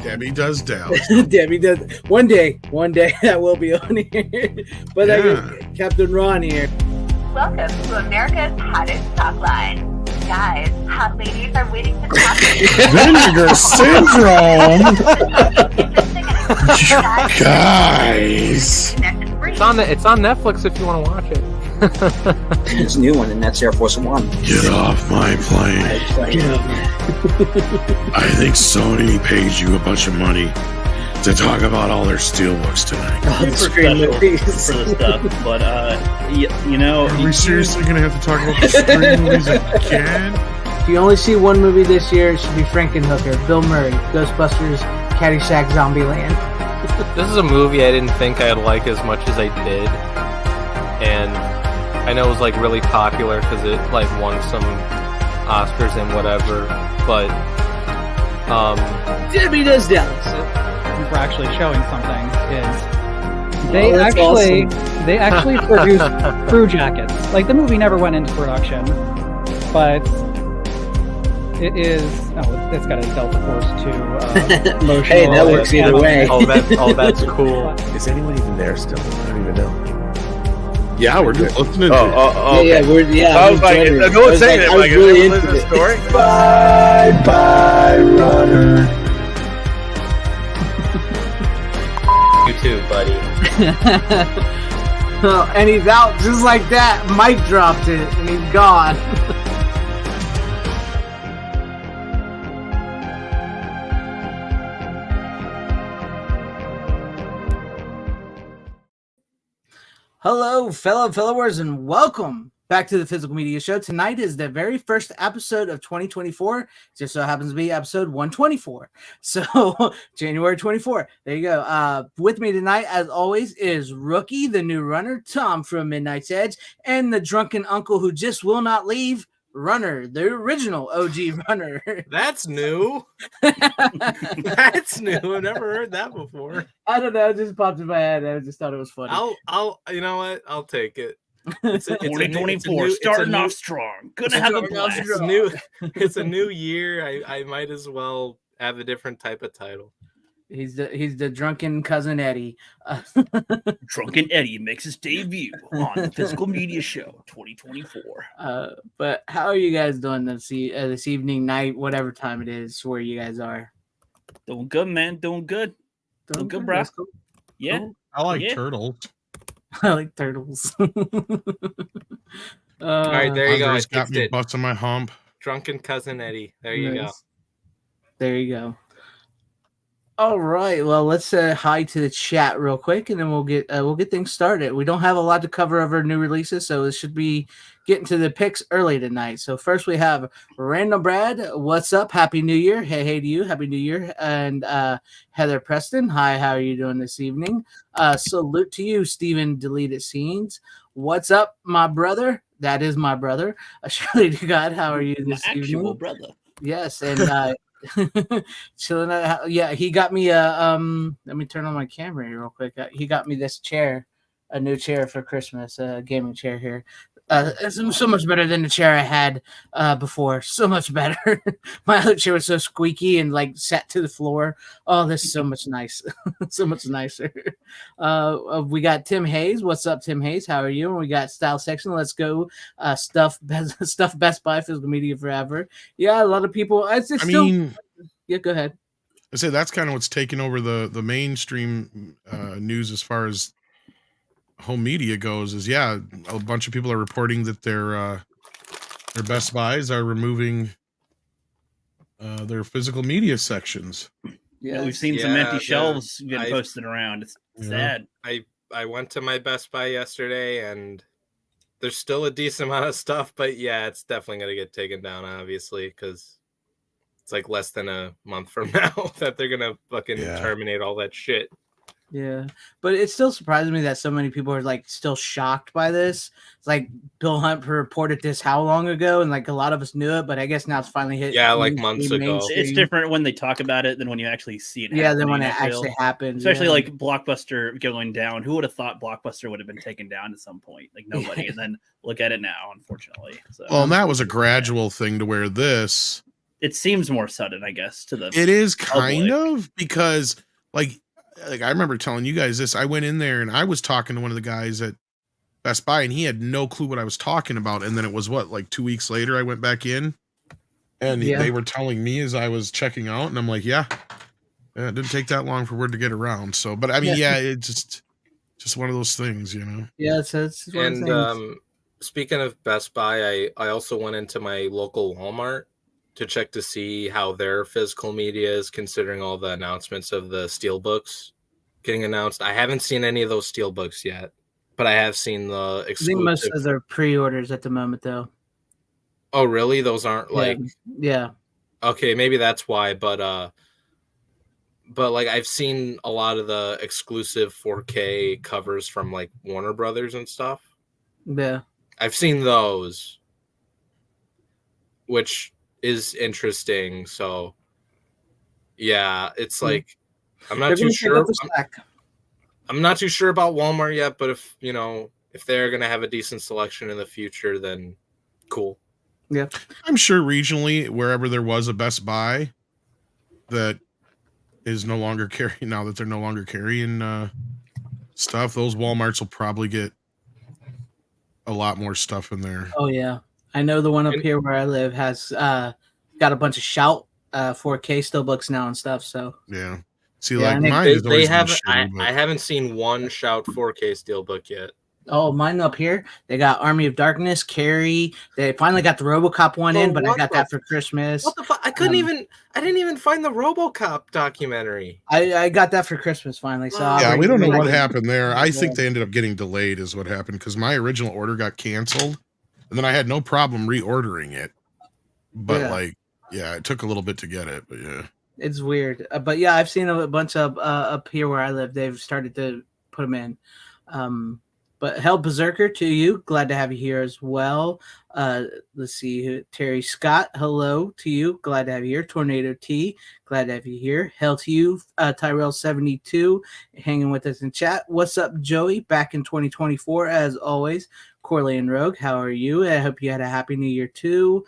Debbie Does Dallas. Debbie does. One day that will be on here. But I got Captain Ron here. Welcome to America's hottest talk line. Guys, hot ladies are waiting to talk to you. Vinegar syndrome. Guys. It's on Netflix if you want to watch it. It's a new one, and that's Air Force One. Get off my plane. I think Sony pays you a bunch of money to talk about all their steelbooks tonight. Super special for the stuff, but you know, are we seriously gonna have to talk about the screen movies again? If you only see one movie this year, it should be Frankenhooker, Bill Murray, Ghostbusters, Caddyshack, Zombieland. This is a movie I didn't think I'd like as much as I did, and I know it was like really popular because it like won some Oscars and whatever, but Debbie Does Dallas. For actually showing something is they actually produced crew jackets. Like, the movie never went into production, but it's got a Delta Force 2 motion. Hey, that works either way. That's cool. Is anyone even there still? I don't even know. Yeah, we're just listening to okay. I was like, no one's saying it. Like, really into the story. Bye, runner. You too, buddy. And he's out just like that. Mike dropped it, and he's gone. Hello, fellow followers, and welcome back to the Physical Media Show. Tonight is the very first episode of 2024. Just so happens to be episode 124. So, January 24. There you go. With me tonight, as always, is Rookie, the new runner, Tom from Midnight's Edge, and the drunken uncle who just will not leave, Runner, the original OG runner. That's new. That's new. I've never heard that before. I don't know. It just popped in my head. I just thought it was funny. I'll. You know what? I'll take it. It's 2024, starting off strong. Gonna have a blast. It's a new year. I might as well have a different type of title. He's the drunken cousin Eddie. Drunken Eddie makes his debut on the Physical Media Show 2024. But how are you guys doing this evening, night, whatever time it is where you guys are? Doing good, man. Doing good. Doing good, bro. Cool. Yeah. Cool. I like turtles. I like turtles. All right, there you go. Andre's got me busting my hump. Drunken cousin Eddie. There you go. There you go. All right. Well, let's say hi to the chat real quick, and then we'll get things started. We don't have a lot to cover of our new releases, so it should be getting to the picks early tonight. So first we have Random Brad. What's up? Happy New Year. Hey to you. Happy New Year. And Heather Preston. Hi. How are you doing this evening? Salute to you, Steven Deleted Scenes. What's up, my brother? That is my brother. Shirley to God. How are you this evening? Actual brother. Yes, and. Chilling out. Yeah, he got me let me turn on my camera here real quick. He got me this chair, a new chair for Christmas, a gaming chair here. It's so much better than the chair I had before. So much better. My other chair was so squeaky and like sat to the floor. Oh, this is so much nice. So much nicer. We got Tim Hayes. What's up, Tim Hayes? How are you? And we got Style Section. Let's go. Stuff Best Buy Physical Media Forever. Yeah, a lot of people. Yeah, go ahead. I say that's kind of what's taking over the mainstream news as far as home media goes. Is a bunch of people are reporting that their Best Buys are removing their physical media sections. Yeah, we've seen some empty shelves getting posted around. It's sad. I went to my Best Buy yesterday, and there's still a decent amount of stuff, but yeah, it's definitely gonna get taken down, obviously, because it's like less than a month from now that they're gonna fucking terminate all that shit. Yeah, but it still surprises me that so many people are like still shocked by this. It's like Bill Hunt reported this how long ago, and like a lot of us knew it, but I guess now it's finally hit. Yeah, like months ago. It's different when they talk about it than when you actually see it. Yeah, than when it actually happens. Especially like Blockbuster going down. Who would have thought Blockbuster would have been taken down at some point? Like nobody. And then look at it now, unfortunately. So. Well, and that was a gradual thing to where this it seems more sudden, I guess, to the It is kind public. of, because like I remember telling you guys this. I went in there and I was talking to one of the guys at Best Buy, and he had no clue what I was talking about. And then it was like 2 weeks later, I went back in, and Yeah. they were telling me as I was checking out, and I'm like, yeah, it didn't take that long for word to get around. So, but I mean, yeah, it's just one of those things, you know. Yeah, it's one of And the things. speaking of Best Buy, I also went into my local Walmart to check to see how their physical media is, considering all the announcements of the steelbooks getting announced. I haven't seen any of those steelbooks yet, but I have seen the I think most exclusive. of their pre-orders at the moment, though. Oh, really? Those aren't like Yeah. okay, maybe that's why, but like I've seen a lot of the exclusive 4K covers from like Warner Brothers and stuff. Yeah. I've seen those, which is interesting. So yeah, it's like I'm not They're too gonna pick sure. up the slack. I'm not too sure about Walmart yet, but if if they're gonna have a decent selection in the future, then cool. Yeah. I'm sure regionally, wherever there was a Best Buy that is no longer carrying, now that they're no longer carrying stuff, those Walmarts will probably get a lot more stuff in there. Oh yeah. I know the one up here where I live has got a bunch of Shout 4K steelbooks now and stuff. So Yeah. See, Yeah, like and mine has They always been haven't. shitty, but I haven't seen one Shout 4K steelbook yet. oh, mine up here, they got Army of Darkness, Carrie. They finally got the RoboCop one in, but I what got the that for Christmas. What the fuck? I didn't even find the RoboCop documentary. I got that for Christmas finally. So I'll yeah, bring we it don't know when I what get- happened there. I think they ended up getting delayed is what happened, because my original order got canceled, and then I had no problem reordering it. But it took a little bit to get it, but yeah. It's weird. But yeah, I've seen a bunch of up here where I live. They've started to put them in. But Hell Berserker to you. Glad to have you here as well. Let's see. Terry Scott, hello to you. Glad to have you here. Tornado T, glad to have you here. Hell to you. Tyrell72, hanging with us in chat. What's up, Joey? Back in 2024, as always. Corley and Rogue, how are you? I hope you had a happy new year too.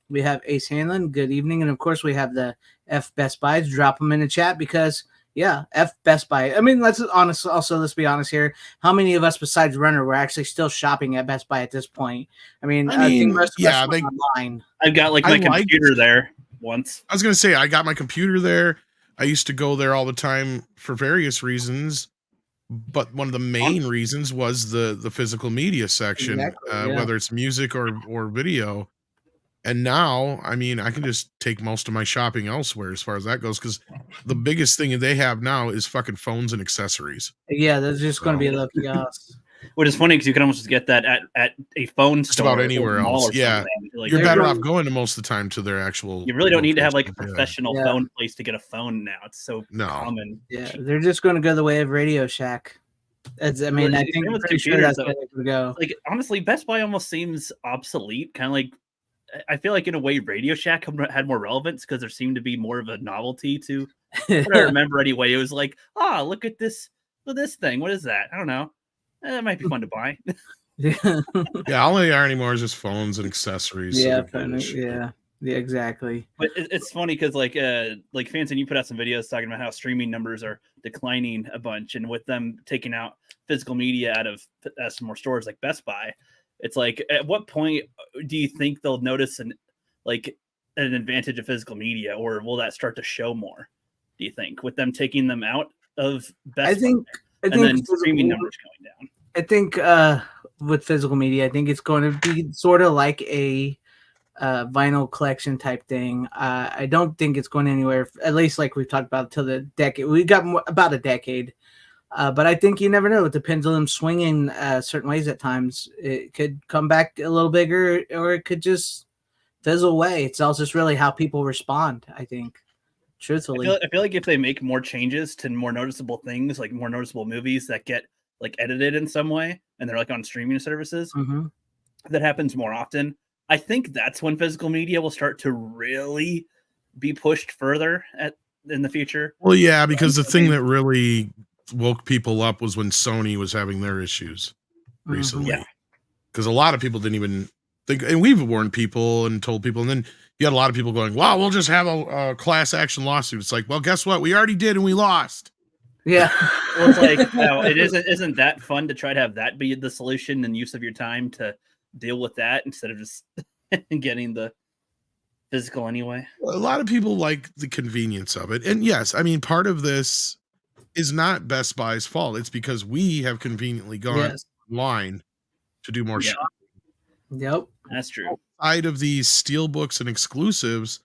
We have Ace Hanlon, good evening. And of course, we have the F Best Buys. Drop them in the chat because yeah, F Best Buy. I mean, let's be honest here. How many of us besides Runner were actually still shopping at Best Buy at this point? I think most of us went online. I've got like my computer there once. I was gonna say I got my computer there. I used to go there all the time for various reasons, but one of the main reasons was the physical media section, whether it's music or video. And now, I mean, I can just take most of my shopping elsewhere as far as that goes, because the biggest thing they have now is fucking phones and accessories. Yeah, there's just going to be a low kiosk. Which is funny because you can almost get that at a phone just store about anywhere else. Yeah, like, you're better off going to most of the time to their actual. You really don't need to have like a professional phone place to get a phone now. It's so common. Yeah, they're just going to go the way of Radio Shack. I think pretty sure that's where they're going to go. Like honestly, Best Buy almost seems obsolete. Kind of like. I feel like in a way Radio Shack had more relevance because there seemed to be more of a novelty to what I remember anyway. It was like, look at this thing. What is that? I don't know. That might be fun to buy. Yeah, all they are anymore is just phones and accessories. Yeah, yeah, exactly. But it's funny because like FanZcene, you put out some videos talking about how streaming numbers are declining a bunch, and with them taking out physical media out of some more stores like Best Buy. It's like, at what point do you think they'll notice an advantage of physical media, or will that start to show more? Do you think with them taking them out of Best Buy, and then streaming numbers going down? I think with physical media, I think it's going to be sort of like a vinyl collection type thing. I don't think it's going anywhere, at least like we've talked about, till the decade. We got about a decade. But I think you never know. With the pendulum swinging certain ways at times, it could come back a little bigger, or it could just fizzle away. It's all just really how people respond, I think, truthfully. I feel like if they make more changes to more noticeable things, like more noticeable movies that get like edited in some way, and they're like on streaming services, that happens more often. I think that's when physical media will start to really be pushed further in the future. Well, yeah, because the thing that really woke people up was when Sony was having their issues recently. Yeah, because a lot of people didn't even and we've warned people and told people, and then you had a lot of people going, "Wow, we'll just have a class action lawsuit." It's like, well, guess what? We already did, and we lost. Yeah. Well, it's like, no, it isn't that fun to try to have that be the solution and use of your time to deal with that instead of just getting the physical anyway. A lot of people like the convenience of it. And yes, I mean, part of this is not Best Buy's fault. It's because we have conveniently gone online to do more shopping. Yep. That's true. Outside of these steel books and exclusives,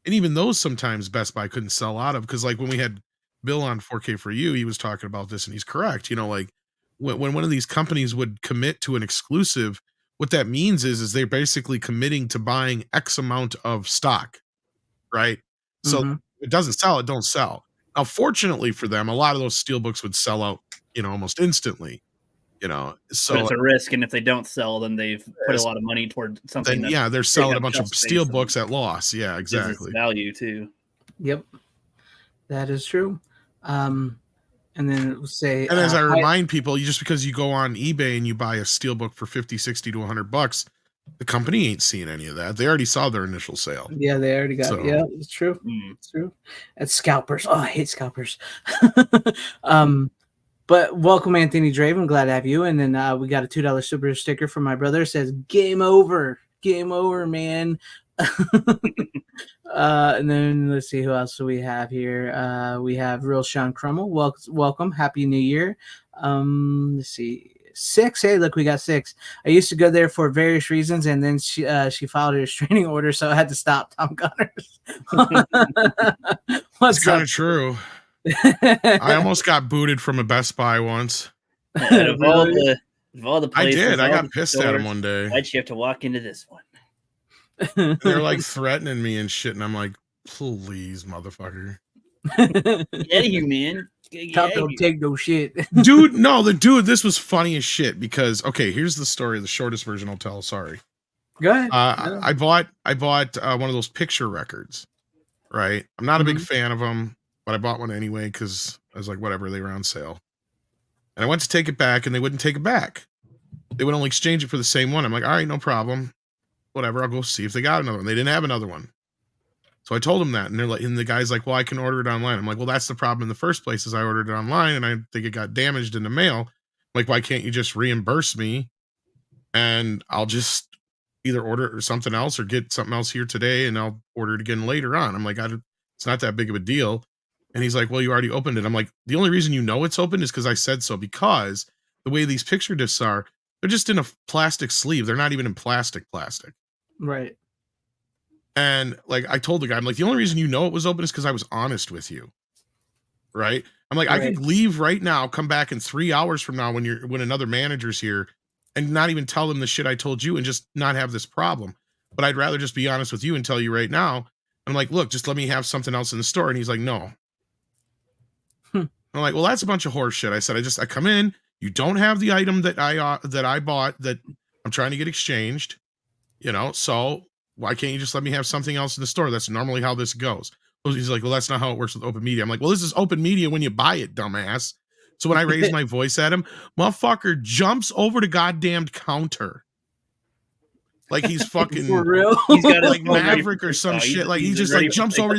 and even those sometimes Best Buy couldn't sell out of, because like when we had Bill on 4K for You, he was talking about this and he's correct. You know, like when one of these companies would commit to an exclusive, what that means is they're basically committing to buying X amount of stock, right? So if it doesn't sell, it don't sell. Now, fortunately for them, a lot of those steel books would sell out, you know, almost instantly, you know. So but it's a risk, and if they don't sell, then they've put a lot of money toward something. Then, yeah, they're selling a bunch of steel books at loss. Yeah, exactly. Value too. Yep, that is true. And then it will say, and as I remind people, just because you go on eBay and you buy a steel book for 50, 60 to $100, the company ain't seeing any of that. They already saw their initial sale. Yeah, they already got it. Yeah, it's true. It's true. It's scalpers. Oh, I hate scalpers. But welcome, Anthony Draven. Glad to have you. And then we got a $2 super sticker from my brother. It says, game over. Game over, man. And then let's see who else do we have here. We have Real Sean Crummel. Welcome. Happy New Year. Let's see. 6. Hey, look, we got 6. I used to go there for various reasons, and then she filed a restraining order, so I had to stop. Tom Gunners. That's kind of true. I almost got booted from a Best Buy once. Of all the places, I did. I got pissed at him one day. Why'd you have to walk into this one? They're like threatening me and shit, and I'm like, please, motherfucker. Yeah, you man. Top don't take no shit. Dude, no, this was funny as shit because, okay, here's the story, the shortest version I'll tell. Sorry. Go ahead. I bought one of those picture records, right? I'm not a big fan of them, but I bought one anyway because I was like, whatever, they were on sale. And I went to take it back and they wouldn't take it back. They would only exchange it for the same one. I'm like, all right, no problem. Whatever, I'll go see if they got another one. They didn't have another one. So I told them that, and they're like, and the guy's like, well, I can order it online. I'm like, well, that's the problem in the first place is I ordered it online and I think it got damaged in the mail. I'm like, why can't you just reimburse me and I'll just either order something else or get something else here today and I'll order it again later on. I'm like, it's not that big of a deal. And he's like, well, you already opened it. I'm like, the only reason you know it's open is because I said so, because the way these picture discs are, they're just in a plastic sleeve. They're not even in plastic. Right. And like I told the guy, I'm like, the only reason you know it was open is because I was honest with you. Right. I'm like, I could leave right now, come back in 3 hours from now when another manager's here and not even tell them the shit I told you and just not have this problem. But I'd rather just be honest with you and tell you right now. I'm like, look, just let me have something else in the store. And he's like, no. I'm like, well, that's a bunch of horse shit. I said, I come in, you don't have the item that I bought that I'm trying to get exchanged, you know, so why can't you just let me have something else in the store? That's normally how this goes. He's like, well, that's not how it works with open media. I'm like, well, this is open media when you buy it, dumbass. So when I raise my voice at him, motherfucker jumps over the goddamned counter. Like he's fucking for real. He's got like Maverick or some shit. Like he just like jumps over,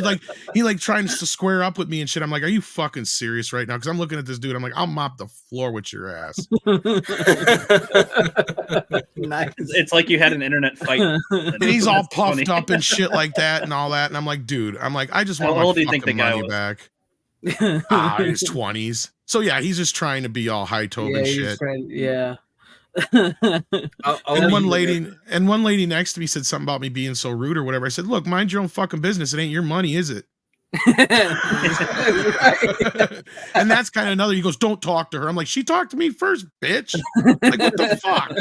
he like trying to square up with me and shit. I'm like, are you fucking serious right now? Because I'm looking at this dude. I'm like, I'll mop the floor with your ass. Nice. It's like you had an internet fight. And he's all puffed up and shit like that and all that. And I'm like, dude, I just want my fucking money back. His 20s. So yeah, he's just trying to be all high-toed and shit. And one lady next to me said something about me being so rude or whatever. I said, look, mind your own fucking business. It ain't your money, is it? And that's kind of another. He goes, don't talk to her. I'm like, she talked to me first, bitch. Like, what the fuck?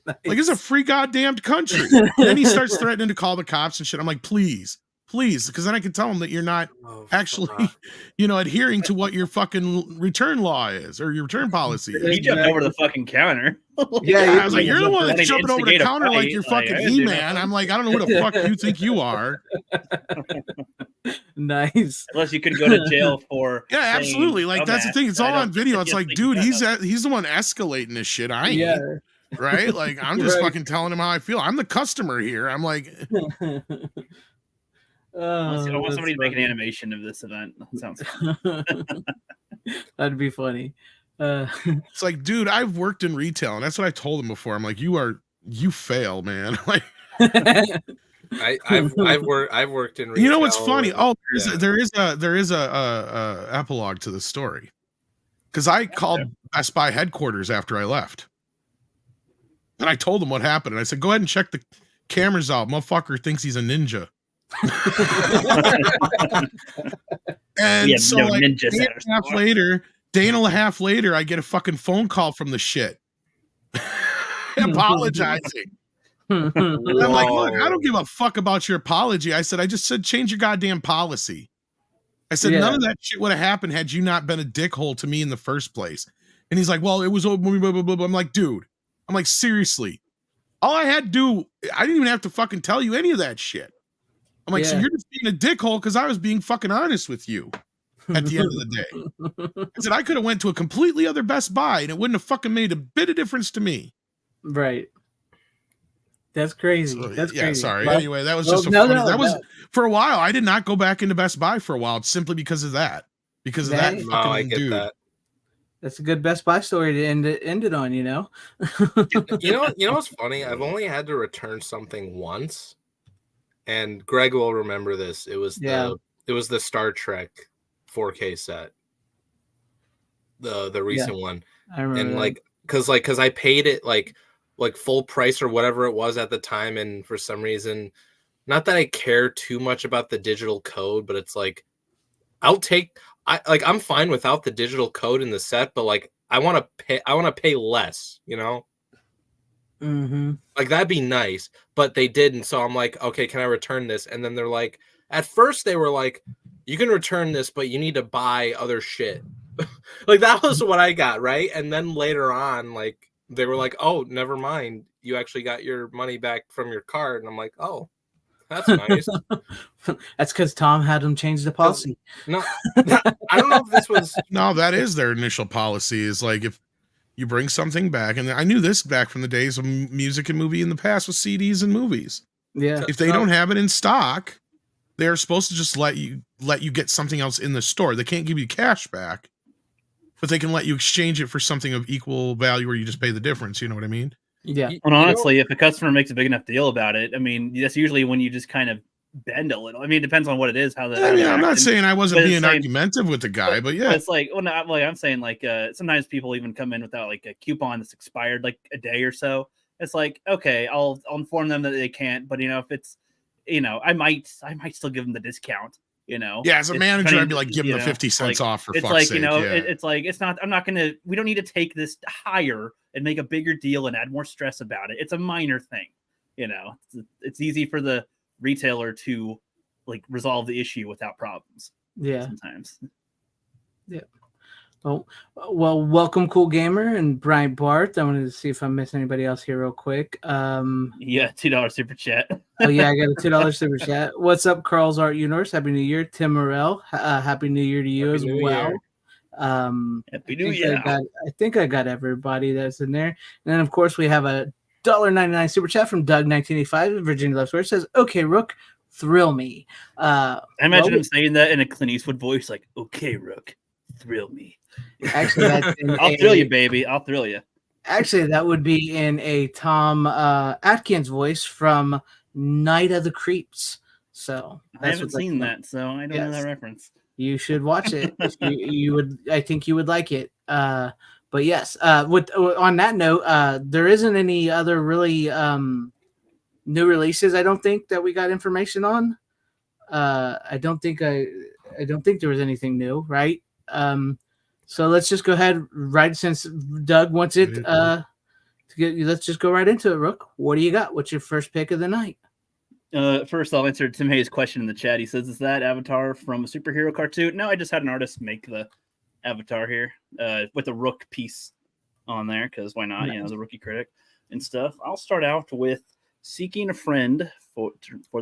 Nice. Like, it's a free goddamn country. And then he starts threatening to call the cops and shit. I'm like, please, because then I can tell him that you're not actually, adhering to what your fucking return law is or your return policy is. He jumped over the fucking counter. Yeah, I was like, you're the one that's jumping over the counter like you're fucking E-Man. I'm like, I don't know who the fuck you think you are. Nice. Unless you could go to jail for. Yeah, absolutely. Like, that's the thing. It's all on video. It's like, dude, he's the one escalating this shit. I ain't. Yeah. right? Like I'm just Right. fucking telling him how I feel. I'm the customer here. I'm like, I want That's somebody to make an funny. animation of this event. That sounds fun. That'd be funny. it's like, dude, I've worked in retail, and that's what I told him before. I'm like, you fail, man. Like, I've worked in retail. you know what's funny? and- Oh, yeah. there is a epilogue to the story, because I called Best Buy headquarters after I left, and I told them what happened, and I said, go ahead and check the cameras out. Motherfucker thinks he's a ninja. And We have so no like ninjas day at our and a half store. later, I get a fucking phone call from the shit apologizing. And I'm like, look, I don't give a fuck about your apology. I said, I just said change your goddamn policy. I said, none of that shit would have happened had you not been a dickhole to me in the first place. And he's like, well, it was blah, blah, blah, blah. I'm like, dude, I'm like, seriously, all I had to do, I didn't even have to fucking tell you any of that shit. I'm like, so you're just being a dickhole because I was being fucking honest with you at the end of the day. I said, I could have went to a completely other Best Buy and it wouldn't have fucking made a bit of difference to me. Right. That's crazy. So, That's yeah, crazy. sorry. Well, Anyway, that was just that was no. for a while. I did not go back into Best Buy for a while simply because of that. Because of that Dang. fucking I get dude. that. That's a good Best Buy story to end it on, you know? You know what's funny? I've only had to return something once, and Greg will remember this. It was the Star Trek 4K set, the recent one. I remember. And because I paid it like full price or whatever it was at the time, and for some reason, not that I care too much about the digital code, but it's like I'm fine without the digital code in the set, but like I want to pay less, you know? Mm-hmm. Like that'd be nice, but they didn't. So I'm like, okay, can I return this? And then they're like, at first they were like, you can return this, but you need to buy other shit. Like that was what I got, right? And then later on, like they were like, oh, never mind, you actually got your money back from your card. And I'm like, oh, that's nice. That's because Tom had them change the policy. No, I don't know if this was. No, that is their initial policy. Is like if you bring something back, and I knew this back from the days of music and movie in the past with CDs and movies. Yeah. If they don't have it in stock, they're supposed to just let you get something else in the store. They can't give you cash back, but they can let you exchange it for something of equal value where you just pay the difference. You know what I mean? Yeah. And honestly, if a customer makes a big enough deal about it, I mean, that's usually when you just kind of bend a little. I mean, it depends on what it is. I'm not saying I wasn't being argumentative with the guy, but yeah, it's like, well, not like I'm saying, like sometimes people even come in without like a coupon that's expired like a day or so. It's like, okay, I'll inform them that they can't, but if it's, I might still give them the discount. Yeah, as a manager, I'd be like, give them the 50 cents off for it's fuck's like, sake. It's like, it's not, we don't need to take this higher and make a bigger deal and add more stress about it. It's a minor thing, it's easy for the retailer to like resolve the issue without problems. Yeah. Sometimes. Yeah. Well, welcome, Cool Gamer and Brian Barth. I wanted to see if I missed anybody else here real quick. Yeah, $2 super chat. Oh yeah, I got a $2 super chat. What's up, Carl's Art Universe? Happy New Year, Tim Morell. Happy New Year to you as well. Happy New Year. I think I got everybody that's in there. And then of course we have a $1.99 super chat from Doug 1985, Virginia Loves Where says, "Okay, Rook, thrill me." I imagine him saying that in a Clint Eastwood voice, like, "Okay, Rook, thrill me." Actually, I'll thrill you, baby. I'll thrill you. Actually, that would be in a Tom Atkins voice from Night of the Creeps. So I haven't seen that, so I don't know that reference. You should watch it. you would. I think you would like it. But yes, on that note, there isn't any other really new releases. I don't think that we got information on. I don't think there was anything new, right? So let's just go ahead, right? Since Doug wants it, let's just go right into it. Rook, what do you got? What's your first pick of the night? First, I'll answer Tim Hayes' question in the chat. He says, "Is that Avatar from a superhero cartoon?" No, I just had an artist make the Avatar here with a Rook piece on there because why not? Nice. The Rookie Critic and stuff. I'll start out with "Seeking a Friend for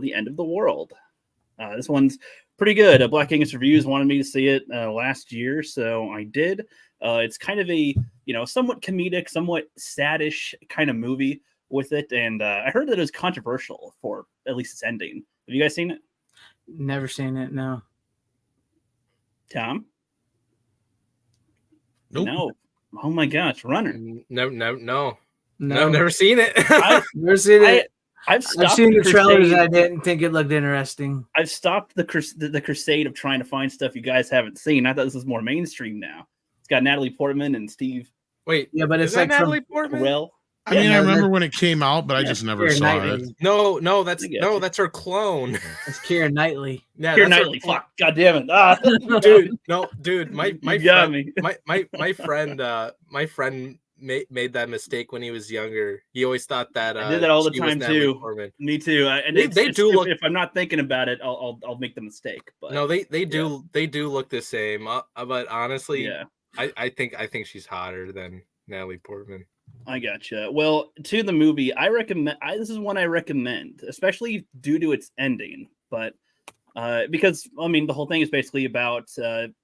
the End of the World." This one's pretty good. Black Angus Reviews wanted me to see it last year, so I did. It's kind of a somewhat comedic, somewhat saddish kind of movie with it, and I heard that it was controversial for at least its ending. Have you guys seen it? Never seen it. No. Tom? Nope. No. Oh my gosh, Runner. No, never seen it. Never seen it. I've seen the trailers. I didn't think it looked interesting. I've stopped the crusade of trying to find stuff you guys haven't seen. I thought this was more mainstream now. It's got Natalie Portman and Steve. Wait, yeah, but it's like Natalie Portman. Well, I mean, I remember when it came out, but I just never saw it. No, that's her clone. It's Keira Knightley. Yeah, Keira Knightley. Fuck, god damn it, dude. My friend made that mistake when he was younger. He always thought that I did that all the time too. Me too. And they do look. If I'm not thinking about it, I'll make the mistake. But no, they do look the same. But honestly, yeah, I think she's hotter than Natalie Portman. I gotcha. Well, to the movie, I recommend. This is one I recommend, especially due to its ending. But because I mean, the whole thing is basically about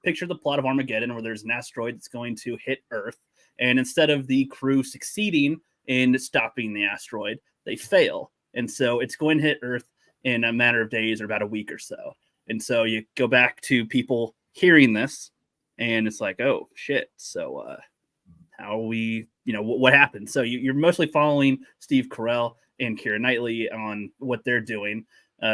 picture the plot of Armageddon, where there's an asteroid that's going to hit Earth. And instead of the crew succeeding in stopping the asteroid, they fail. And so it's going to hit Earth in a matter of days or about a week or so. And so you go back to people hearing this, and it's like, oh, shit. So how we, what happened? So you're mostly following Steve Carell and Keira Knightley on what they're doing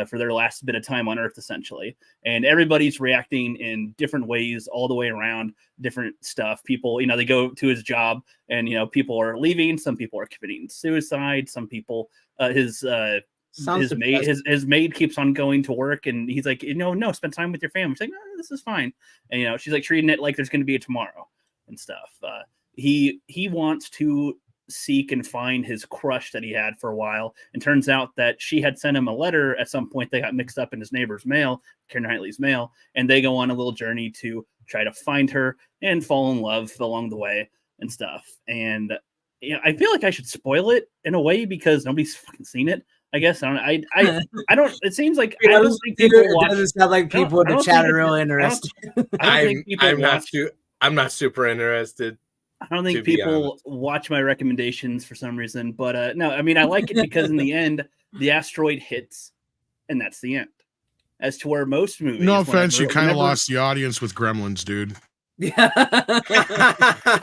for their last bit of time on Earth, essentially. And everybody's reacting in different ways all the way around, different stuff. People, they go to his job and, people are leaving. Some people are committing suicide. Some people, his maid keeps on going to work, and he's like, no, spend time with your family. She's like, no, this is fine. And, she's like treating it like there's going to be a tomorrow and stuff. He wants to seek and find his crush that he had for a while, and turns out that she had sent him a letter at some point. They got mixed up in his neighbor's mail, Keira Knightley's mail, and they go on a little journey to try to find her and fall in love along the way and stuff. And I feel like I should spoil it in a way because nobody's fucking seen it. I guess I don't. It seems like I don't think people watch. It doesn't sound like people in the chat are really interested. I'm not super interested. I don't think people watch my recommendations for some reason, but no, I mean, I like it because in the end, the asteroid hits, and that's the end. As to where most movies, no offense, you kind of lost the audience with Gremlins, dude. Yeah.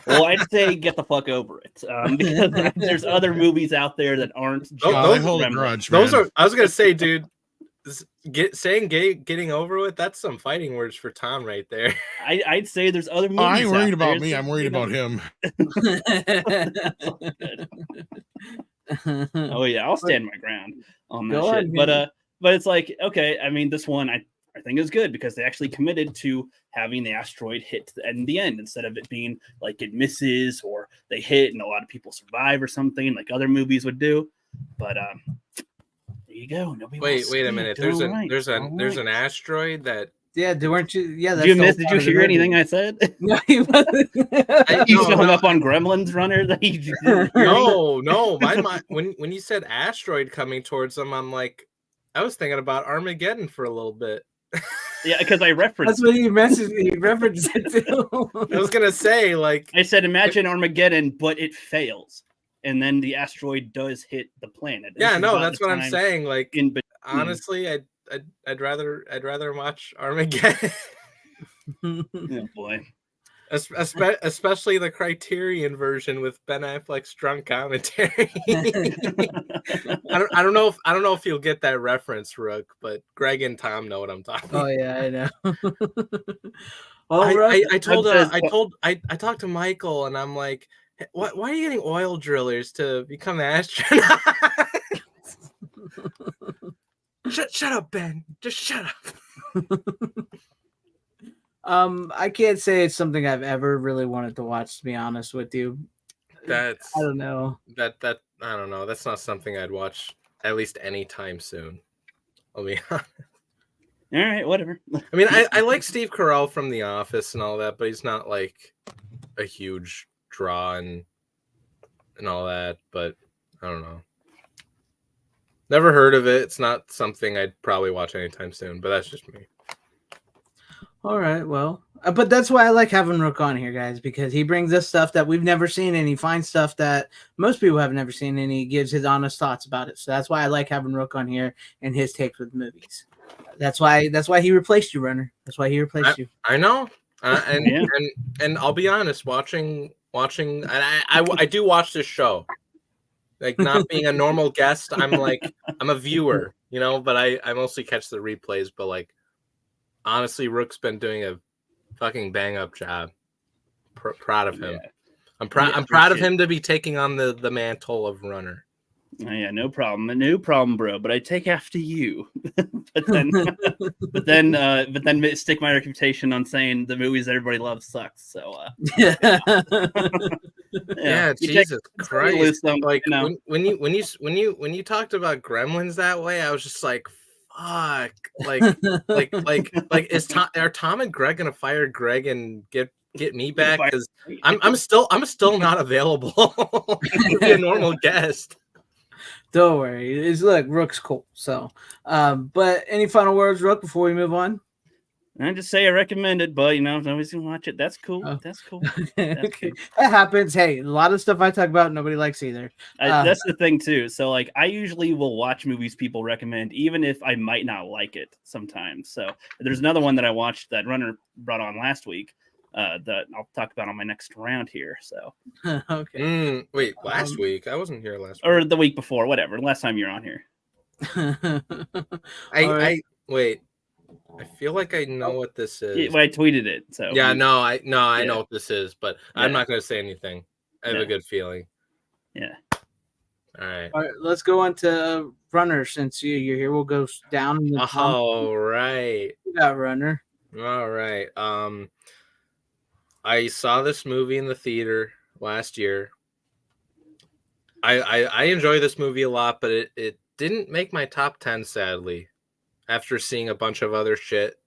Well, I'd say get the fuck over it, because there's other movies out there that aren't. I hold a grudge. Those are. I was gonna say, dude. Getting over with, that's some fighting words for Tom right there. I'd say there's other movies. I ain't worried about me. I'm worried about him. Oh yeah, I'll stand my ground on that shit. But it's like, okay, I mean, this one I think is good because they actually committed to having the asteroid hit in the end instead of it being like it misses or they hit and a lot of people survive or something like other movies would do. But there you go. Wait a minute. There's an asteroid that. Yeah, weren't you? Yeah, did you hear anything I said? No, he wasn't. You hung up on Gremlins Runner. No. My mind, when you said asteroid coming towards them, I'm like, I was thinking about Armageddon for a little bit. Yeah, because I referenced. That's what he messaged me. He referenced it too. I was gonna say, like, I said, imagine Armageddon, but it fails. And then the asteroid does hit the planet. Yeah, no, that's what I'm saying. Like, honestly, I'd rather watch Armageddon. Oh boy, especially the Criterion version with Ben Affleck's drunk commentary. I don't know if you'll get that reference, Rook, but Greg and Tom know what I'm talking about. Oh yeah, I know. Well, I talked to Michael, and I'm like, why are you getting oil drillers to become astronauts? Shut up, Ben. Just shut up. I can't say it's something I've ever really wanted to watch, to be honest with you. I don't know. I don't know. That's not something I'd watch at least anytime soon. I'll be honest. All right, whatever. I mean, I like Steve Carell from The Office and all that, but he's not like a huge draw and all that. But I don't know. Never heard of it. It's not something I'd probably watch anytime soon, but that's just me. All right, well, but that's why I like having Rook on here, guys, because he brings us stuff that we've never seen, and he finds stuff that most people have never seen, and he gives his honest thoughts about it. So that's why I like having Rook on here and his takes with movies. That's why he replaced you, Runner. That's why he replaced you. I know, and, Yeah. and I'll be honest, watching, and I do watch this show. Like, not being a normal guest, I'm a viewer, but I mostly catch the replays. But like, honestly, Rook's been doing a fucking bang up job. Proud of him. Yeah. I'm proud of him to be taking on the mantle of Runner. Oh, yeah, no problem, bro. But I take after you. but then stick my reputation on saying the movies everybody loves sucks. So yeah, you Jesus Christ! Them, like when you talked about Gremlins that way, I was just like, fuck, are Tom and Greg gonna fire Greg and get me back? Because I'm still not available to be a normal guest. Don't worry. Look, Rook's cool. So, but any final words, Rook, before we move on? I just say I recommend it, but if nobody's gonna watch it, that's cool. Oh. That's cool. Okay. That happens. Hey, a lot of stuff I talk about, nobody likes either. That's the thing too. So like, I usually will watch movies people recommend, even if I might not like it sometimes. So there's another one that I watched that Runner brought on last week. That I'll talk about on my next round here. So okay. Wait, last week? I wasn't here last week. Or the week before, whatever. Last time you're on here. I wait. I feel like I know what this is. Yeah, well, I tweeted it. So yeah, I know what this is, but I'm not going to say anything. I have a good feeling. Yeah. All right. Let's go on to Runner. Since you're here, we'll go down. All right. You got Runner. All right. I saw this movie in the theater last year. I enjoy this movie a lot, but it didn't make my top 10, sadly. After seeing a bunch of other shit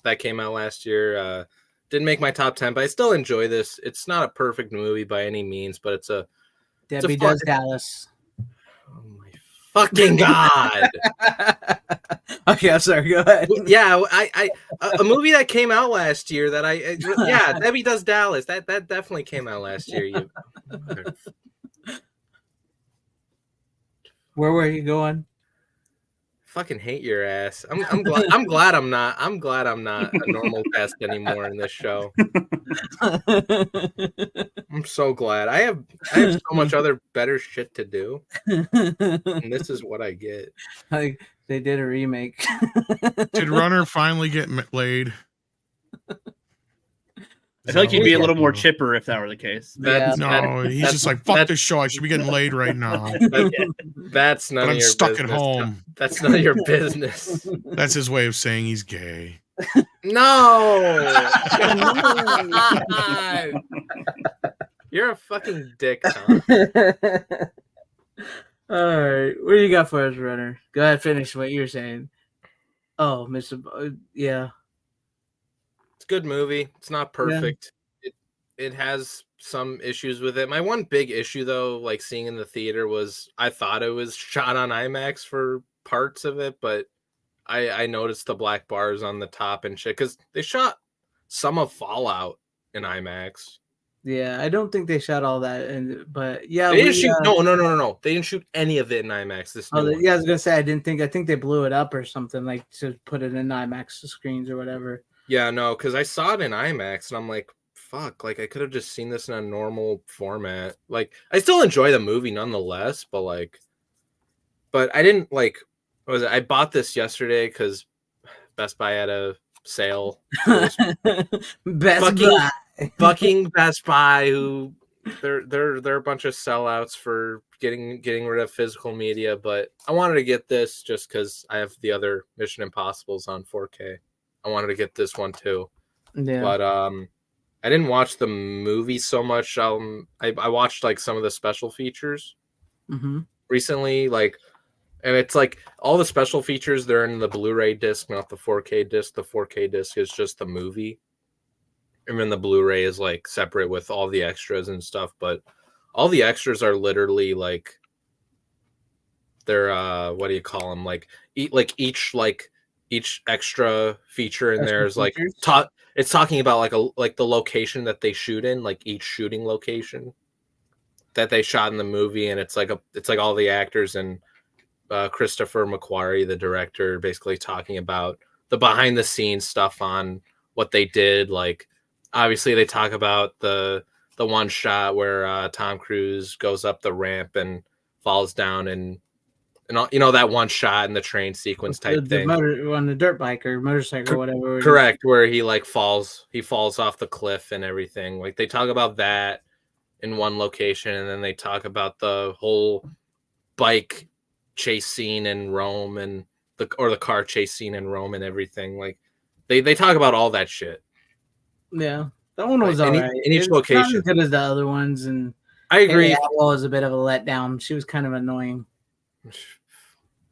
that came out last year, didn't make my top 10, but I still enjoy this. It's not a perfect movie by any means, but it's a Debbie Does Dallas. Oh my fucking god! Okay, I'm sorry. Go ahead. Yeah, a movie that came out last year that Debbie Does Dallas. That definitely came out last year. Where were you going? Fucking hate your ass. I'm glad I'm not a normal guest anymore in this show. I'm so glad. I have so much other better shit to do, and this is what I get. Like they did a remake. Did Runner finally get laid? I feel like you'd be a little more chipper if that were the case. No, he's just like, fuck this show. I should be getting laid right now. That's none of your stuck business. at home. That's none of your business. That's his way of saying he's gay. No. You're a fucking dick, Tom. All right. What do you got for us, Runner? Go ahead, finish what you're saying. Oh, Mr. Yeah. It's a good movie. It's not perfect. Yeah. It has some issues with it. My one big issue, though, like seeing in the theater, was I thought it was shot on IMAX for parts of it, but I noticed the black bars on the top and shit, because they shot some of Fallout in IMAX. Yeah, I don't think they shot all that, but yeah, they didn't shoot. No. They didn't shoot any of it in IMAX. Yeah, I was gonna say I think they blew it up or something, like to put it in IMAX screens or whatever. Yeah, no, because I saw it in IMAX and I'm like, fuck, like I could have just seen this in a normal format. Like, I still enjoy the movie nonetheless, but I didn't like. What was it? I bought this yesterday because Best Buy had a sale. Fucking Best Buy, who they're a bunch of sellouts for getting rid of physical media. But I wanted to get this just because I have the other Mission Impossibles on 4K. I wanted to get this one too. Yeah. But I didn't watch the movie so much. I watched like some of the special features recently, and it's like all the special features, they're in the Blu-ray disc, not the 4K disc. The 4K disc is just the movie. And then the Blu-ray is like separate with all the extras and stuff. But all the extras are literally like, they're what do you call them? Like each each extra feature in there is like features? it's talking about like the location that they shoot in, like each shooting location that they shot in the movie, and it's like all the actors and Christopher McQuarrie, the director, basically talking about the behind the scenes stuff on what they did. Like obviously they talk about the one shot where Tom Cruise goes up the ramp and falls down, and all, that one shot in the train sequence type thing. On the dirt bike or motorcycle or whatever. Correct, where he like falls off the cliff and everything. Like they talk about that in one location, and then they talk about the whole bike chase scene in Rome and the car chase scene in Rome and everything. Like they talk about all that shit. Yeah, that one was Like, alright. in each location, not as good as the other ones, and I agree. Haley Atwell was a bit of a letdown. She was kind of annoying.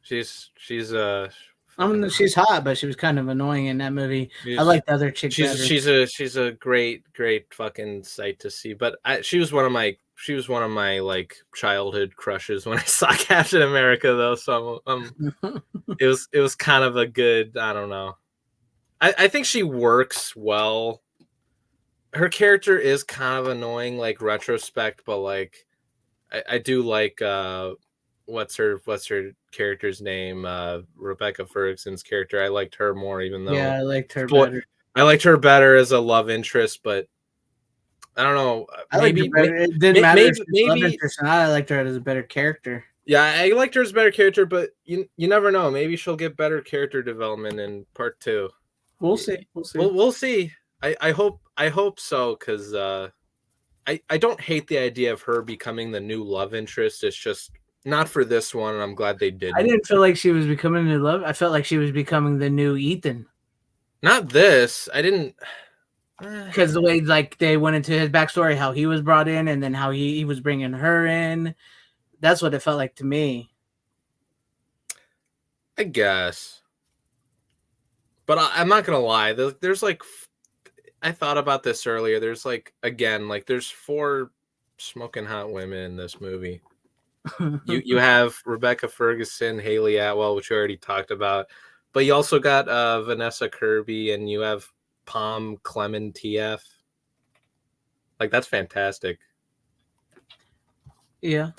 She's she's hot, but she was kind of annoying in that movie. I like the other chick better. She's a great fucking sight to see. But she was one of my like childhood crushes when I saw Captain America, though. So it was kind of a good, I don't know. I think she works well. Her character is kind of annoying, like retrospect, but like I do like what's her character's name? Rebecca Ferguson's character. I liked her more, even though I liked her better. I liked her better as a love interest, but I don't know. It didn't matter. Maybe I liked her as a better character. Yeah, I liked her as a better character, but you never know. Maybe she'll get better character development in part 2. We'll see. We'll see. I hope so, because I don't hate the idea of her becoming the new love interest. It's just not for this one, and I'm glad they did. I didn't feel like she was becoming the new love. I felt like she was becoming the new Ethan. Not this. I didn't. Because the way like they went into his backstory, how he was brought in, and then how he was bringing her in. That's what it felt like to me. I guess. But I'm not going to lie. There's like, I thought about this earlier. There's like, again, like there's 4 smoking hot women in this movie. You have Rebecca Ferguson, Haley Atwell, which we already talked about. But you also got Vanessa Kirby, and you have Pom Clementieff. Like, that's fantastic. Yeah.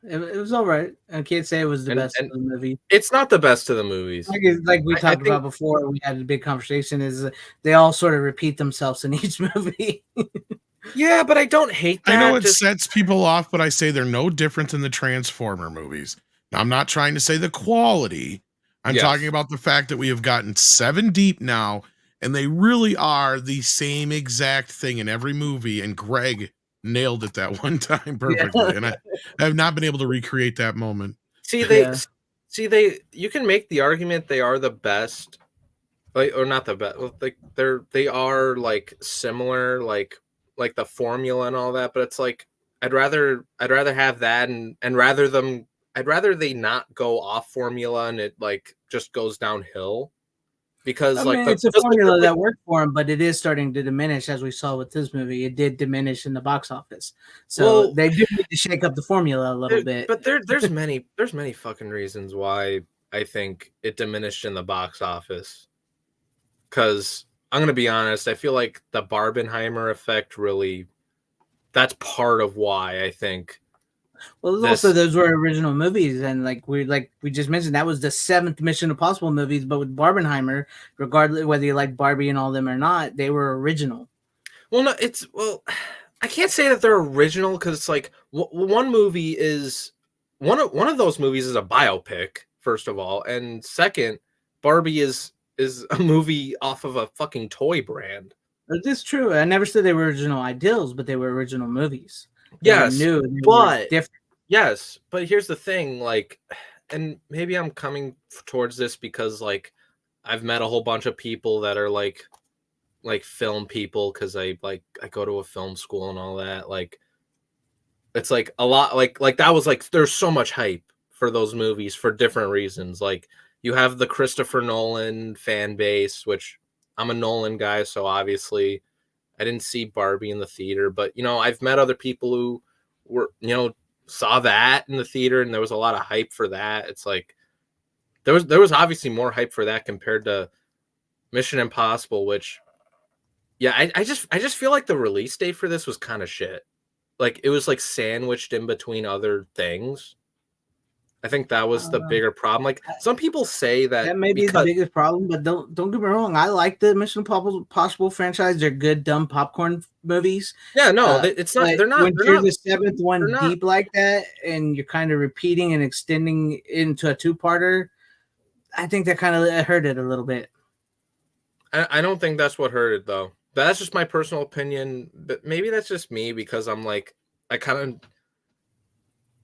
It was all right. I can't say it was the best of the movie. It's not the best of the movies. Like we talked about before, we had a big conversation, is they all sort of repeat themselves in each movie. Yeah, but I don't hate that. I know it sets people off, but I say they're no different than the Transformer movies. Now, I'm not trying to say the quality. I'm talking about the fact that we have gotten 7 deep now, and they really are the same exact thing in every movie, and Greg nailed it that one time perfectly, and I have not been able to recreate that moment. You can make the argument they are the best, like, or not the best. Like they are like similar, like the formula and all that. But it's like I'd rather have that, and I'd rather they not go off formula and it like just goes downhill. Because it's a formula that worked for him, but it is starting to diminish, as we saw with this movie. It did diminish in the box office, so they do need to shake up the formula a little bit. But there's many fucking reasons why I think it diminished in the box office. Because I'm gonna be honest, I feel like the Barbenheimer effect that's part of why I think. Well, also those were original movies, and like we just mentioned, that was the 7th Mission Impossible movies. But with Barbenheimer, regardless whether you like Barbie and all them or not, they were original. Well, I can't say that they're original, because it's like one movie is one of those movies is a biopic, first of all, and second, Barbie is a movie off of a fucking toy brand. That's true. I never said they were original ideals, but they were original movies. Yes, but here's the thing, like, and maybe I'm coming towards this because like I've met a whole bunch of people that are like film people, because I go to a film school and all that. Like, it's like a lot, like that was like there's so much hype for those movies for different reasons. Like, you have the Christopher Nolan fan base, which I'm a Nolan guy, so obviously I didn't see Barbie in the theater, but I've met other people who were, saw that in the theater, and there was a lot of hype for that. It's like there was obviously more hype for that compared to Mission Impossible, which I just feel like the release date for this was kind of shit. Like it was like sandwiched in between other things. I think that was the bigger problem. Like some people say that may be the biggest problem, but don't get me wrong. I like the Mission Impossible franchise. They're good, dumb popcorn movies. Yeah, no, it's not. They're not. When they're you're not, the seventh one deep like that, and you're kind of repeating and extending into a two-parter, I think that kind of hurt it a little bit. I don't think that's what hurt it though. That's just my personal opinion. But maybe that's just me because I'm like I kind of.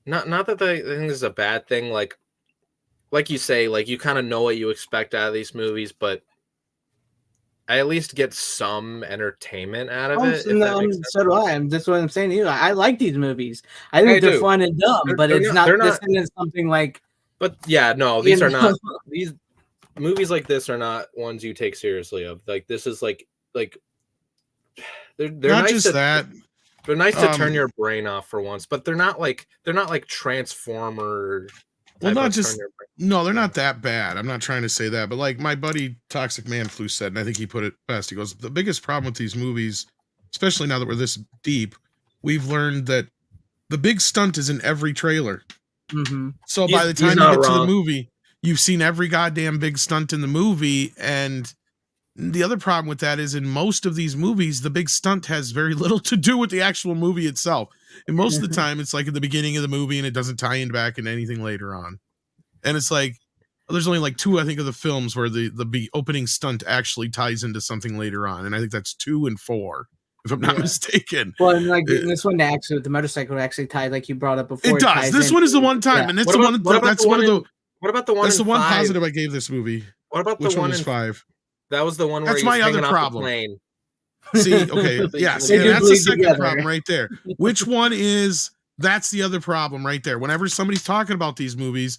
Not that I think this is a bad thing. Like you say, like you kind of know what you expect out of these movies, but I at least get some entertainment out of it. So do I. That's what I'm saying to you. I like these movies. I think they're fun and dumb, but it's not. This isn't something like. But yeah, no, these are not. These movies like this are not ones you take seriously. Of like this is like they're not nice just that. They're nice to turn your brain off for once, but they're not like Transformer. Well, not just no, they're not that bad. I'm not trying to say that, but like my buddy Toxic Man Flu said, and I think he put it best. He goes, the biggest problem with these movies, especially now that we're this deep, we've learned that the big stunt is in every trailer. Mm-hmm. So by the time you get to the movie, you've seen every goddamn big stunt in the movie, and the other problem with that is in most of these movies, the big stunt has very little to do with the actual movie itself. And most of the time, it's like at the beginning of the movie and it doesn't tie in back into anything later on. And it's like, there's only like 2, I think, of the films where the opening stunt actually ties into something later on. And I think that's 2 and 4, if I'm not mistaken. Well, and like this one actually with the motorcycle actually tied, like you brought up before. It does. This one is the one time. And it's the one, that's one of the, what about the one that's the one 5? Positive I gave this movie. What about the Which one was in 5? That was the one where that's my other problem. See, okay, yeah, see, that's the second problem right there. Which one is? That's the other problem right there. Whenever somebody's talking about these movies,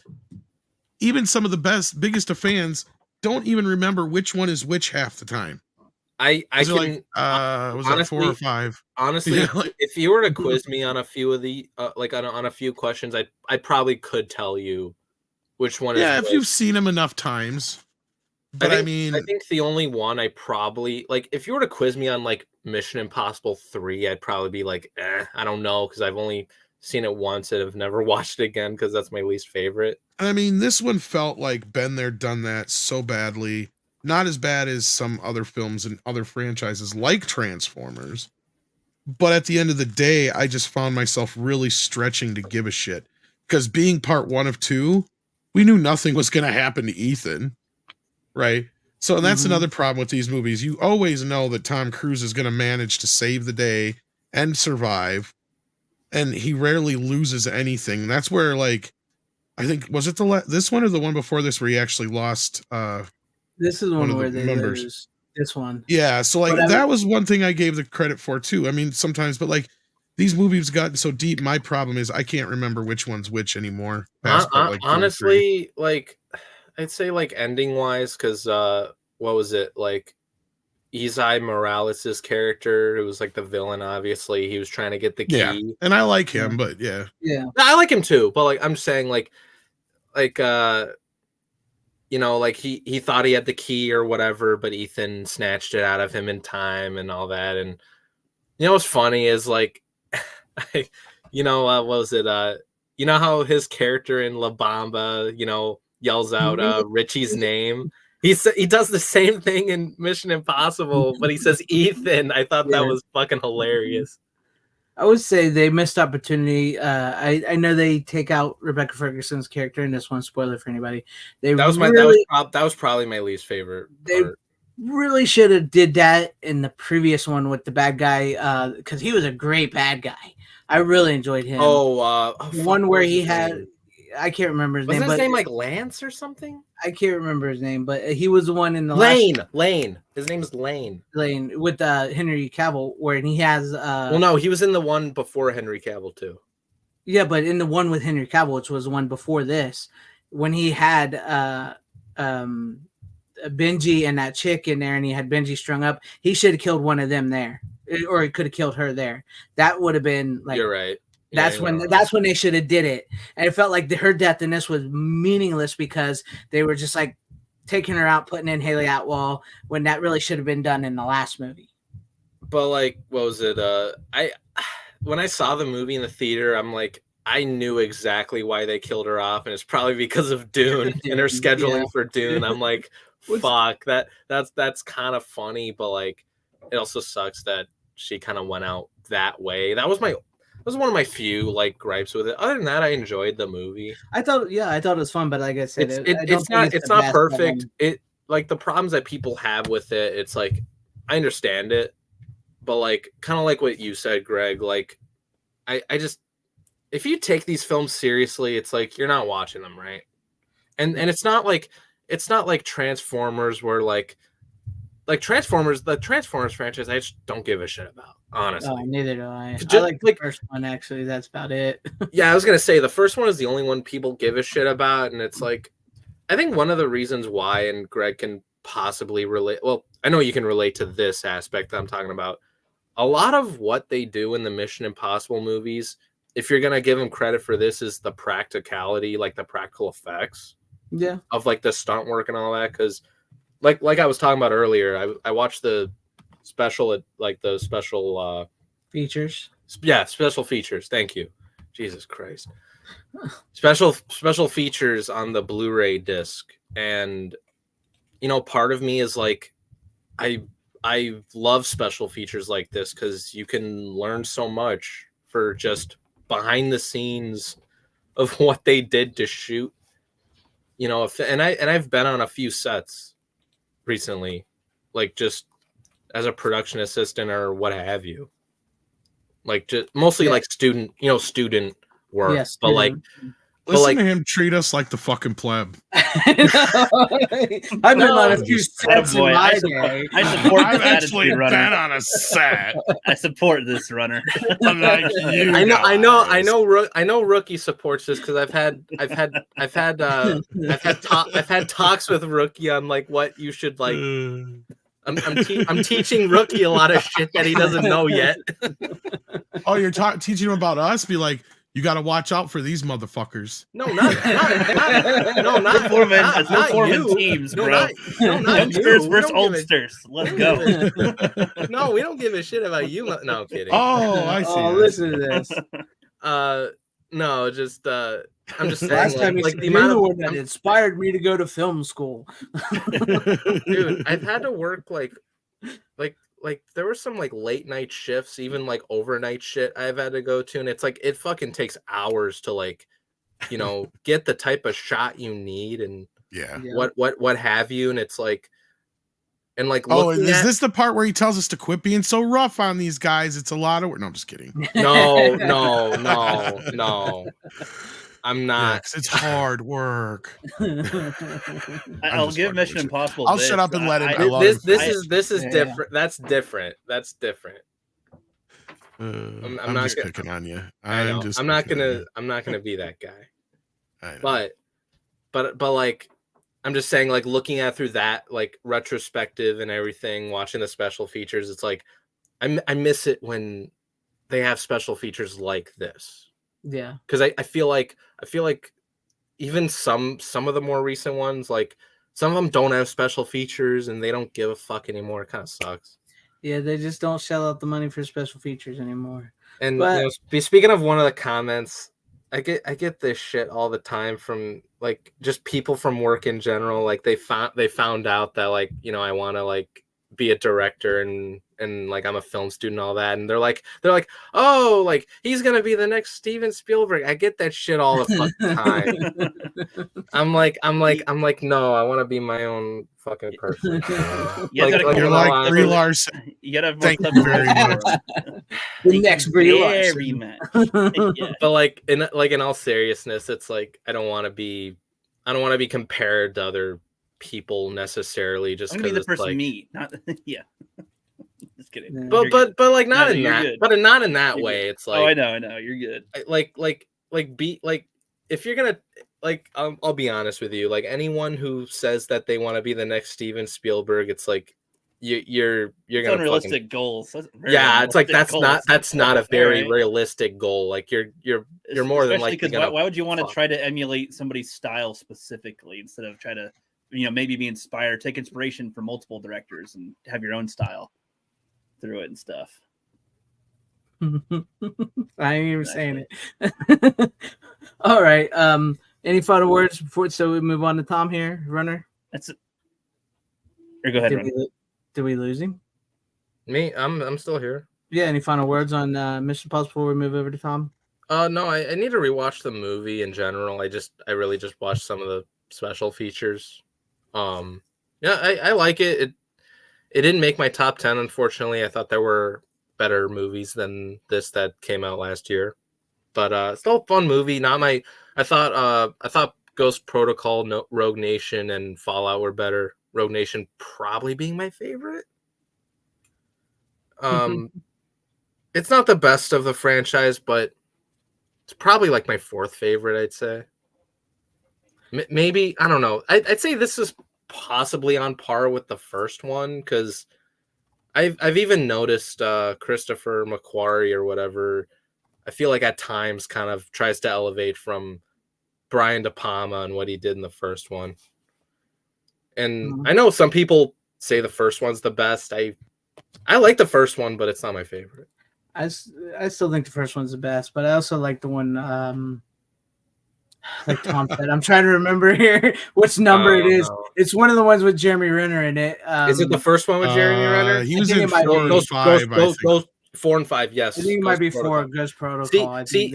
even some of the biggest of fans don't even remember which one is which half the time. I can like, was honestly, that 4 or 5? Honestly, yeah, like, if you were to quiz me on a few of the like on a few questions, I probably could tell you which one. Yeah, is if you've seen them enough times. But I think the only one I probably like, if you were to quiz me on like Mission Impossible 3, I'd probably be like, I don't know, because I've only seen it once and have never watched it again because that's my least favorite. I mean, this one felt like been there, done that so badly. Not as bad as some other films and other franchises like Transformers. But at the end of the day, I just found myself really stretching to give a shit. Because being part 1 of 2, we knew nothing was going to happen to Ethan. Right. So that's another problem with these movies. You always know that Tom Cruise is going to manage to save the day and survive. And he rarely loses anything. That's where, like, I think, was it this one or the one before this where he actually lost? This is one where they lose. This one. Yeah. So, like, that was one thing I gave the credit for, too. I mean, sometimes, but like, these movies gotten so deep. My problem is I can't remember which one's which anymore. Honestly, like, I'd say like ending wise, because what was it like? Isai Morales' character, who was like the villain. Obviously, he was trying to get the key. Yeah, and I like him, but yeah, I like him too. But like, I'm just saying, like you know, like he thought he had the key or whatever, but Ethan snatched it out of him in time and all that. And you know what's funny is like, you know, what was it? You know how his character in La Bamba, you know, yells out Richie's name. He does the same thing in Mission Impossible, but he says Ethan. I thought that was fucking hilarious. I would say they missed opportunity. I know they take out Rebecca Ferguson's character in this one. Spoiler for anybody. That was probably my least favorite. They really should have did that in the previous one with the bad guy, because he was a great bad guy. I really enjoyed him. One where he had. I can't remember his name. Was his name like Lance or something? I can't remember his name, but he was the one in the Lane. His name is Lane. Lane with Henry Cavill, where he has. Well, no, he was in the one before Henry Cavill too. Yeah, but in the one with Henry Cavill, which was the one before this, when he had Benji and that chick in there, and he had Benji strung up, he should have killed one of them there, or he could have killed her there. That would have been like. You're right. That's when they should have did it. And it felt like her death in this was meaningless because they were just like taking her out, putting in Haley Atwell when that really should have been done in the last movie. But like, what was it? When I saw the movie in the theater, I'm like, I knew exactly why they killed her off, and it's probably because of Dune and her scheduling for Dune. I'm like, fuck, that's kind of funny, but like, it also sucks that she kind of went out that way. That was one of my few like gripes with it. Other than that, I enjoyed the movie. I thought it was fun, but like I said, it's not perfect. It like the problems that people have with it. It's like I understand it, but like kind of like what you said, Greg. Like I just if you take these films seriously, it's like you're not watching them right, and it's not like Transformers where like Transformers, the Transformers franchise, I just don't give a shit about, honestly. Oh, neither do I. Just, I like the first one, actually. That's about it. Yeah, I was going to say, the first one is the only one people give a shit about, and it's like, I think one of the reasons why, and Greg can possibly relate, well, I know you can relate to this aspect that I'm talking about. A lot of what they do in the Mission Impossible movies, if you're going to give them credit for this, is the practicality, like the practical effects of like the stunt work and all that, because like I was talking about earlier, I watched the special features. Yeah, special features. Thank you. Jesus Christ. Special features on the Blu-ray disc, and you know, part of me is like, I love special features like this because you can learn so much for just behind the scenes of what they did to shoot. You know, and I've been on a few sets recently, like just as a production assistant or what have you, like just mostly like student work. Yes, but like listen to him treat us like the fucking pleb. I've been on a few sets in my day. I support I've this actually attitude, been runner. on a set. I support this runner. Unlike you I know Rookie supports this because I've had talks with Rookie on like what you should like. I'm teaching Rookie a lot of shit that he doesn't know yet. Oh, you're teaching him about us? Be like, you got to watch out for these motherfuckers. No, not forming teams, bro. Youngsters versus oldsters. Let's go. No, we don't give a shit about you. No, I'm kidding. Oh, I see. Oh, listen to this. No, just I'm just saying. Last time like the amount of that inspired me to go to film school. Dude, I've had to work like there were some like late night shifts, even like overnight shit I've had to go to, and it's like it fucking takes hours to like, you know, get the type of shot you need and what have you, and it's like, and like, oh, is this the part where he tells us to quit being so rough on these guys? It's a lot of work. No, I'm just kidding. No. I'm not. Yeah, it's hard work. I'll give Mission Impossible. I'll shut up and let him. This is different. That's different. I'm not just picking on you. I'm not gonna be that guy. But like, I'm just saying, like, looking at through that like retrospective and everything, watching the special features, it's like I miss it when they have special features like this. Yeah, because I feel like even some of the more recent ones, like some of them don't have special features and they don't give a fuck anymore. It kind of sucks. Yeah, they just don't shell out the money for special features anymore. And you know, speaking of one of the comments, I get this shit all the time from like just people from work in general. Like they found out that like, you know, I want to like be a director and like I'm a film student and all that, and they're like oh, like he's gonna be the next Steven Spielberg. I get that shit all the fucking time. I'm like no, I want to be my own fucking person. You're like Brie Larson. You gotta thank you very much. The next Brie Larson. But like in all seriousness, it's like I don't want to be compared to other people necessarily, just because it's person like me, not just kidding. But like not in that, good. But not in that way. Good. It's like, oh, I know, you're good. Like if you're gonna like, I'll be honest with you. Like anyone who says that they want to be the next Steven Spielberg, it's like you're gonna unrealistic goals. Yeah, it's like that's not a very realistic goal. Like you're more than likely because why would you want to try to emulate somebody's style specifically instead of try to maybe be inspired, take inspiration from multiple directors and have your own style through it and stuff. I ain't even saying it. All right. Any final words before we move on to Tom here, Runner? That's it. Or go ahead, Runner. Did we lose him? Me, I'm still here. Yeah. Any final words on Mission Pulse before we move over to Tom? No, I need to rewatch the movie in general. I really just watched some of the special features. Yeah, I like it. It didn't make my top 10, unfortunately. I thought there were better movies than this that came out last year, but still a fun movie. I thought Ghost Protocol, Rogue Nation, and Fallout were better. Rogue Nation probably being my favorite. It's not the best of the franchise, but it's probably like my fourth favorite, I'd say. Maybe, I don't know. I'd say this is possibly on par with the first one, because I've even noticed Christopher McQuarrie or whatever. I feel like at times kind of tries to elevate from Brian De Palma and what he did in the first one. And I know some people say the first one's the best. I like the first one, but it's not my favorite. I still think the first one's the best, but I also like the one like Tom said. I'm trying to remember here which number it is. No. It's one of the ones with Jeremy Renner in it. Is it the first one with Jeremy Renner? He was in 4 and 5. Those 4 and 5, yes. I think it might be 4, Ghost Protocol. See,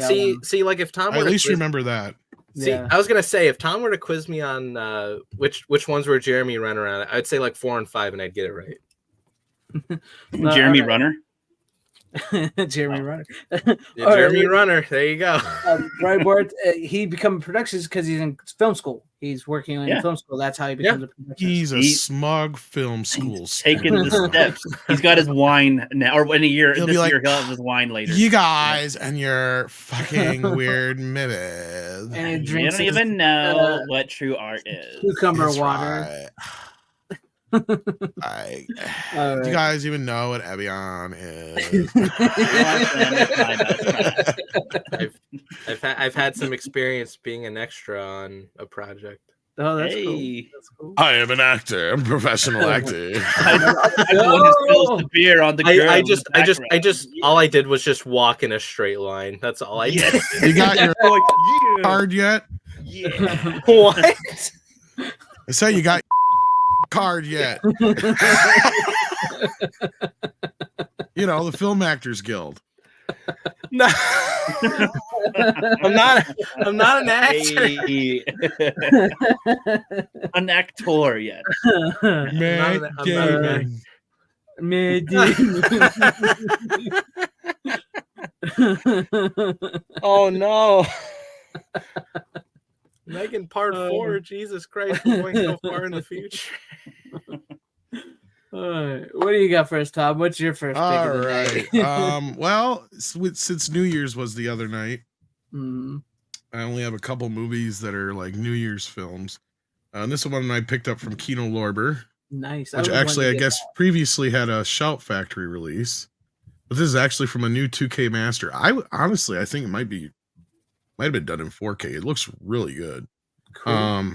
like if Tom I at least remember that. See, I was gonna say if Tom were to quiz me on which ones were Jeremy Renner on, I'd say like 4 and 5, and I'd get it right. Jeremy Renner. Jeremy Renner. Jeremy Renner. There you go. Right, Bart. He become productions because he's in film school. He's working in film school. That's how he becomes a productionist. He's a smug film school. Taking the steps. He's got his wine now, or in a year. He'll have his wine later. You guys and your fuking weird mimics. And you don't even know what true art is. Cucumber water. Right. Do you guys even know what Evian is? I've had some experience being an extra on a project. Oh, that's cool. That's cool. I am an actor. I'm a professional actor. The beer on the grill. I just all I did was just walk in a straight line. That's all I did. You got your card yet? Yeah. What? I said you got card yet. You know, the Film Actors Guild. No. I'm not an actor. An actor yet. Oh no. Megan Part 4, Jesus Christ, we're going so far in the future. What do you got for us, Tom? What's your first pick All of the right. day? Well, since New Year's was the other night, I only have a couple movies that are like New Year's films. And this one I picked up from Kino Lorber. Nice. Which actually, I guess, previously had a Shout Factory release. But this is actually from a new 2K master. Honestly, I think it might have been done in 4K. It looks really good. Cool.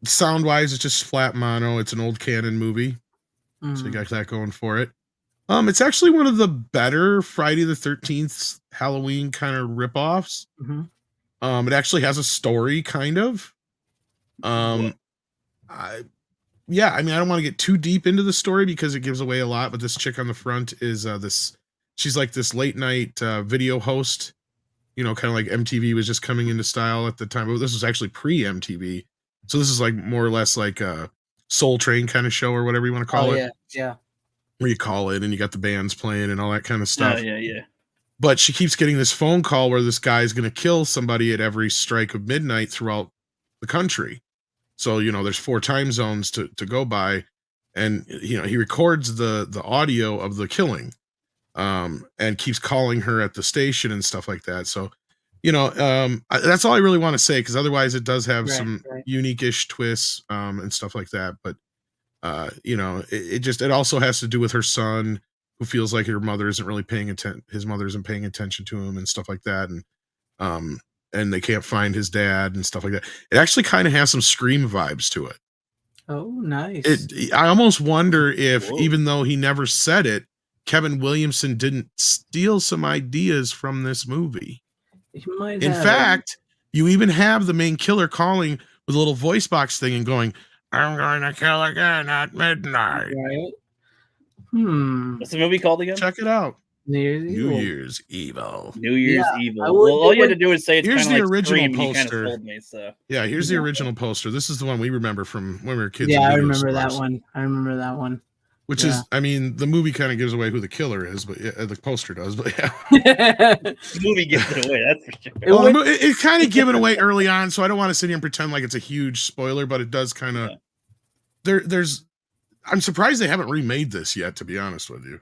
Sound wise, it's just flat mono. It's an old Canon movie, so you got that going for it. It's actually one of the better Friday the 13th Halloween kind of ripoffs. It actually has a story, kind of. I mean, I don't want to get too deep into the story because it gives away a lot. But this chick on the front is she's like this late night video host. You know, kind of like MTV was just coming into style at the time. But this was actually pre-MTV. So this is like more or less like a Soul Train kind of show or whatever you want to call it. Yeah. Where you call it and you got the bands playing and all that kind of stuff. Yeah. But she keeps getting this phone call where this guy's going to kill somebody at every strike of midnight throughout the country. So, you know, there's 4 time zones to go by. And, you know, he records the audio of the killing. And keeps calling her at the station and stuff like that. So, you know, that's all I really want to say, because otherwise it does have some unique-ish twists and stuff like that. But you know, it also has to do with her son, who feels like her mother isn't really paying attention. His mother isn't paying attention to him and stuff like that, and they can't find his dad and stuff like that. It actually kind of has some Scream vibes to it. Oh, nice. I almost wonder if, Whoa. even though he never said it, Kevin Williamson didn't steal some ideas from this movie. He might In have fact, you even have the main killer calling with a little voice box thing and going, "I'm going to kill again at midnight." right. What's the movie called again? Check it out. New Year's New Eve. Year's Evil. New Year's Yeah, Evil. I Well, would- all you had to do is say it's Here's kind of the like original Scream, and you kind of poster. told me. So Yeah, here's the original poster. This is the one we remember from when we were kids. Yeah, in I video remember that stores. one. I remember that one. Which is, I mean, the movie kind of gives away who the killer is, but yeah, the poster does. But yeah, the movie gives it away. That's for sure. well, it's kind of given away early on, so I don't want to sit here and pretend like it's a huge spoiler, but it does kind of. Yeah. There's. I'm surprised they haven't remade this yet, to be honest with you.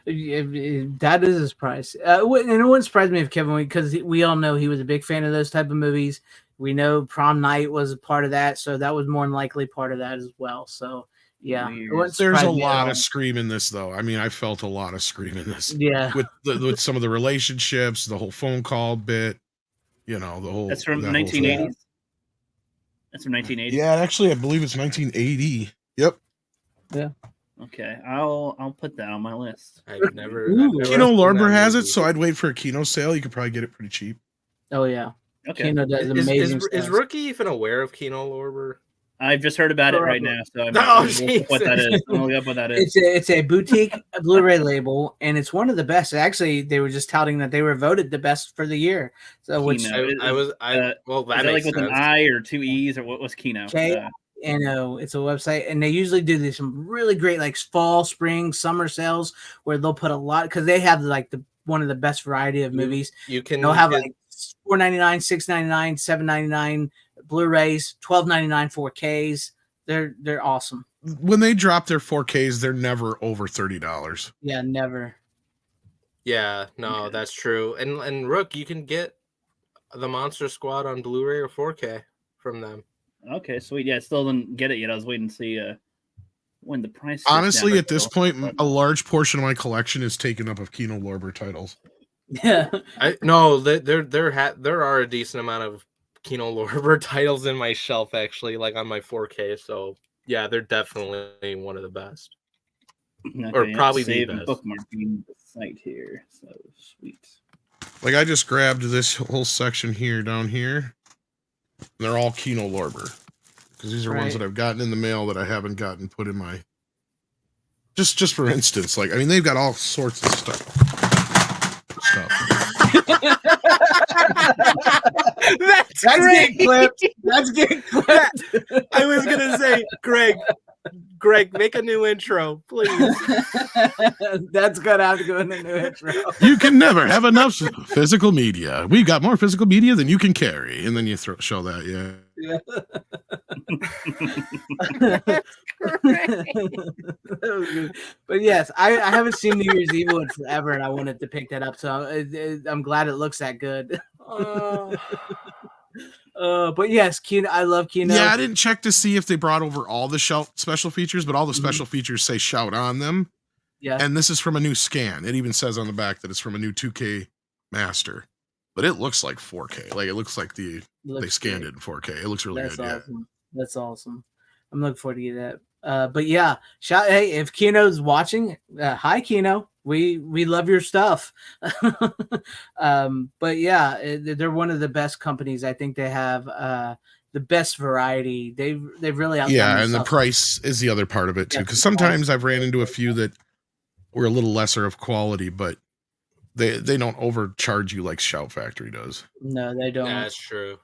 That is a surprise. And it wouldn't surprise me if Kevin, because we all know he was a big fan of those type of movies. We know Prom Night was a part of that, so that was more than likely part of that as well. So yeah, it wouldn't There's surprise a me at lot all. of Scream in this, though. I mean, I felt a lot of Scream in this. Yeah, with some of the relationships, the whole phone call bit, you know, the whole. That's from that whole thing. 1980s. That's from 1980. Yeah, actually, I believe it's 1980. Yep. yeah. Okay, I'll put that on my list. I've never. Ooh. I've never Kino seen Lorber that has it, movie. so I'd wait for a Kino sale. You could probably get it pretty cheap. Oh yeah. Okay, Kino does Is, amazing is stuff. Rookie even aware of Kino Lorber? I've just heard about it right now, so I'm Oh, gonna look up what that Jesus. is. I'm gonna look up what that is. It's a boutique Blu-ray label, and it's one of the best. Actually, they were just touting that they were voted the best for the year. So which Kino. Well, Is that that like makes with sense. an I or two E's, or what was Kino? K it's a website, and they usually do some really great like fall, spring, summer sales where they'll put a lot because they have like one of the best variety of movies. You can. They'll have get- like $4.99, $6.99, $7.99 Blu-rays, $12.99 4Ks. They're awesome. When they drop their 4Ks, they're never over $30. Yeah, never. Yeah, no, that's true. And Rook, you can get the Monster Squad on Blu-ray or 4K from them. Okay, sweet. Yeah, I still didn't get it yet. I was waiting to see when the price. goes Honestly, down, at this but- point, a large portion of my collection is taken up of Kino Lorber titles. Yeah. No, there are a decent amount of Kino Lorber titles in my shelf actually, like on my 4K. So yeah, they're definitely one of the best. Or Okay, yeah, probably the save and best. bookmarking the site here. So sweet. Like I just grabbed this whole section here down here. They're all Kino Lorber because these are ones Right. that I've gotten in the mail that I haven't gotten put in my. Just for instance, like I mean, they've got all sorts of stuff. That's getting clipped. That's getting clipped. I was gonna say, Greg, make a new intro, please. That's gonna have to go in the new intro. You can never have enough physical media. We've got more physical media than you can carry, and then you show that, yeah. Yeah. That was good. But yes, I haven't seen New Year's Evil in forever, and I wanted to pick that up. So I'm glad it looks that good. But yes, Kino, I love Kino. Yeah, I didn't check to see if they brought over all the special features, but all the special features say shout on them. Yeah. And this is from a new scan. It even says on the back that it's from a new 2K master. But it looks like 4K. Like it looks like they scanned it in 4K. It looks really That's good. awesome. That's awesome. I'm looking forward to get that. But yeah, hey, if Kino's watching, hi Kino. We love your stuff. But yeah, they're one of the best companies. I think they have the best variety. They've really outdone Yeah, and the themselves. price is the other part of it too. Yeah, Because the price. sometimes I've ran into a few that were a little lesser of quality, but they don't overcharge you like Shout Factory does. No, they don't. That's true.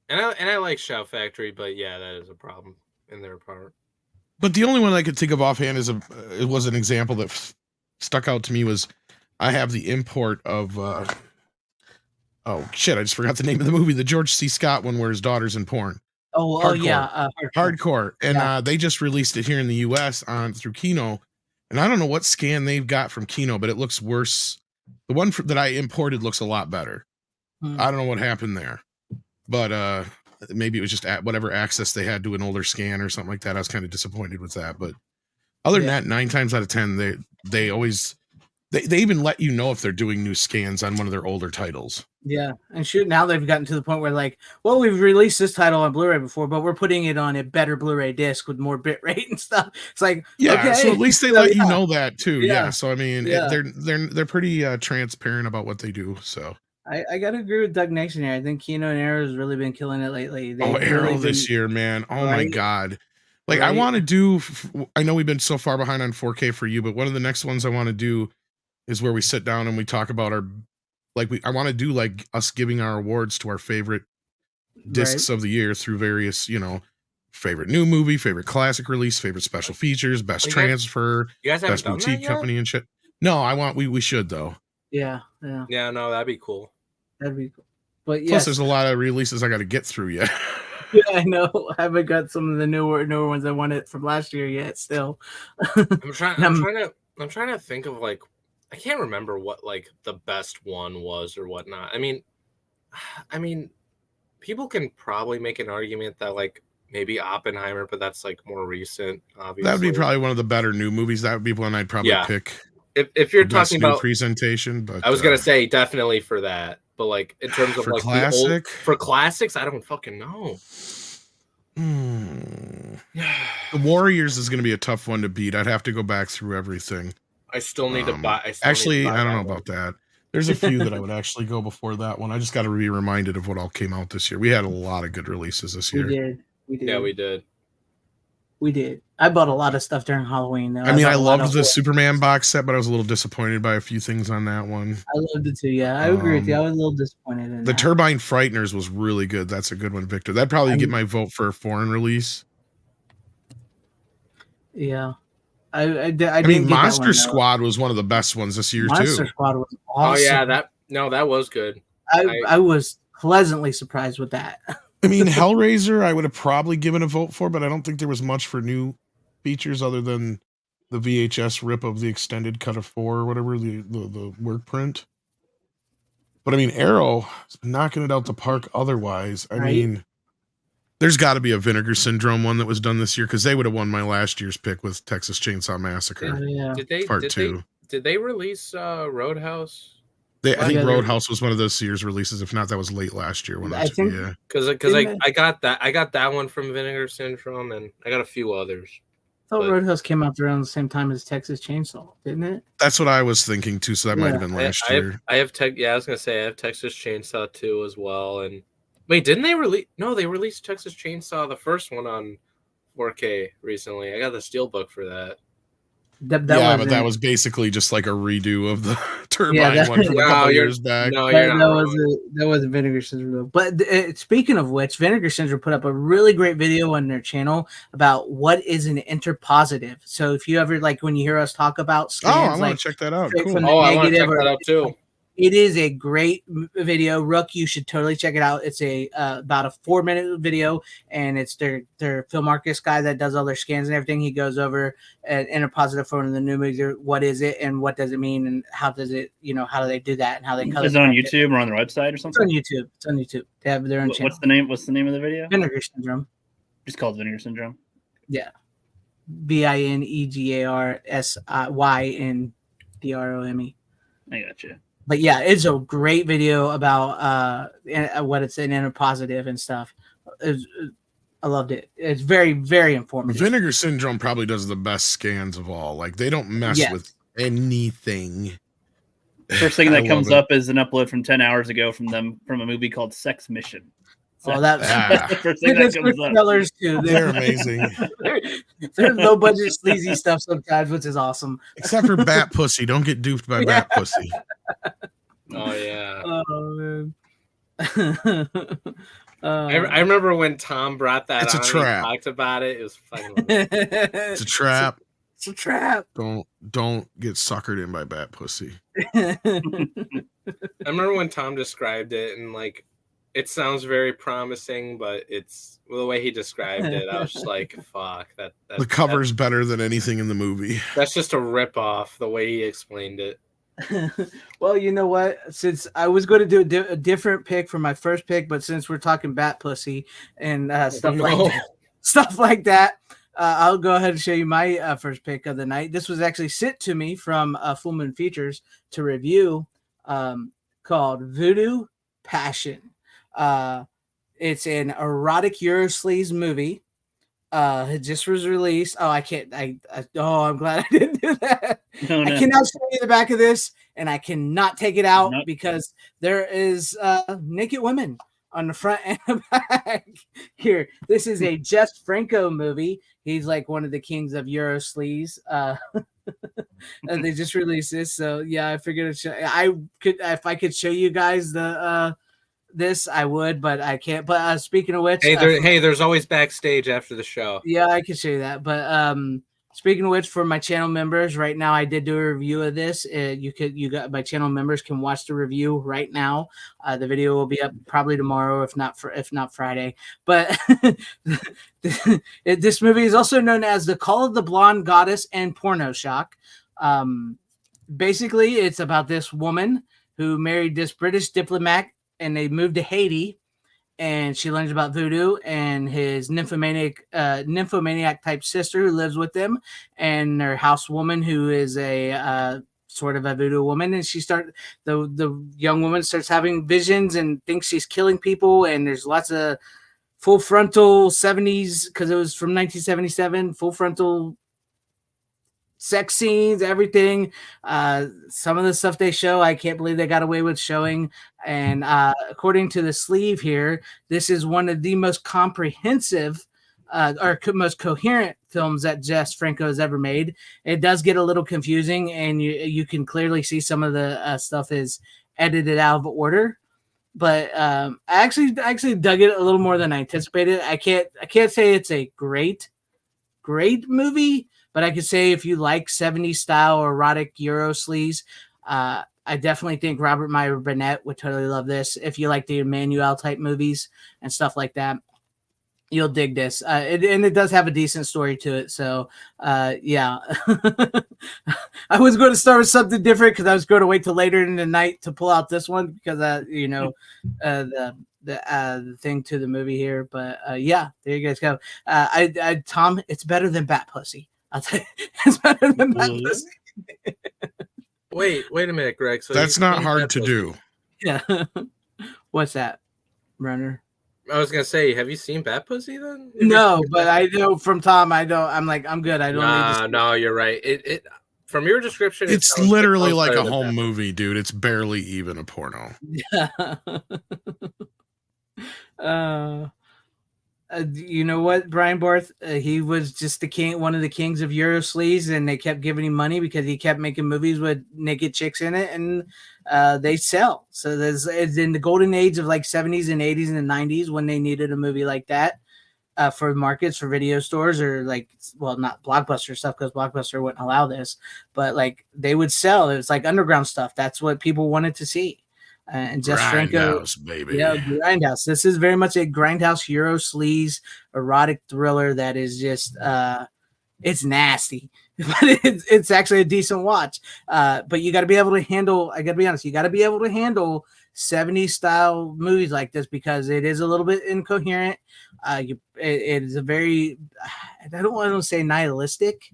And I like Shout Factory, but yeah, that is a problem in their part. But the only one I could think of offhand it was an example that stuck out to me was I have the import of oh shit, I just forgot the name of the movie, the George C. Scott one where his daughter's in porn. Hardcore. Yeah, Hardcore. And Yeah. they just released it here in the US through Kino. And I don't know what scan they've got from Kino, but it looks worse. The one that I imported looks a lot better. Hmm. I don't know what happened there. But maybe it was just at whatever access they had to an older scan or something like that. I was kind of disappointed with that. But other than that, 9 times out of 10, they always They even let you know if they're doing new scans on one of their older titles. Yeah, and shoot, now they've gotten to the point where like, well, we've released this title on Blu-ray before, but we're putting it on a better Blu-ray disc with more bit rate and stuff. It's like, Yeah, okay. so at least they let you know that too. Yeah. Yeah, so I mean, they're pretty transparent about what they do. So I gotta agree with Doug Nation here. I think Kino and Arrow has really been killing it lately. Arrow this year, man. Oh my god. Like I want to do. I know we've been so far behind on 4K for you, but one of the next ones I want to do is where we sit down and we talk about our. I want to do like us giving our awards to our favorite discs of the year through various, favorite new movie, favorite classic release, favorite special features, best transfer, best boutique company and shit. No, we should though. Yeah. Yeah, no, that'd be cool. That'd be cool. But plus, there's a lot of releases I got to get through yet. Yeah, I know. I haven't got some of the newer ones I wanted from last year yet. Still, I'm trying to think of like. I can't remember what like the best one was or whatnot. I mean, people can probably make an argument that like maybe Oppenheimer, but that's like more recent. Obviously, that'd be probably one of the better new movies. That would be one I'd probably pick. If you're talking about presentation, but I was gonna say definitely for that. But like in terms of like classic, for classics, I don't fucking know. The Warriors is gonna be a tough one to beat. I'd have to go back through everything. I still need to buy. I don't know about that. There's a few that I would actually go before that one. I just got to be reminded of what all came out this year. We had a lot of good releases this year. We did. Yeah, we did. I bought a lot of stuff during Halloween, though. I loved the Superman box set, but I was a little disappointed by a few things on that one. I loved it too. Yeah, I agree with you. I was a little disappointed in the that. Turbine Frighteners was really good. That's a good one, Victor. That'd probably get my vote for a foreign release. Yeah. I mean, Monster Squad was one of the best ones this year, Monster Squad was awesome. Oh yeah, that was good. I was pleasantly surprised with that. I mean, Hellraiser, I would have probably given a vote for, but I don't think there was much for new features other than the VHS rip of the extended cut of 4 or whatever, the work print. But I mean, Arrow is knocking it out the park otherwise. I mean, there's got to be a Vinegar Syndrome one that was done this year because they would have won my last year's pick with Texas Chainsaw Massacre. Yeah. Part 2. Did they release Roadhouse? I think Roadhouse was one of this year's releases. If not, that was late last year. Because I got that one from Vinegar Syndrome, and I got a few others. I thought Roadhouse came out around the same time as Texas Chainsaw, didn't it? That's what I was thinking too. So that might have been last year. I was gonna say I have Texas Chainsaw 2 as well. And wait, didn't they release? No, they released Texas Chainsaw, the first one, on 4K recently. I got the steelbook for that. That was basically just like a redo of the Turbine one from a couple years back. No, that was Vinegar Syndrome. But speaking of which, Vinegar Syndrome put up a really great video on their channel about what is an interpositive. So if you ever when you hear us talk about scans, I want to check that out. Cool. I want to check that out too. It is a great video. Rook, you should totally check it out. It's about a 4-minute video, and it's their Phil Marcus guy that does all their scans and everything. He goes over an interpositive for one of the new movies. What is it, and what does it mean, and how does it, how do they do that, and how they color. Is it on YouTube or on their website or something? It's on YouTube. They have their own channel. What's the name of the video? Vinegar Syndrome. Just called Vinegar Syndrome. Yeah. VINEGARSYNDROME. I got you. But yeah, it's a great video about what it's an interpositive and stuff. I loved it. It's very, very informative. Vinegar Syndrome probably does the best scans of all. Like, they don't mess with anything. First thing that comes up is an upload from 10 hours ago from a movie called Sex Mission. So that's the first thing that comes up. Colors too. They're amazing. They're low budget sleazy stuff sometimes, which is awesome. Except for Bat Pussy. Don't get duped by Bat Pussy. Oh yeah. Oh man. I remember when Tom brought that. It's a trap. Talked about it. It was fucking. It's a trap. It's a trap. Don't get suckered in by Bat Pussy. I remember when Tom described it, and it sounds very promising, but it's the way he described it. I was just like, "Fuck that!" The cover's better than anything in the movie. That's just a rip off. The way he explained it. Well, you know what? Since I was going to do a different pick for my first pick, but since we're talking Bat Pussy and stuff like that, I'll go ahead and show you my first pick of the night. This was actually sent to me from Full Moon Features to review, called Voodoo Passion. It's an erotic Eurosleaze movie. It just was released. Oh, I can't. I'm glad I didn't do that. No. I cannot show you the back of this, and I cannot take it out Nope. because there is naked women on the front and the back. Here, this is a Jess Franco movie. He's like one of the kings of Eurosleaze. And they just released this, so yeah, I figured I could, if I could show you guys the this, I would, but I can't. But speaking of which, there's always backstage after the show. yeah, I can show you that. But speaking of which, for my channel members, right now I did do a review of this. My channel members can watch the review right now. The video will be up probably tomorrow, if not Friday. But this movie is also known as The Call of the Blonde Goddess and Porno Shock. Basically, it's about this woman who married this British diplomat, and they moved to Haiti, and she learns about voodoo and his nymphomaniac type sister who lives with them, and their housewoman who is a sort of a voodoo woman. And the young woman starts having visions and thinks she's killing people. And there's lots of full frontal 70s, because it was from 1977, full frontal sex scenes, everything. Some of the stuff they show, I can't believe they got away with showing. And according to the sleeve here, this is one of the most comprehensive most coherent films that Jess Franco has ever made. It does get a little confusing, and you can clearly see some of the stuff is edited out of order. But I actually dug it a little more than I anticipated. I can't say it's a great movie, but I could say if you like 70s style erotic Eurosleaze, I definitely think Robert Meyer Burnett would totally love this. If you like the Emmanuel type movies and stuff like that, you'll dig this. And it does have a decent story to it. So, yeah. I was going to start with something different because I was going to wait till later in the night to pull out this one because, the thing to the movie here. But, yeah, there you guys go. Tom, it's better than Bat Pussy. I'll tell you, it's better than Bat Pussy. Wait a minute, Greg. So that's not hard to do. Yeah. What's that, Runner? I was gonna say, have you seen Bat Pussy then? No, but I know from Tom. I don't. I'm like, I'm good. I don't need to. No, you're right. It from your description, it's literally like a home movie, dude. It's barely even a porno. Yeah. You know what, Brian Barth? He was just one of the kings of Eurosleaze, and they kept giving him money because he kept making movies with naked chicks in it, and they sell. So it's in the golden age of like 70s and 80s and 90s when they needed a movie like that for markets, for video stores, or not Blockbuster stuff, because Blockbuster wouldn't allow this, but like they would sell. It was like underground stuff. That's what people wanted to see. And Jess Franco, baby. Yeah, Grindhouse. This is very much a Grindhouse Eurosleaze erotic thriller that is just it's nasty, but it's actually a decent watch. But you got to be able to handle. I got to be honest. You got to be able to handle 70s style movies like this because it is a little bit incoherent. It is a very, I don't want to say nihilistic,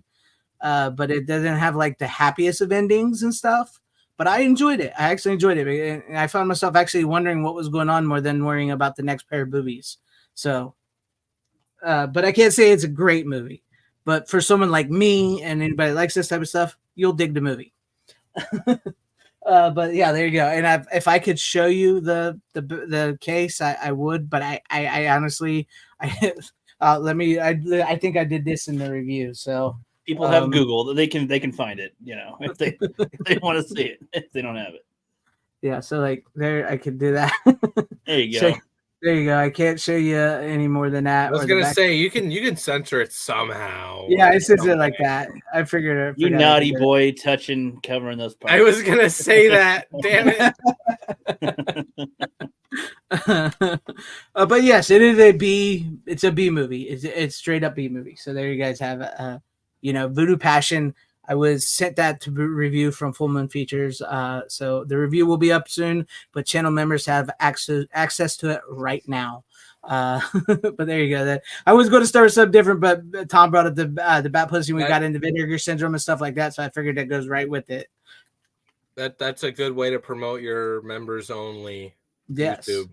but it doesn't have like the happiest of endings and stuff. But I enjoyed it. I actually enjoyed it. And I found myself actually wondering what was going on more than worrying about the next pair of boobies. So, but I can't say it's a great movie. But for someone like me and anybody that likes this type of stuff, you'll dig the movie. But yeah, there you go. And if I could show you the case, I would. But I honestly, I think I did this in the review. So. People have Google. They can find it, if they want to see it. If they don't have it. Yeah, so like there I could do that. There you go. There you go. I can't show you any more than that. I was gonna say you can censor it somehow. Yeah, I censor it like that. I figured it. You naughty boy, touching, covering those parts. I was gonna say that. Damn it. But yes, it is a B. It's a B movie. It's straight up B movie. So there you guys have Voodoo Passion. I was sent that to review from Full Moon Features. So the review will be up soon, but channel members have access to it right now. But there you go. That I was going to start with something different, but Tom brought up the bat pussy. We got into vinegar syndrome and stuff like that, so I figured that goes right with it. That's a good way to promote your members only YouTube.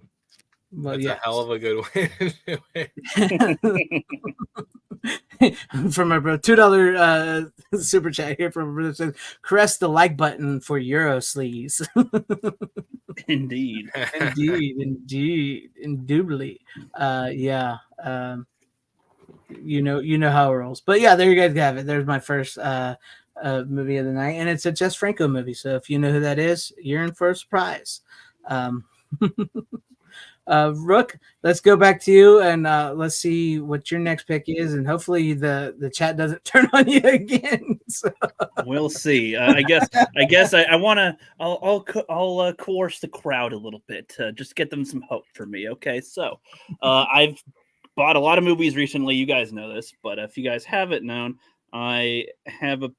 Well, that's a hell of a good way to do it. From a $2 super chat here from a brother says, caress the like button for Euro sleaze. Indeed. Indubitably. Yeah. You know how it rolls. But yeah, there you guys have it. There's my first movie of the night, and it's a Jess Franco movie. So if you know who that is, you're in for a surprise. Rook, let's go back to you and let's see what your next pick is, and hopefully the chat doesn't turn on you again. So. We'll see. I guess I want to. I'll coerce the crowd a little bit to just get them some hope for me. Okay, so I've bought a lot of movies recently. You guys know this, but if you guys haven't known, I have a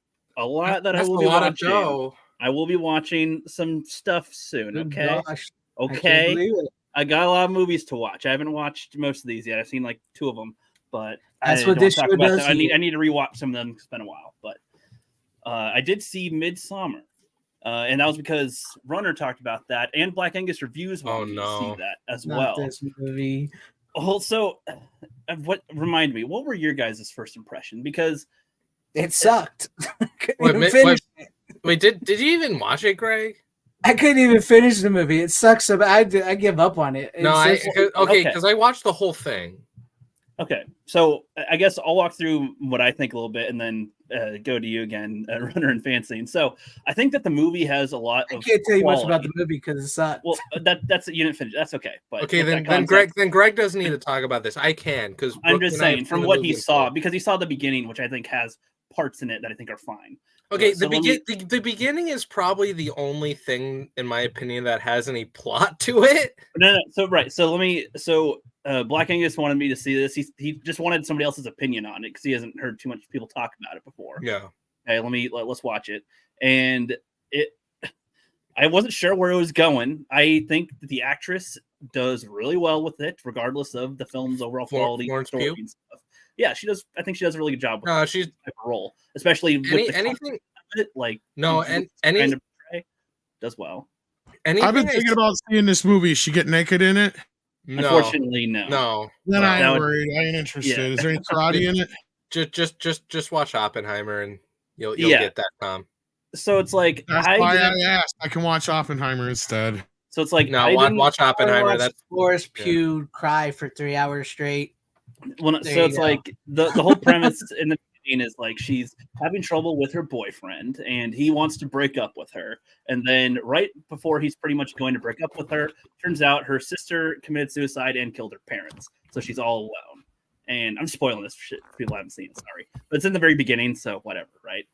lot that I will be watching. I will be watching some stuff soon. Okay. Gosh, okay. I got a lot of movies to watch. I haven't watched most of these yet. I've seen like 2 of them, but that's what this show does. I need to rewatch some of them. It's been a while, but I did see Midsommar, and that was because Runner talked about that, and Black Angus Reviews wanted to see that as well. This movie. Also, remind me, what were your guys' first impression? Because it sucked. Wait, did you even watch it, Greg? I couldn't even finish the movie. It sucks. I give up on it. Because I watched the whole thing. Okay, so I guess I'll walk through what I think a little bit, and then go to you again, Runner and FanZcene. So I think that the movie has a lot of. I can't tell you much about the movie because it sucks. Well, that's you didn't finish. That's okay. But okay, then Greg doesn't need to talk about this. I can because I'm just saying from what he saw, because he saw the beginning, which I think has parts in it that I think are fine. Okay, the beginning is probably the only thing, in my opinion, that has any plot to it. No. So Black Angus wanted me to see this. He just wanted somebody else's opinion on it because he hasn't heard too much people talk about it before. Yeah. Okay, let's watch it. And I wasn't sure where it was going. I think that the actress does really well with it, regardless of the film's overall quality and story and stuff. Yeah, she does. I think she does a really good job with she's type of role, especially with anything of it, like kind of does well. I've been thinking about seeing this movie. She get naked in it? No. Unfortunately, no. No. Then I ain't worried. I ain't interested. Yeah. Is there any karate in it? Just watch Oppenheimer and you'll get that, Tom. So it's like that's why I asked. I can watch Oppenheimer instead. So it's like watch Oppenheimer. That's Florence Pugh cry for 3 hours straight. Well, so it's like the whole premise in the beginning is like she's having trouble with her boyfriend and he wants to break up with her. And then right before he's pretty much going to break up with her, turns out her sister committed suicide and killed her parents. So she's all alone. And I'm spoiling this for shit if people haven't seen it, sorry. But it's in the very beginning, so whatever, right?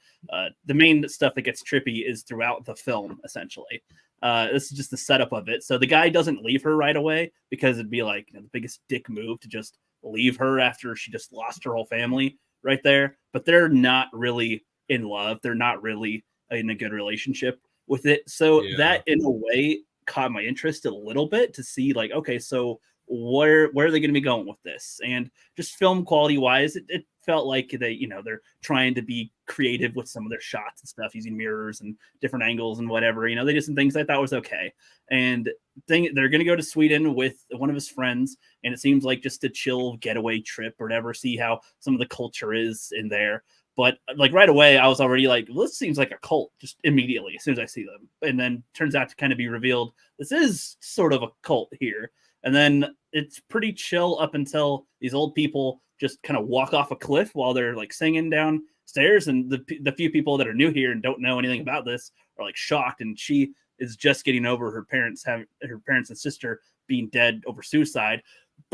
The main stuff that gets trippy is throughout the film, essentially. This is just the setup of it. So the guy doesn't leave her right away because it'd be like the biggest dick move to just leave her after she just lost her whole family right there. But they're not really in love. They're not really in a good relationship with it. So that in a way caught my interest a little bit to see like, okay, so where are they going to be going with this? And just film quality wise, it felt like they're trying to be creative with some of their shots and stuff, using mirrors and different angles and whatever. They did some things I thought was okay. And they're going to go to Sweden with one of his friends, and it seems like just a chill getaway trip or whatever, see how some of the culture is in there. But like right away, I was already like, well, this seems like a cult just immediately as soon as I see them. And then turns out to kind of be revealed, this is sort of a cult here. And then it's pretty chill up until these old people just kind of walk off a cliff while they're like singing downstairs. And the few people that are new here and don't know anything about this are like shocked. And she is just getting over her parents and sister being dead over suicide,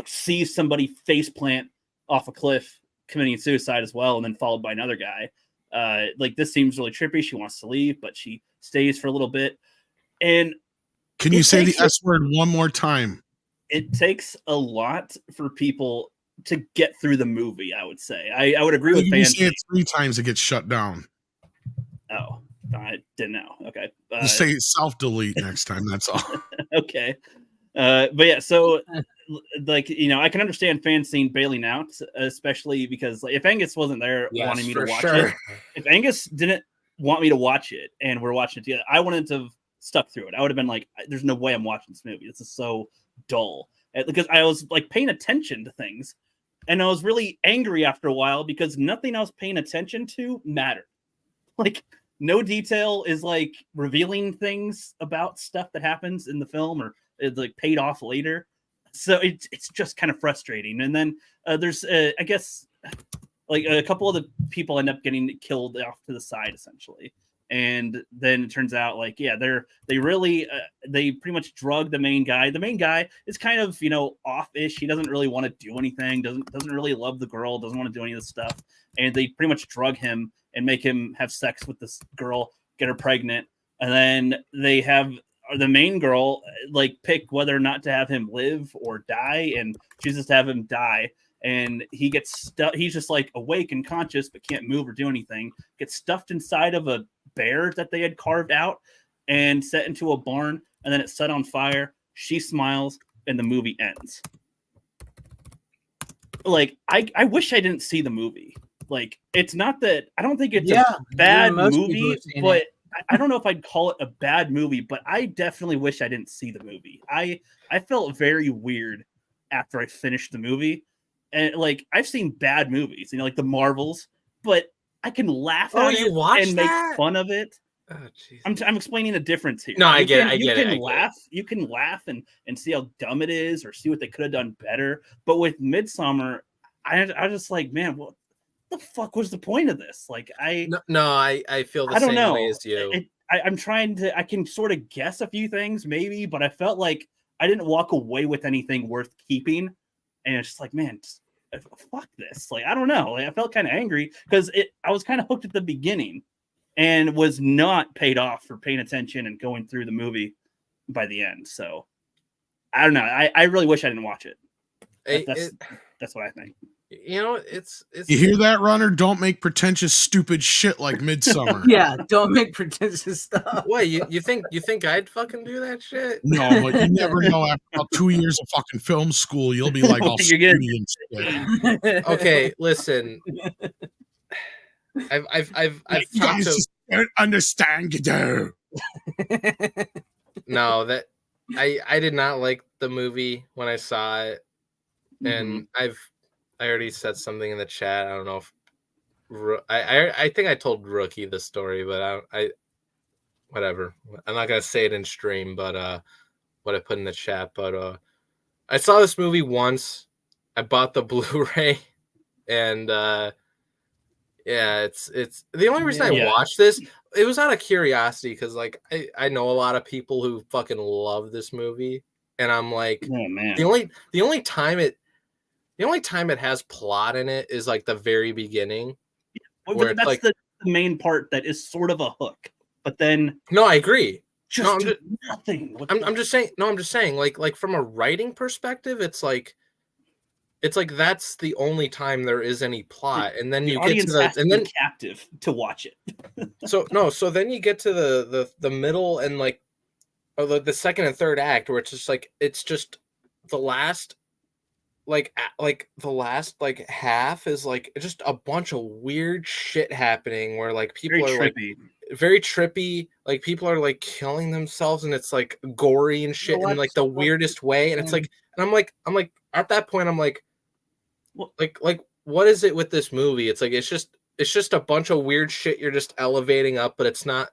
sees somebody face plant off a cliff committing suicide as well, and then followed by another guy. Like this seems really trippy. She wants to leave, but she stays for a little bit. And can you say the S word one more time? It takes a lot for people to get through the movie, I would say. I would agree with fans. You say it 3 times, it gets shut down. Oh, I didn't know. Okay. Just say self-delete next time, that's all. Okay. But yeah, so like, you know, I can understand FanZcene bailing out, especially because like, if Angus wasn't there wanting me to watch it, if Angus didn't want me to watch it and we're watching it together, I wouldn't have stuck through it. I would have been like, there's no way I'm watching this movie. This is so dull. Because I was like paying attention to things, and I was really angry after a while because nothing I was paying attention to mattered. Like, no detail is like revealing things about stuff that happens in the film or it's like paid off later. So it's just kind of frustrating. And then there's I guess like a couple of the people end up getting killed off to the side essentially. And then it turns out like, yeah, they pretty much drug the main guy. The main guy is kind of, you know, off-ish. He doesn't really want to do anything, doesn't really love the girl, doesn't want to do any of this stuff. And they pretty much drug him and make him have sex with this girl, get her pregnant. And then they have the main girl like pick whether or not to have him live or die, and chooses to have him die. And he gets stuck. He's just like awake and conscious, but can't move or do anything. Gets stuffed inside of a bear that they had carved out and set into a barn. And then it's set on fire. She smiles and the movie ends. Like, I wish I didn't see the movie. Like, it's not that I don't think it's a bad movie, but I don't know if I'd call it a bad movie, but I definitely wish I didn't see the movie. I felt very weird after I finished the movie. And like, I've seen bad movies, you know, like the Marvels, but I can laugh at it and make fun of it. Oh, I'm explaining the difference here. No, I get it. You can laugh and see how dumb it is or see what they could have done better. But with Midsommar, I just like, man, what the fuck was the point of this? Like, I feel the same way as you. I'm trying to, I can sort of guess a few things maybe, but I felt like I didn't walk away with anything worth keeping. And it's just like, man, fuck this. Like, I don't know. Like, I felt kind of angry because I was kind of hooked at the beginning and was not paid off for paying attention and going through the movie by the end. So I don't know. I really wish I didn't watch it. That's what I think. You know, it's you hear that, Runner? Don't make pretentious, stupid shit like Midsommar. Yeah, don't make pretentious stuff. What, you think I'd fucking do that shit? No, but you never know. After about 2 years of fucking film school, you'll be like all You're good. and shit. Okay, listen. I've you guys just don't understand, Godot. No, that I did not like the movie when I saw it, and I already said something in the chat. I don't know if I think I told Rookie the story, but I whatever. I'm not gonna say it in stream, but what I put in the chat. But I saw this movie once. I bought the Blu-ray, and yeah, it's the only reason I watched this. It was out of curiosity because like I know a lot of people who fucking love this movie, and I'm like, oh man, the only time it has plot in it is like the very beginning. Where that's like, the main part that is sort of a hook. But then no, I agree. Nothing. I'm just saying like from a writing perspective, it's like that's the only time there is any plot, and then you get to the captive to watch it. So then you get to the middle and like the second and third act where it's just the last the last half is like just a bunch of weird shit happening where like people are like very trippy, like people are like killing themselves and it's like gory and shit in like the weirdest way, and it's like, and I'm like at that point I'm like what is it with this movie? It's like it's just a bunch of weird shit you're just elevating up, but it's not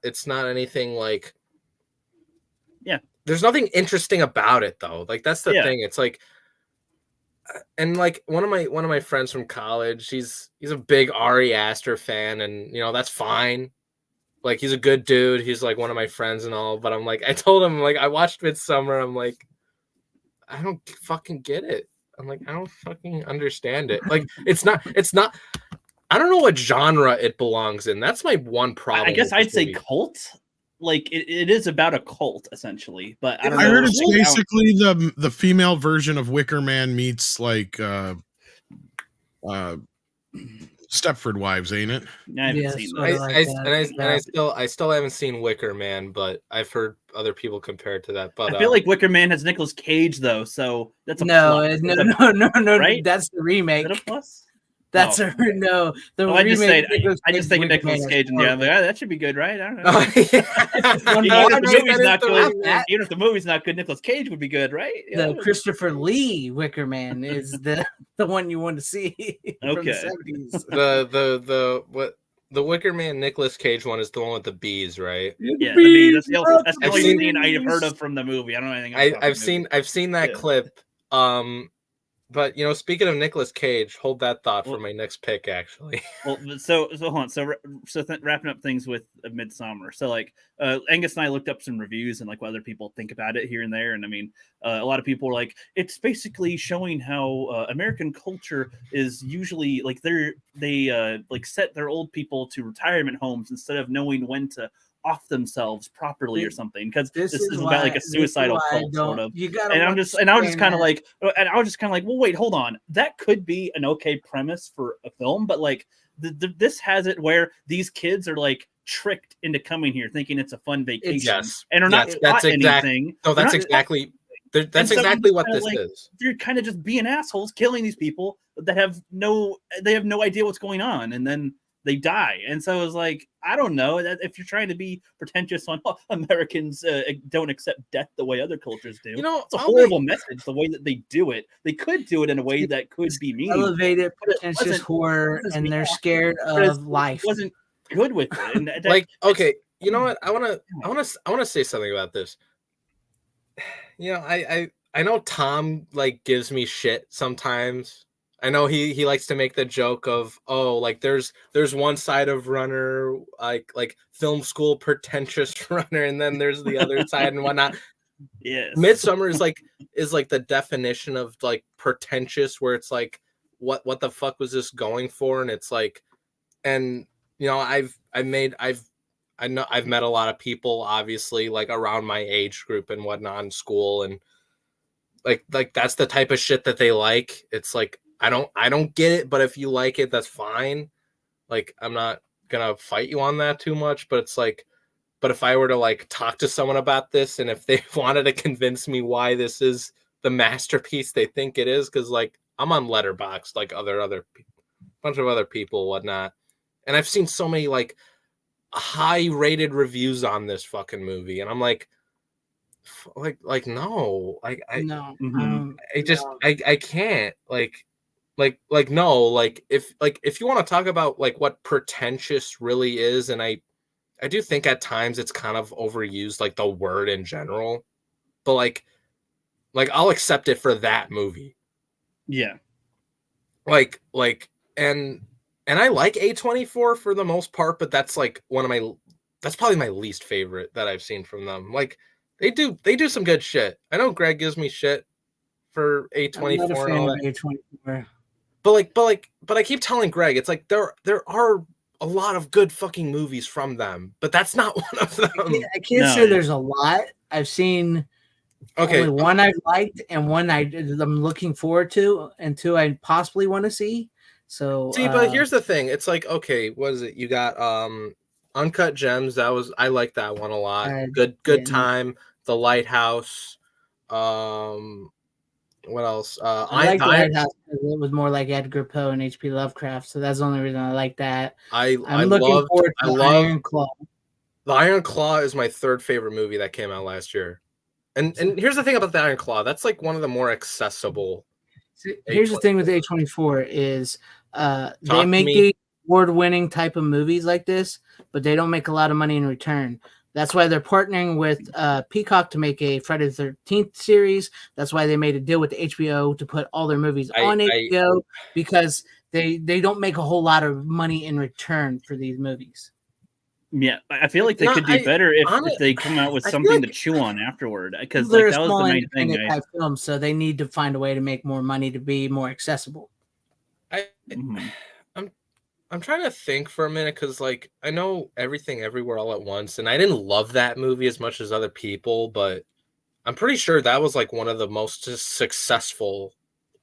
anything like, yeah, there's nothing interesting about it though. Like that's the thing. It's like, and like one of my friends from college, he's a big Ari Aster fan, and you know that's fine. Like he's a good dude. He's like one of my friends and all. But I'm like, I told him like I watched Midsommar. I'm like, I don't fucking get it. I'm like, I don't fucking understand it. Like it's not. I don't know what genre it belongs in. That's my one problem. I guess I'd say cult. Like it is about a cult essentially, but I don't know. I heard it's basically the female version of Wicker Man meets like Stepford Wives, ain't it? I haven't Yeah, seen sort that. of like that. I still haven't seen Wicker Man, but I've heard other people compare it to that. But I feel like Wicker Man has Nicolas Cage though, so that's a No, plus. no, Right? that's the Is remake. that a plus? That's Oh. a no. The I just remake. say I just think of Wicker Man Nicolas is Cage, and yeah, I'm like, that should be good, right? I don't know. Oh, Even yeah. if the movie's not good, that. even if the movie's not good, Nicolas Cage would be good, right? Yeah. The Christopher Lee Wicker Man is the one you want to see from the Okay. 70s. The Wicker Man Nicolas Cage one is the one with the bees, right? Yeah, the bee. That's the I've only seen- scene I've heard of from the movie. I don't know anything else. I've seen that Yeah. clip. But speaking of Nicolas Cage, hold that thought for my next pick. Actually, Well, so hold on. So wrapping up things with Midsommar. So like Angus and I looked up some reviews and like what other people think about it here and there. And I mean, a lot of people are like, it's basically showing how American culture is usually like they like set their old people to retirement homes instead of knowing when to off themselves properly or something, because this is about like a suicidal cult sort of. And I was just kind of like, well, wait, hold on, that could be an okay premise for a film, but like this has it where these kids are like tricked into coming here thinking it's a fun vacation, and are not taught anything. No, that's exactly what this is. They're kind of just being assholes, killing these people that have no idea what's going on, and then they die. And so it was like, I don't know, that if you're trying to be pretentious on Americans don't accept death the way other cultures do, it's a horrible message the way that they do it. They could do it in a way that could be meaningful. Elevated pretentious horror, and they're scared of life. Wasn't good with it. And like, okay, you know what? I want to say something about this. I know Tom like gives me shit sometimes. I know he likes to make the joke of, oh, like there's one side of runner, like film school pretentious runner, and then there's the other side and whatnot. Yes. Midsommar is like the definition of like pretentious, where it's like, what the fuck was this going for? And it's like, and I've met a lot of people, obviously, like around my age group and whatnot in school, and like that's the type of shit that they like. It's like, I don't get it, but if you like it, that's fine. Like, I'm not gonna fight you on that too much, but it's like, but if I were to like talk to someone about this, and if they wanted to convince me why this is the masterpiece they think it is, because like I'm on Letterboxd, like other bunch of other people, whatnot, and I've seen so many like high rated reviews on this fucking movie, and I'm like no, like I can't like no, like if you want to talk about like what pretentious really is, and I do think at times it's kind of overused, like the word in general, but like I'll accept it for that movie. Yeah. Like and I like A24 for the most part, but that's like that's probably my least favorite that I've seen from them. Like they do some good shit. I know Greg gives me shit for A24 and all that. A24. But I keep telling Greg, it's like there are a lot of good fucking movies from them, but that's not one of them. I can't say there's a lot. I've seen only one I've liked, and one I'm looking forward to, and two I possibly want to see. So see, but here's the thing. It's like, okay, what is it? You got Uncut Gems. I like that one a lot. Good time. The Lighthouse. What else? I like The Lighthouse because it was more like Edgar Poe and H.P. Lovecraft, so that's the only reason I like that. I'm looking forward to Iron Claw. The Iron Claw is my third favorite movie that came out last year. And here's the thing about the Iron Claw. That's like one of the more accessible. Here's the thing with A24 is they make the award-winning type of movies like this, but they don't make a lot of money in return. That's why they're partnering with Peacock to make a Friday the 13th series. That's why they made a deal with the HBO to put all their movies on HBO, because they don't make a whole lot of money in return for these movies. Yeah, I feel like they could do better if they come out with something to chew on afterward. Because they're that was the main thing. Type film, so they need to find a way to make more money to be more accessible. I'm trying to think for a minute, because like I know Everything Everywhere All at Once, and I didn't love that movie as much as other people, but I'm pretty sure that was like one of the most successful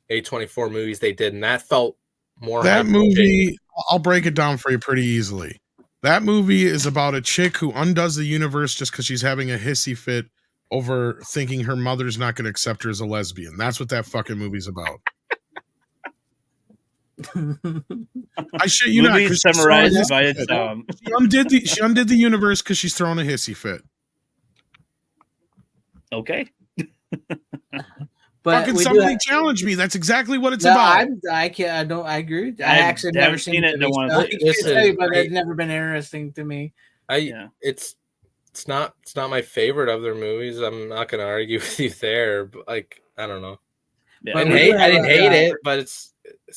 A24 movies they did, and that felt more. That movie I'll break it down for you pretty easily. That movie is about a chick who undoes the universe just because she's having a hissy fit over thinking her mother's not going to accept her as a lesbian. That's what that fucking movie's about. I shit you not. Movie 'cause she's summarized throwing a by hissy its fit. She undid the universe because she's throwing a hissy fit. Okay. But Fucking we do somebody have- challenge me. That's exactly what it's No, about. I can't. I don't. I agree. I I've actually never seen it. Don't wanna So I see can't Listen, tell you, but I- it's never been interesting to me. It's not my favorite of their movies. I'm not gonna argue with you there. But like, I don't know. Yeah. But I we do didn't have hate a- it, but it's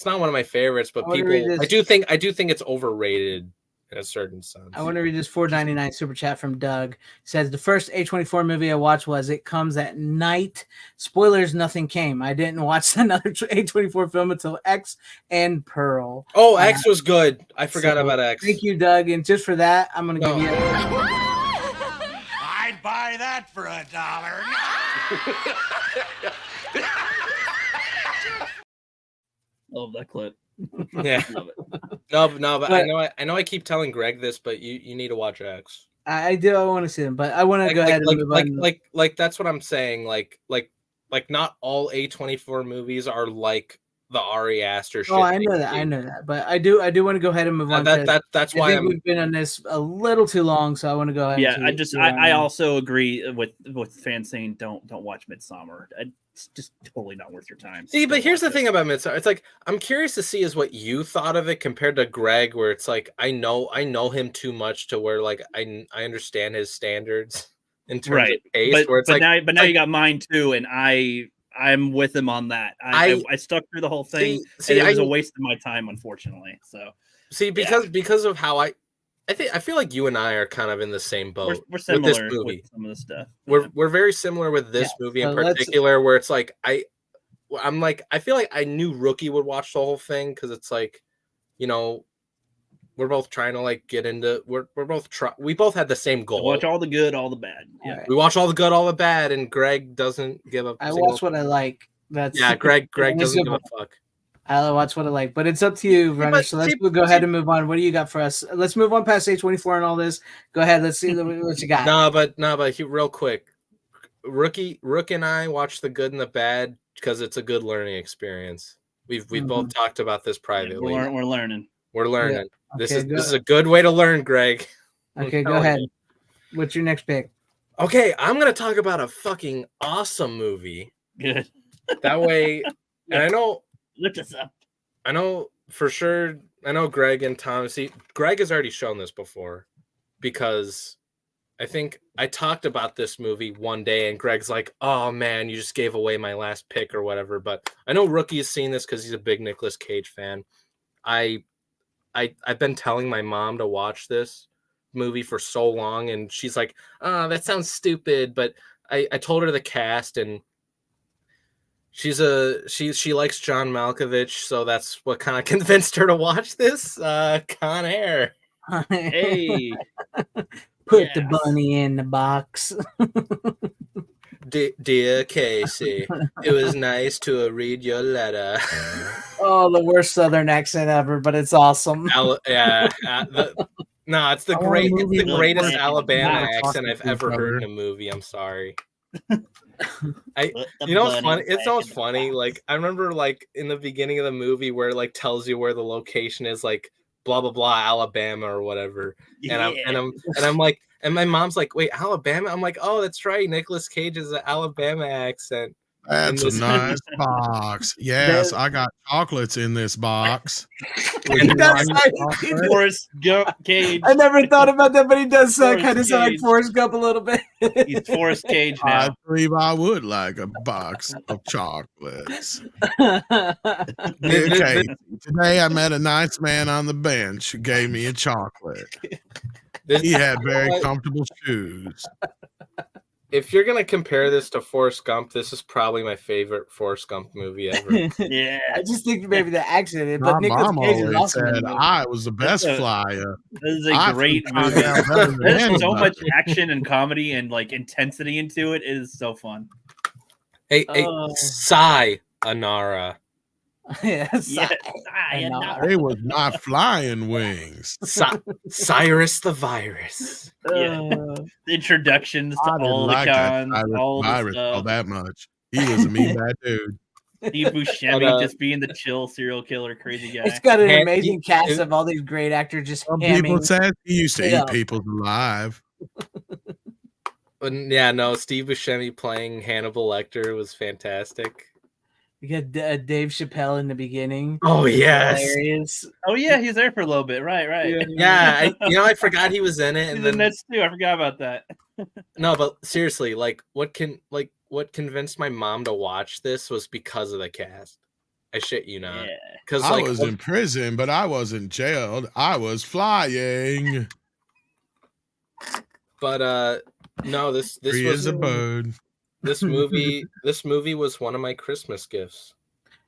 not one of my favorites. But I wanna read people, this- I do think it's overrated in a certain sense. I want to read this $4.99 super chat from Doug. It says the first A24 movie I watched was It Comes at Night. Spoilers, nothing came. I didn't watch another A24 film until X and Pearl. Oh, X was good. I forgot So, about X. Thank you, Doug. And just for that, I'm gonna give you. I'd buy that for $1. Love that clip. Yeah. Love it. No, but I know I keep telling Greg this, but you need to watch X. I do. I want to see them, but I want to go ahead and move on. Like that's what I'm saying. Like not all A24 movies are like the Ari Aster shit. Oh, I know that. I know that. But I do want to go ahead and move on. That's I why think we've been on this a little too long, so I want to go ahead. Yeah, and I also agree with FanZcene. Don't watch Midsommar. It's just totally not worth your time. See, but Don't here's the watch thing about Midsommar. It's like I'm curious to see is what you thought of it compared to Greg, where it's like I know him too much to where like I understand his standards in terms of taste. But now you got mine too, and I'm with him on that. I stuck through the whole thing. See, and it was a waste of my time, unfortunately. So because of how I feel like you and I are kind of in the same boat. We're similar with this movie. with some of the stuff. We're very similar with this movie in particular, where it's like I'm like I feel like I knew Rookie would watch the whole thing because it's like, you know, we're both trying to like get into we both had the same goal. Watch all the good, all the bad. Yeah, Right. We watch all the good, all the bad, and Greg doesn't give a. I watch what I like. That's Greg doesn't give a fuck. I watch what I like, but it's up to you, Runner. So let's go ahead and move on. What do you got for us? Let's move on past A24 and all this. Go ahead. Let's see what you got. No, but real quick, Rook and I watch the good and the bad because it's a good learning experience. We've both talked about this privately. We're learning. We're learning. Yeah. This Okay, is a good way to learn, Greg. Okay, go ahead. What's your next pick? Okay, I'm gonna talk about a fucking awesome movie. Good. That way, and I know. Look this up. I know for sure. I know Greg and Tom. See, Greg has already shown this before because I think I talked about this movie one day, and Greg's like, "Oh man, you just gave away my last pick or whatever." But I know Rookie has seen this because he's a big Nicolas Cage fan. I've been telling my mom to watch this movie for so long, and she's like, "Oh, that sounds stupid." But I told her the cast, and she likes John Malkovich, so that's what kind of convinced her to watch this. Con Air. Hey, Put the bunny in the box. Dear Casey, it was nice to read your letter. Oh, the worst Southern accent ever, but it's awesome. It's the greatest Alabama accent I've ever heard in a movie. I'm sorry. You know what's funny? It's always funny. Like I remember, like in the beginning of the movie, where it, like tells you where the location is, like blah blah blah, Alabama or whatever. Yeah. And I'm like, and my mom's like, wait, Alabama? I'm like, oh, that's right. Nicolas Cage is an Alabama accent. That's a nice box. Yes, I got chocolates in this box. Forrest Gump Cage. I never thought about that, but he does kind of Forrest sound like Gage. Forrest Gump a little bit. He's Forrest Cage I now. believe I would like a box of chocolates. Oh, Okay, today I met a nice man on the bench who gave me a chocolate. He had very comfortable shoes. If you're gonna compare this to Forrest Gump, this is probably my favorite Forrest Gump movie ever. Yeah. I just think maybe the accent, My but Nicolas mom Cage is always awesome. said I was the best flyer. This is a I great flew movie. down better than There's so anybody. much action and comedy and like intensity into it. It is so fun. Hey, Oh. Sayonara. Yes. Yeah, They was not flying wings. Cyrus the Virus. Yeah. Introductions to I didn't all like the that cons, Cyrus all the virus all stuff. that much. He was a mean bad dude. Steve Buscemi just being the chill serial killer, crazy guy. It's got an Han- amazing he- cast it- of all these great actors just Some people hamming. said he used to Yeah. eat people alive. But yeah, no, Steve Buscemi playing Hannibal Lecter was fantastic. You got Dave Chappelle in the beginning. Oh yes, Hilarious. Oh yeah, he's there for a little bit. Right. Yeah. yeah. I forgot he was in it, He's and in then that too. I forgot about that. no, but seriously, like what convinced my mom to watch this was because of the cast. I shit you not. Yeah. Because I was in prison, but I wasn't jailed. I was flying. But no, this Free was as a bird. this movie was one of my Christmas gifts.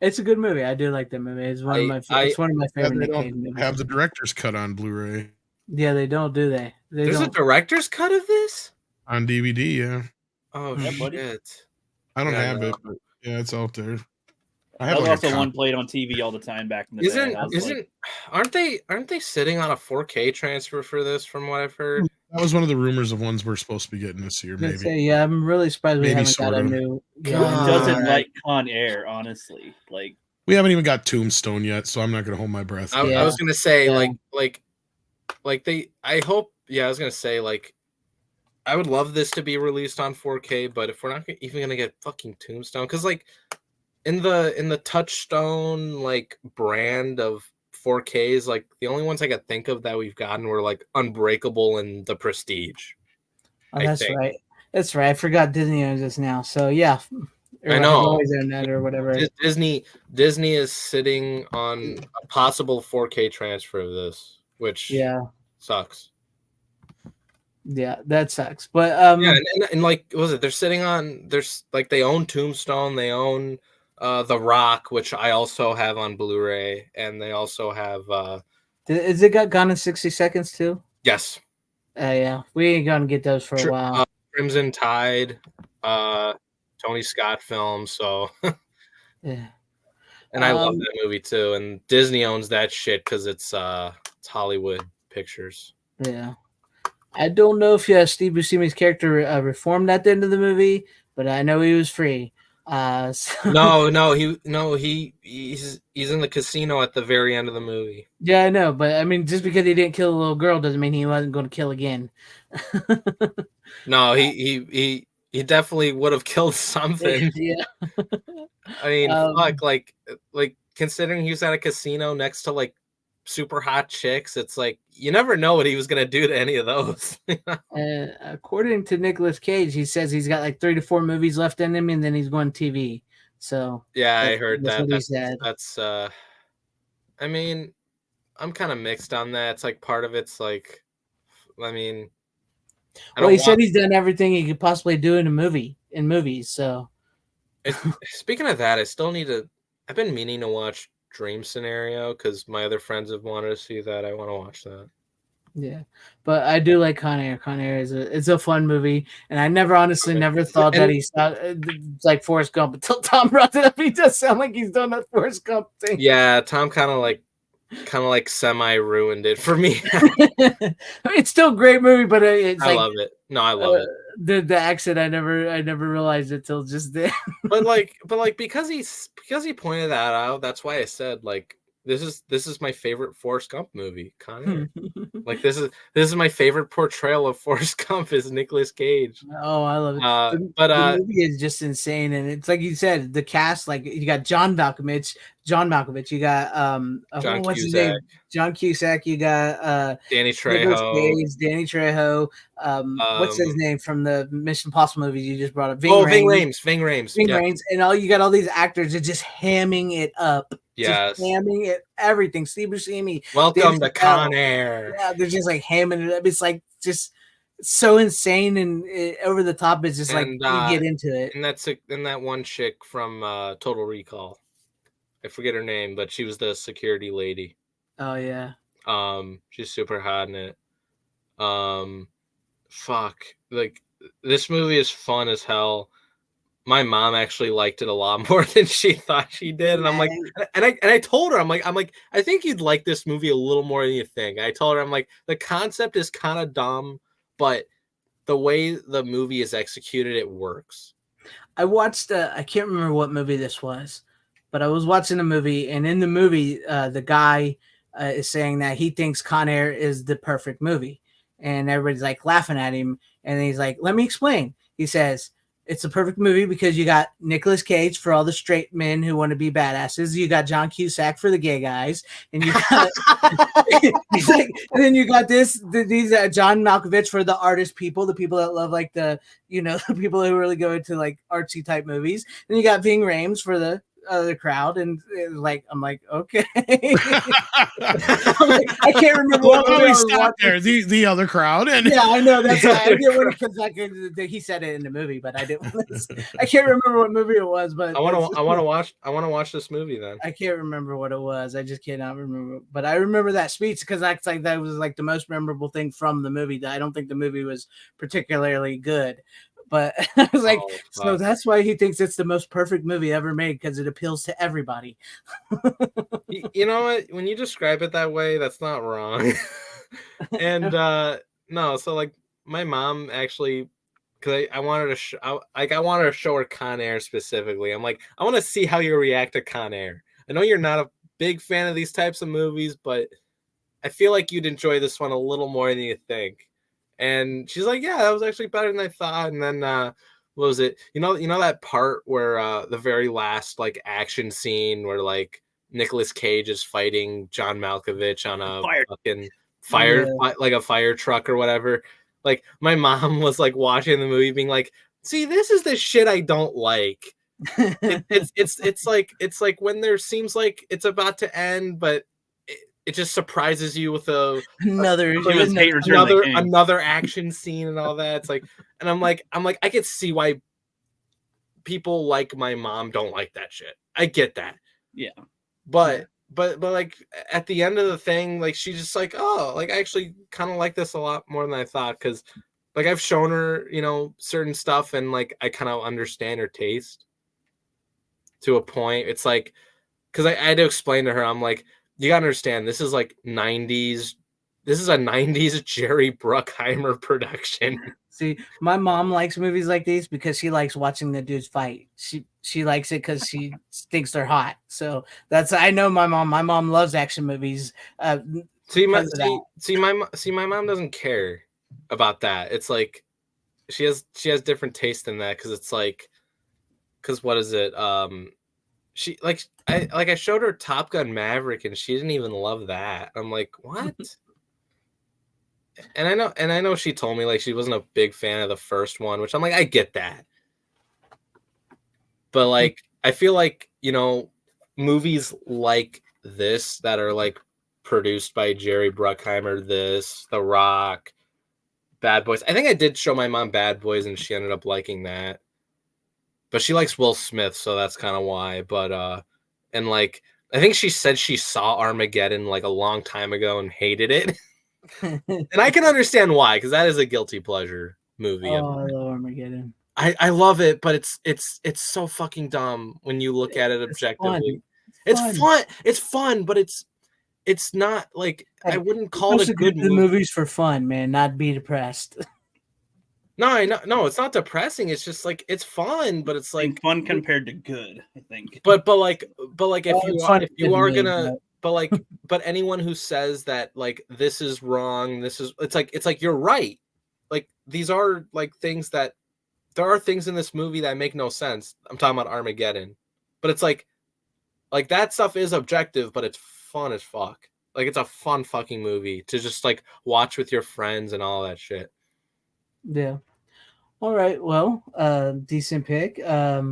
It's a good movie. I do like that movie. It's one of my it's one of my Yeah, favorite they Nick Cage don't movies. have the director's cut on Blu-ray. Yeah, they don't, do they? There's a director's cut of this? On DVD, yeah. Oh Yeah, shit. buddy. I don't Yeah, have no. it, but yeah, it's out there. I That have was like also a one copy. played on TV all the time back in the day. I was like, Aren't they sitting on a 4K transfer for this from what I've heard? That was one of the rumors of ones we're supposed to be getting this year, I was gonna maybe. say, yeah, I'm really surprised we Maybe haven't got a sort of. new. who God. doesn't like Con Air, honestly? Like, We haven't even got Tombstone yet, so I'm not gonna hold my breath. I Yeah. was gonna say Yeah. like they. I hope. Yeah, I was gonna say like. I would love this to be released on 4K, but if we're not even gonna get fucking Tombstone, because like in the Touchstone like brand of 4Ks, like the only ones I could think of that we've gotten were like Unbreakable and The Prestige. Oh, I that's think. right. That's right. I forgot Disney owns this now. So yeah, I know. Always owned that or whatever. Disney is sitting on a possible 4K transfer of this, which sucks. Yeah, that sucks. But Yeah, and like, what was it? They're sitting on. There's like they own Tombstone. They own The Rock, which I also have on Blu-ray, and they also have. Is it got Gone in 60 Seconds too? Yes. Yeah, we ain't gonna get those for a while. Crimson Tide, Tony Scott film. So. Yeah. And I love that movie too. And Disney owns that shit because it's Hollywood Pictures. Yeah. I don't know if Steve Buscemi's character reformed at the end of the movie, but I know he was free. No, he's in the casino at the very end of the movie. Yeah, I know, but I mean, just because he didn't kill a little girl doesn't mean he wasn't going to kill again. No, he definitely would have killed something. Yeah. I mean, fuck, like considering he was at a casino next to like super hot chicks, it's like you never know what he was gonna do to any of those. According to Nicolas Cage, he says he's got like 3 to 4 movies left in him, and then he's going TV. So yeah, I heard that. That's I mean, I'm kind of mixed on that. It's like part of it's like, I mean, he said he's done everything he could possibly do in movies. So speaking of that, I still need to. I've been meaning to watch Dream Scenario because my other friends have wanted to see that. I want to watch that. Yeah, but I do like Con Air. Con Air is a fun movie, and I never thought that he's like Forrest Gump until Tom brought it up. He does sound like he's done that Forrest Gump thing. Yeah, Tom kind of like semi ruined it for me. It's still a great movie, but I love it. No, I love it. The accent, I never realized it till just then. but because he pointed that out, that's why I said like this is my favorite Forrest Gump movie. Con Air. Like this is my favorite portrayal of Forrest Gump is Nicolas Cage. Oh, I love it. The movie is just insane, and it's like you said, the cast. Like you got John Malkovich. You got what's his name? John Cusack. You got Danny Trejo. Danny Trejo. What's his name from the Mission Impossible movies you just brought up? Ving Rhames. And you got all these actors that just hamming it up. Yes. Just hamming it, everything. Steve Buscemi. Welcome to Con Air. Yeah, they're just like hamming it up. It's like just so insane and over the top. It's just like you get into it. And that one chick from Total Recall. I forget her name, but she was the security lady. Oh yeah. She's super hot in it. Fuck. Like this movie is fun as hell. my mom actually liked it a lot more than she thought she did, and I'm like, and I told her, I'm like, I think you'd like this movie a little more than you think. I told her, I'm like, the concept is kind of dumb, but the way the movie is executed, it works. I watched. I can't remember what movie this was, but I was watching a movie, and in the movie, the guy is saying that he thinks Con Air is the perfect movie, and everybody's like laughing at him, and he's like, "Let me explain." He says, it's a perfect movie because you got Nicolas Cage for all the straight men who want to be badasses. You got John Cusack for the gay guys, and you got he's like, and then you got these John Malkovich for the artist people, the people that love like the the people who really go into like artsy type movies. Then you got Ving Rhames for the other crowd, and I'm like, okay. I can't remember what movie I was watching. There, the other crowd, and yeah, I know that's why I didn't want to, because he said it in the movie, but I didn't. I can't remember what movie it was, but I want to watch this movie then. I can't remember what it was. I just cannot remember. But I remember that speech because that's like that was like the most memorable thing from the movie. I don't think the movie was particularly good. But I was like, so that's why he thinks it's the most perfect movie ever made, because it appeals to everybody. You know what? When you describe it that way, that's not wrong. And no, so like my mom actually, because I wanted to I wanted to show her Con Air specifically. I'm like, I want to see how you react to Con Air. I know you're not a big fan of these types of movies, but I feel like you'd enjoy this one a little more than you think. And she's like, yeah, that was actually better than I thought. And then what was it? You know that part where the very last like action scene where like Nicolas Cage is fighting John Malkovich on a fucking like a fire truck or whatever. Like my mom was like watching the movie being like, see, this is the shit I don't like. It's like when there seems like it's about to end, but it just surprises you with another action scene and all that. It's like, and I'm like, I could see why people like my mom don't like that shit. I get that. Yeah. But like at the end of the thing, like she's just like, oh, like I actually kind of like this a lot more than I thought, because like I've shown her, certain stuff, and like I kind of understand her taste to a point. It's like, because I had to explain to her, I'm like, you gotta understand, this is like 90s. This is a 90s Jerry Bruckheimer production. See, my mom likes movies like these because she likes watching the dudes fight. She likes it because she thinks they're hot. So I know my mom. My mom loves action movies. See, my mom doesn't care about that. It's like she has different taste in that, because it's like, because what is it? She I showed her Top Gun Maverick and she didn't even love that. I'm like, what? And I know she told me like she wasn't a big fan of the first one, which I'm like, I get that. But like I feel like, movies like this that are like produced by Jerry Bruckheimer, The Rock, Bad Boys. I think I did show my mom Bad Boys and she ended up liking that. But she likes Will Smith, so that's kind of why. But and like I think she said she saw Armageddon like a long time ago and hated it. And I can understand why, because that is a guilty pleasure movie. Oh, I love Armageddon. I love it, but it's so fucking dumb when you look at it objectively. It's fun, but it's not like, I wouldn't call it a good movie. The movie's for fun, man, not be depressed. No, it's not depressing. It's just like, it's fun, but it's like fun compared to good, I think. But anyone who says that like this is wrong, it's like you're right. Like these are like things that there are things in this movie that make no sense. I'm talking about Armageddon, but it's like that stuff is objective, but it's fun as fuck. Like it's a fun fucking movie to just like watch with your friends and all that shit. Yeah. All right. Well, decent pick. I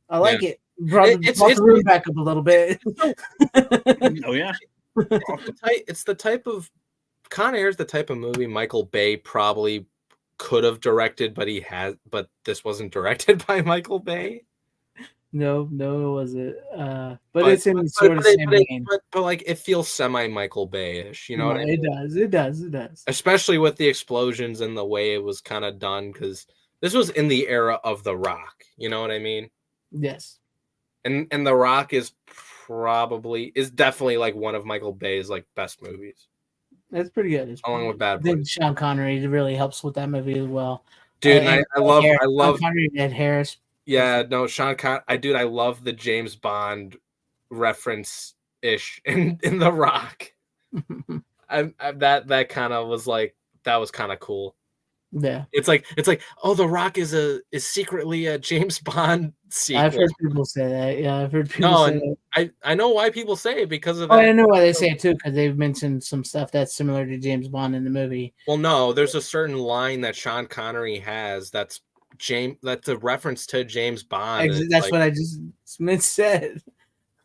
like it. Brought the room back up a little bit. Oh yeah. It's the type of Con Air is the type of movie Michael Bay probably could have directed, but this wasn't directed by Michael Bay. No, it wasn't. But it's in sort of same vein. But like it feels semi Michael Bay-ish, you know what I mean? It does. Especially with the explosions and the way it was kind of done, because This was in the era of The Rock. You know what I mean? Yes. And The Rock is definitely like one of Michael Bay's like best movies. That's pretty good. It's Along with Bad I think Boys. Sean Connery really helps with that movie as well. Dude, And I love Sean Connery and Ed Harris. Yeah, no, I love the James Bond reference ish in The Rock. That kind of was like, that was kind of cool. Yeah. It's like, oh, The Rock is secretly a James Bond sequel. I've heard people say that. Yeah, I've heard people say that. I know why people say it because of that. that. I know why they say it too, because they've mentioned some stuff that's similar to James Bond in the movie. Well, no, there's a certain line that Sean Connery has that's a reference to James Bond. That's like, what I just said.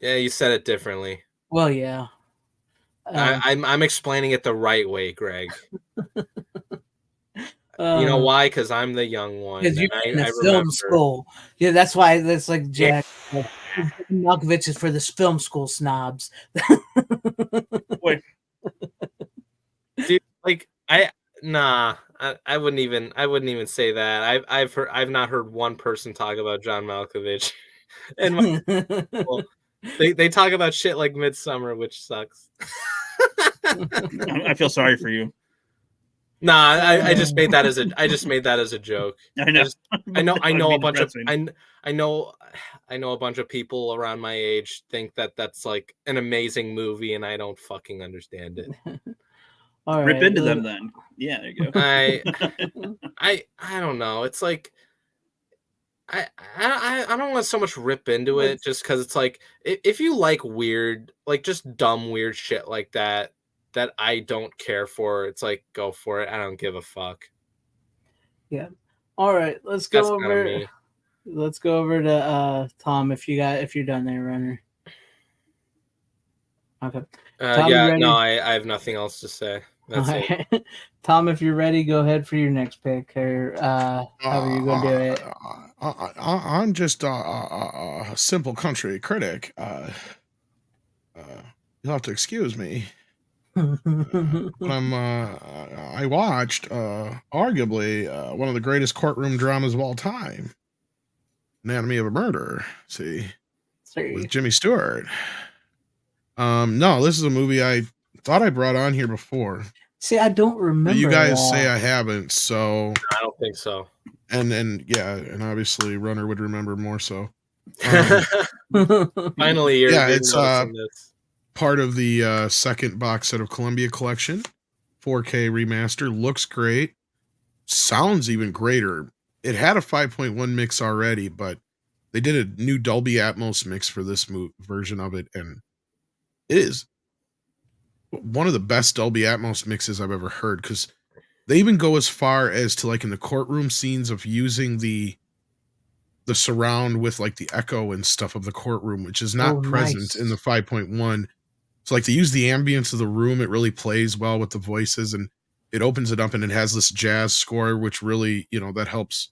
Yeah, you said it differently. Well, yeah. I'm explaining it the right way, Greg. You know why? Because I'm the young one. Because you're in the film school. Yeah, that's why. That's like Jack. Malkovich is for the film school snobs. Wait. Dude, like I wouldn't even say that. I've not heard one person talk about John Malkovich. And they talk about shit like Midsommar, which sucks. I feel sorry for you. Nah, I just made that as a joke. I know. I know a bunch of I know a bunch of people around my age think that that's like an amazing movie, and I don't fucking understand it. All Rip right, into them then. Yeah, there you go. I don't know. It's like I don't want to so much rip into it just because it's like if you like weird, like just dumb weird shit like that I don't care for, it's like go for it. I don't give a fuck. Yeah. All right, let's go over. Let's go over to Tom if you're done there, Runner. Okay. Tom, yeah. No, I have nothing else to say. That's it. Tom, if you're ready, go ahead for your next pick, or however you're gonna do it. I'm just a simple country critic. You'll have to excuse me. I watched arguably one of the greatest courtroom dramas of all time, Anatomy of a Murder. With Jimmy Stewart. No, this is a movie I thought I brought on here before. See, I don't remember. You guys say I haven't, so no, I don't think so. And yeah, and obviously Runner would remember more so. Finally, it's part of the second box set of Columbia Collection, 4K remaster. Looks great, sounds even greater. It had a 5.1 mix already, but they did a new Dolby Atmos mix for this version of it, and it is one of the best Dolby Atmos mixes I've ever heard, because they even go as far as to, like, in the courtroom scenes of using the surround with like the echo and stuff of the courtroom, which is not present in the 5.1. So like they use the ambience of the room. It really plays well with the voices, and it opens it up, and it has this jazz score, which really, that helps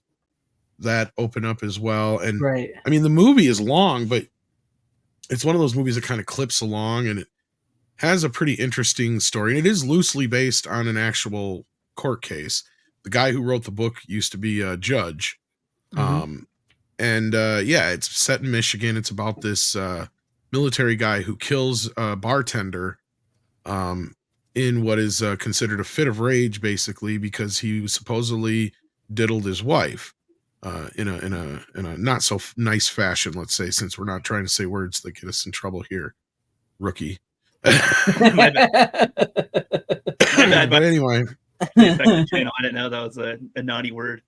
that open up as well. And right. I mean, the movie is long, but it's one of those movies that kind of clips along, and it has a pretty interesting story. And it is loosely based on an actual court case. The guy who wrote the book used to be a judge. Mm-hmm. Yeah, it's set in Michigan. It's about this military guy who kills a bartender in what is considered a fit of rage, basically, because he supposedly diddled his wife in a not so nice fashion, let's say, since we're not trying to say words that get us in trouble here, rookie. My bad. But anyway, I didn't know that was a naughty word.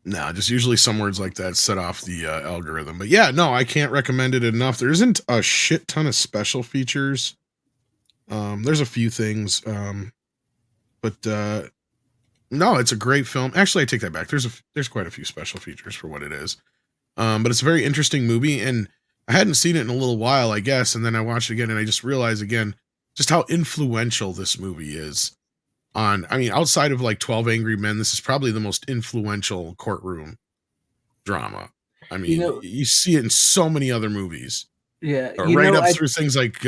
No, just usually some words like that set off the algorithm. But yeah, no, I can't recommend it enough. There isn't a shit ton of special features. There's a few things, but no, it's a great film. Actually, I take that back. There's quite a few special features for what it is. But it's a very interesting movie, and I hadn't seen it in a little while, I guess, and then I watched it again, and I just realized again just how influential this movie is. Outside of like 12 Angry Men, this is probably the most influential courtroom drama. I mean, you see it in so many other movies. Yeah. Right up through things like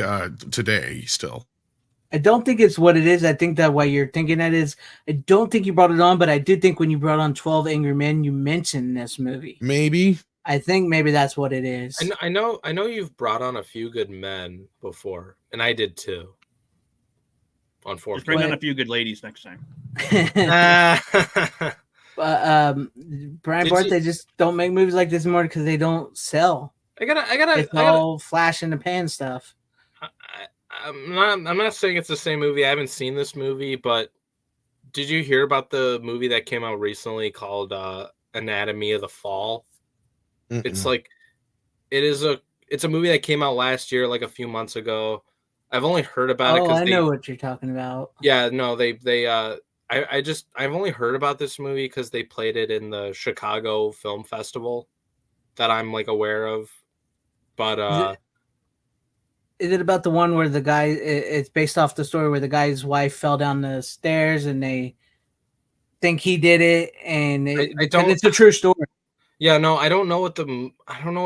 Today still. I don't think it's what it is. I think that what you're thinking that is. I don't think you brought it on, but I did think when you brought on 12 Angry Men, you mentioned this movie. Maybe. I think maybe that's what it is. I know you've brought on A Few Good Men before, and I did too. On 4K. Just bring on a few good ladies next time. Brian Bart, they just don't make movies like this anymore because they don't sell. It's all flash in the pan stuff. I'm not saying it's the same movie. I haven't seen this movie, but did you hear about the movie that came out recently called Anatomy of the Fall? Mm-mm. It's like it's a movie that came out last year, like a few months ago. I've only heard about it. Oh, I know what you're talking about. Yeah, no, I've only heard about this movie because they played it in the Chicago Film Festival that I'm like aware of. But is it about the one where the guy? It's based off the story where the guy's wife fell down the stairs and they think he did it, and it's a true story. Yeah, no, I don't know what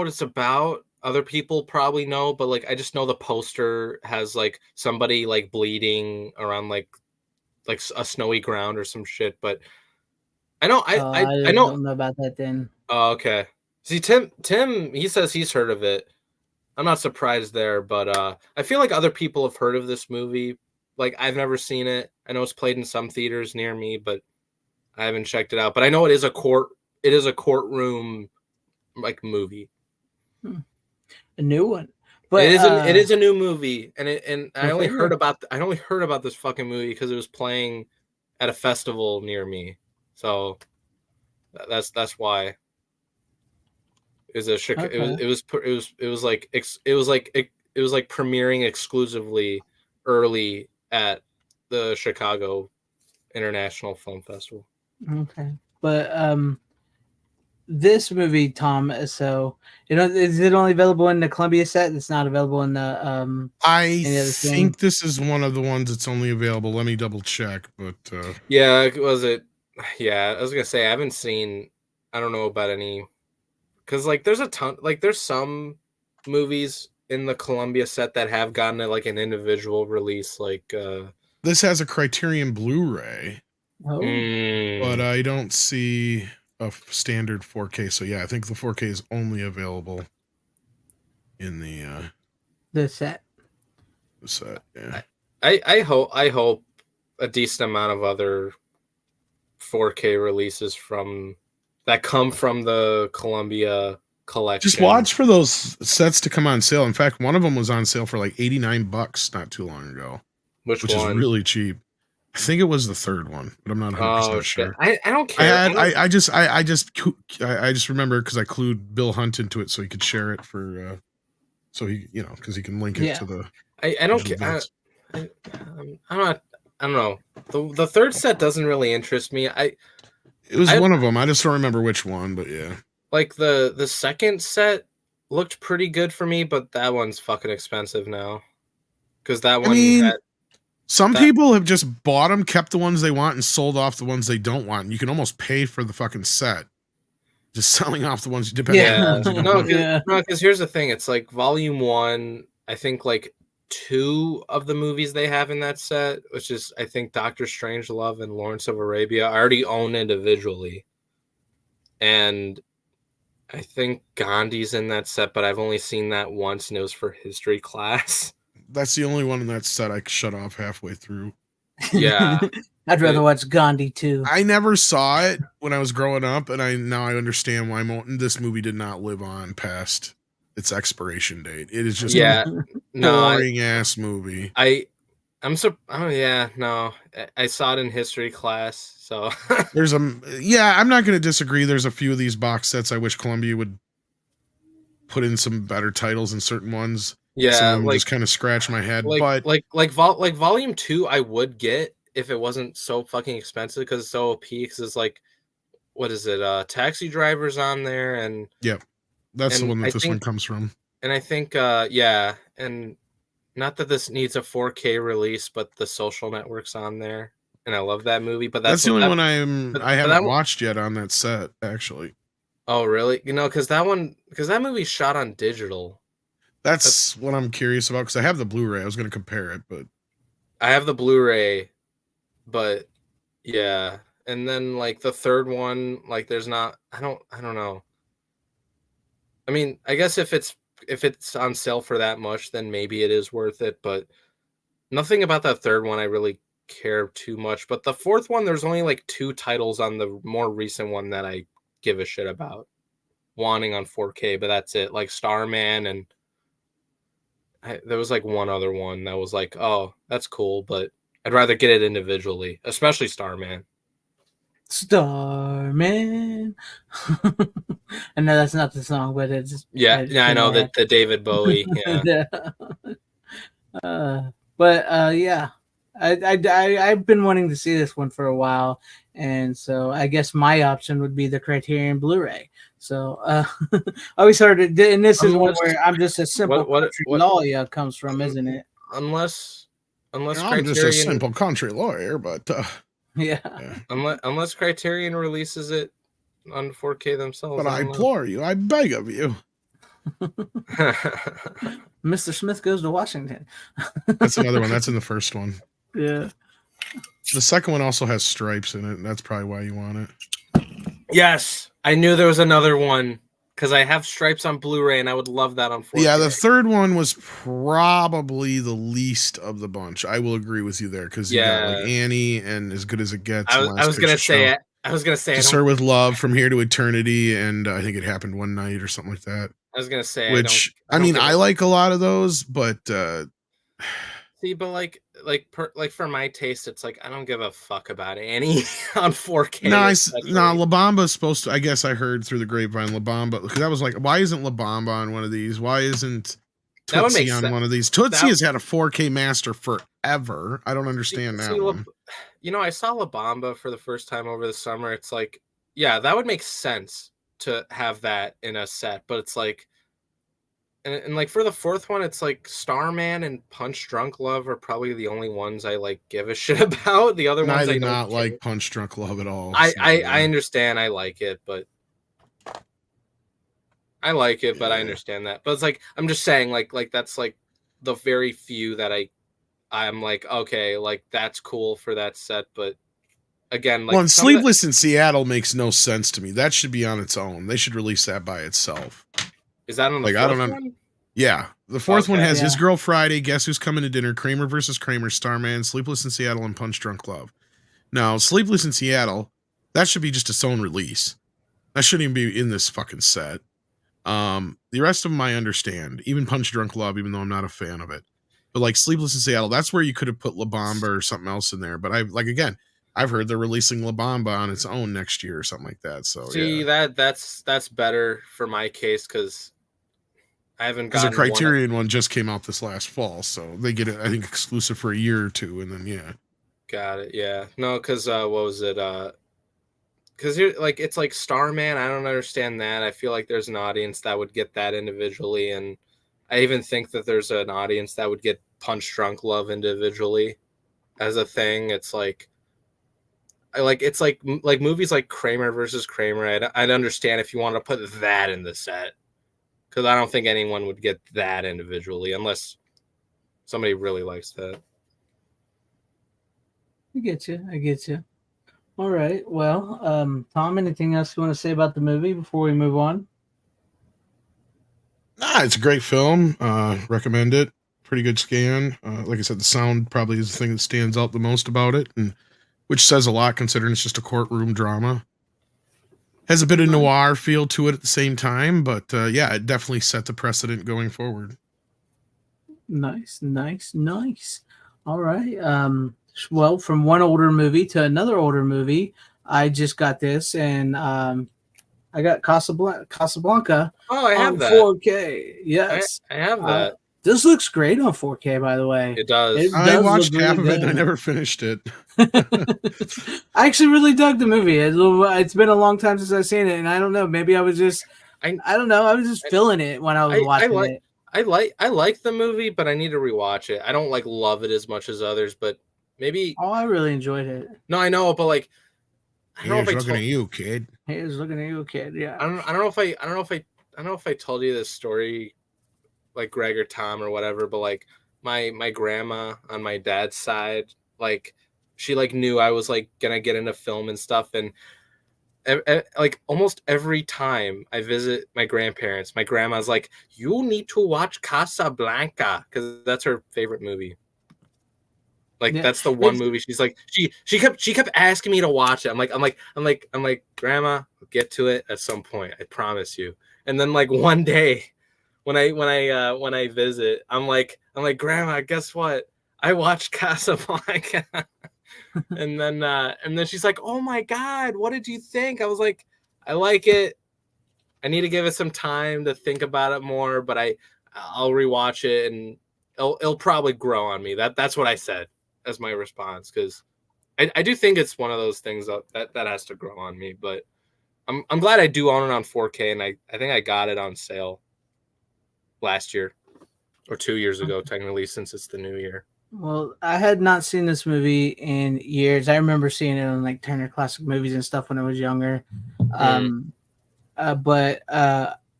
it's about. Other people probably know, but like I just know the poster has like somebody like bleeding around like a snowy ground or some shit. But I know I don't know about that then. Oh, okay. See, Tim, he says he's heard of it. I'm not surprised there, but I feel like other people have heard of this movie. Like I've never seen it. I know it's played in some theaters near me, but I haven't checked it out. But I know it is a courtroom like movie. A new one. But it is a new movie, and I only heard about this fucking movie because it was playing at a festival near me. So that's why. It was like premiering exclusively early at the Chicago International Film Festival. Okay. But this movie, Tom, so is it only available in the Columbia set? It's not available in the I think this is one of the ones that's only available. Let me double check, but yeah, was it? Yeah, I was gonna say I haven't seen. I don't know about any, because like there's a ton. Like there's some movies in the Columbia set that have gotten like an individual release. Like this has a Criterion Blu-ray, but I don't see a standard 4K. So yeah, I think the 4K is only available in the set. The set, yeah. I hope a decent amount of other 4K releases that come from the Columbia collection. Just watch for those sets to come on sale. In fact, one of them was on sale for like $89 not too long ago. Which one? Is really cheap. I think it was the third one, but I'm not 100% sure. I don't care. I just remember because I clued Bill Hunt into it so he could share it for so he because he can link it to the. I don't care. I don't know. The third set doesn't really interest me. It was one of them. I just don't remember which one, but yeah. Like the second set looked pretty good for me, but that one's fucking expensive now. Because that one some people have just bought them, kept the ones they want, and sold off the ones they don't want. And you can almost pay for the fucking set. Just selling off the ones depending on the ones you don't want. No, because here's the thing. It's like volume 1, I think like 2 of the movies they have in that set, which is I think Doctor Strangelove and Lawrence of Arabia, I already own individually. And I think Gandhi's in that set, but I've only seen that once, and it was for history class. That's the only one in that set I shut off halfway through. Yeah. I'd rather watch Gandhi too. I never saw it when I was growing up, and now I understand why this movie did not live on past its expiration date. It is just a boring ass movie. I saw it in history class, so I'm not going to disagree. There's a few of these box sets I wish Columbia would put in some better titles in certain ones. Yeah, like just kind of scratch my head. Like volume 2, I would get if it wasn't so fucking expensive because it's so OP. Because it's like, what is it? Taxi Driver's on there, and that's the one that this one comes from. And I think, and not that this needs a 4K release, but The Social Network's on there, and I love that movie. But that's the only one I haven't watched yet on that set, actually. Oh, really? Because that movie's shot on digital. That's what I'm curious about because I have the Blu-ray. I was going to compare it, but I have the Blu-ray, but yeah. And then like the third one, like there's not. I don't know. I mean, I guess if it's on sale for that much, then maybe it is worth it. But nothing about that third one I really care too much. But the fourth one, there's only like 2 titles on the more recent one that I give a shit about wanting on 4K, but that's it. Like Starman, and there was like one other one that was like, oh, that's cool, but I'd rather get it individually, especially Starman. Starman. I know that's not the song, but it's yeah. I know that the David Bowie. Yeah. Yeah, I've been wanting to see this one for a while, and so I guess my option would be the Criterion Blu-ray. So I always heard it, and this is one where I'm just a simple country lawyer comes from, isn't it? Unless Criterion, I'm just a simple country lawyer, but yeah. Unless Criterion releases it on 4K themselves. But I implore you, I beg of you. Mr. Smith Goes to Washington. That's another one. That's in the first one. Yeah. The second one also has stripes in it, and that's probably why you want it. Yes, I knew there was another one because I have stripes on Blu-ray, and I would love that on 4K. Yeah, the third one was probably the least of the bunch. I will agree with you there because you got like Annie and As Good as It Gets. I was gonna say it. I was gonna say Kiss Her with Love, From Here to Eternity, and I think It Happened One Night or something like that. I was gonna say, which I mean, I like a lot of those, but see, but like for my taste, it's like I don't give a fuck about Annie on 4K. No, La Bamba is supposed to. I guess I heard through the grapevine La Bamba, because I was like, why isn't La Bamba on one of these? Why isn't Tootsie on one of these? Tootsie has had a 4K master forever. I don't understand that one. You know, I saw La Bamba for the first time over the summer. It's like, yeah, that would make sense to have that in a set, but it's like, and like for the fourth one, it's like Starman and Punch Drunk Love are probably the only ones I like give a shit about. The other ones I don't not like Punch Drunk Love at all. I understand, I like it, but I understand that. But it's like, I'm just saying, like that's like the very few that I'm like, okay, like that's cool for that set, but again, like Sleepless in Seattle makes no sense to me. That should be on its own. They should release that by itself. Is that on the fourth one? Yeah, the fourth one has His Girl Friday, Guess Who's Coming to Dinner, Kramer versus Kramer, Starman, Sleepless in Seattle, and Punch Drunk Love. Now, Sleepless in Seattle, that should be just its own release. That shouldn't even be in this fucking set. The rest of them I understand, even Punch Drunk Love, even though I'm not a fan of it. But like Sleepless in Seattle, that's where you could have put La Bamba or something else in there. But I've heard they're releasing La Bamba on its own next year or something like that. So that's better for my case because I haven't gotten the Criterion one just came out this last fall, so they get it, I think, exclusive for a year or two, and then got it. Yeah, no, because what was it? Because you're like, it's like Starman. I don't understand that. I feel like there's an audience that would get that individually, and I even think that there's an audience that would get Punch Drunk Love individually as a thing. It's like. It's like movies like Kramer versus Kramer. I'd understand if you want to put that in the set, because I don't think anyone would get that individually unless somebody really likes that. I get you. All right. Well, Tom, anything else you want to say about the movie before we move on? It's a great film. Recommend it. Pretty good scan. Like I said, the sound probably is the thing that stands out the most about it, and which says a lot considering it's just a courtroom drama. Has a bit of noir feel to it at the same time, but it definitely set the precedent going forward. Nice. All right. Well, from one older movie to another older movie, I just got this, and I got Casablanca. Oh, I have that 4K. Yes, I have that. This looks great on 4K, by the way. It does. I watched half of it and I never finished it. I actually really dug the movie. It's been a long time since I've seen it, and I don't know. Maybe I was just, I don't know. I was just feeling it when I was watching it. I like the movie, but I need to rewatch it. I don't like love it as much as others, but maybe. Oh, I really enjoyed it. No, I know, but like, I don't know if looking at you, kid. He was looking at you, kid. Yeah. I don't know if I told you this story, like Greg or Tom or whatever, but like my grandma on my dad's side, like she like knew I was like gonna get into film and stuff, and like almost every time I visit my grandparents, my grandma's like, "You need to watch Casablanca," because that's her favorite movie. Like that's the one movie she's like she kept asking me to watch it. I'm like, Grandma, I'll get to it at some point, I promise you. And then like one day when I visit, I'm like, Grandma, guess what? I watched Casablanca. and then she's like, "Oh my God, what did you think?" I was like, "I like it. I need to give it some time to think about it more, but I'll rewatch it and it'll probably grow on me." That's what I said as my response, because I do think it's one of those things that has to grow on me. But I'm glad I do own it on 4K, and I think I got it on sale last year or 2 years ago, technically, since it's the new year. Well, I had not seen this movie in years. I remember seeing it on like Turner Classic Movies and stuff when I was younger. But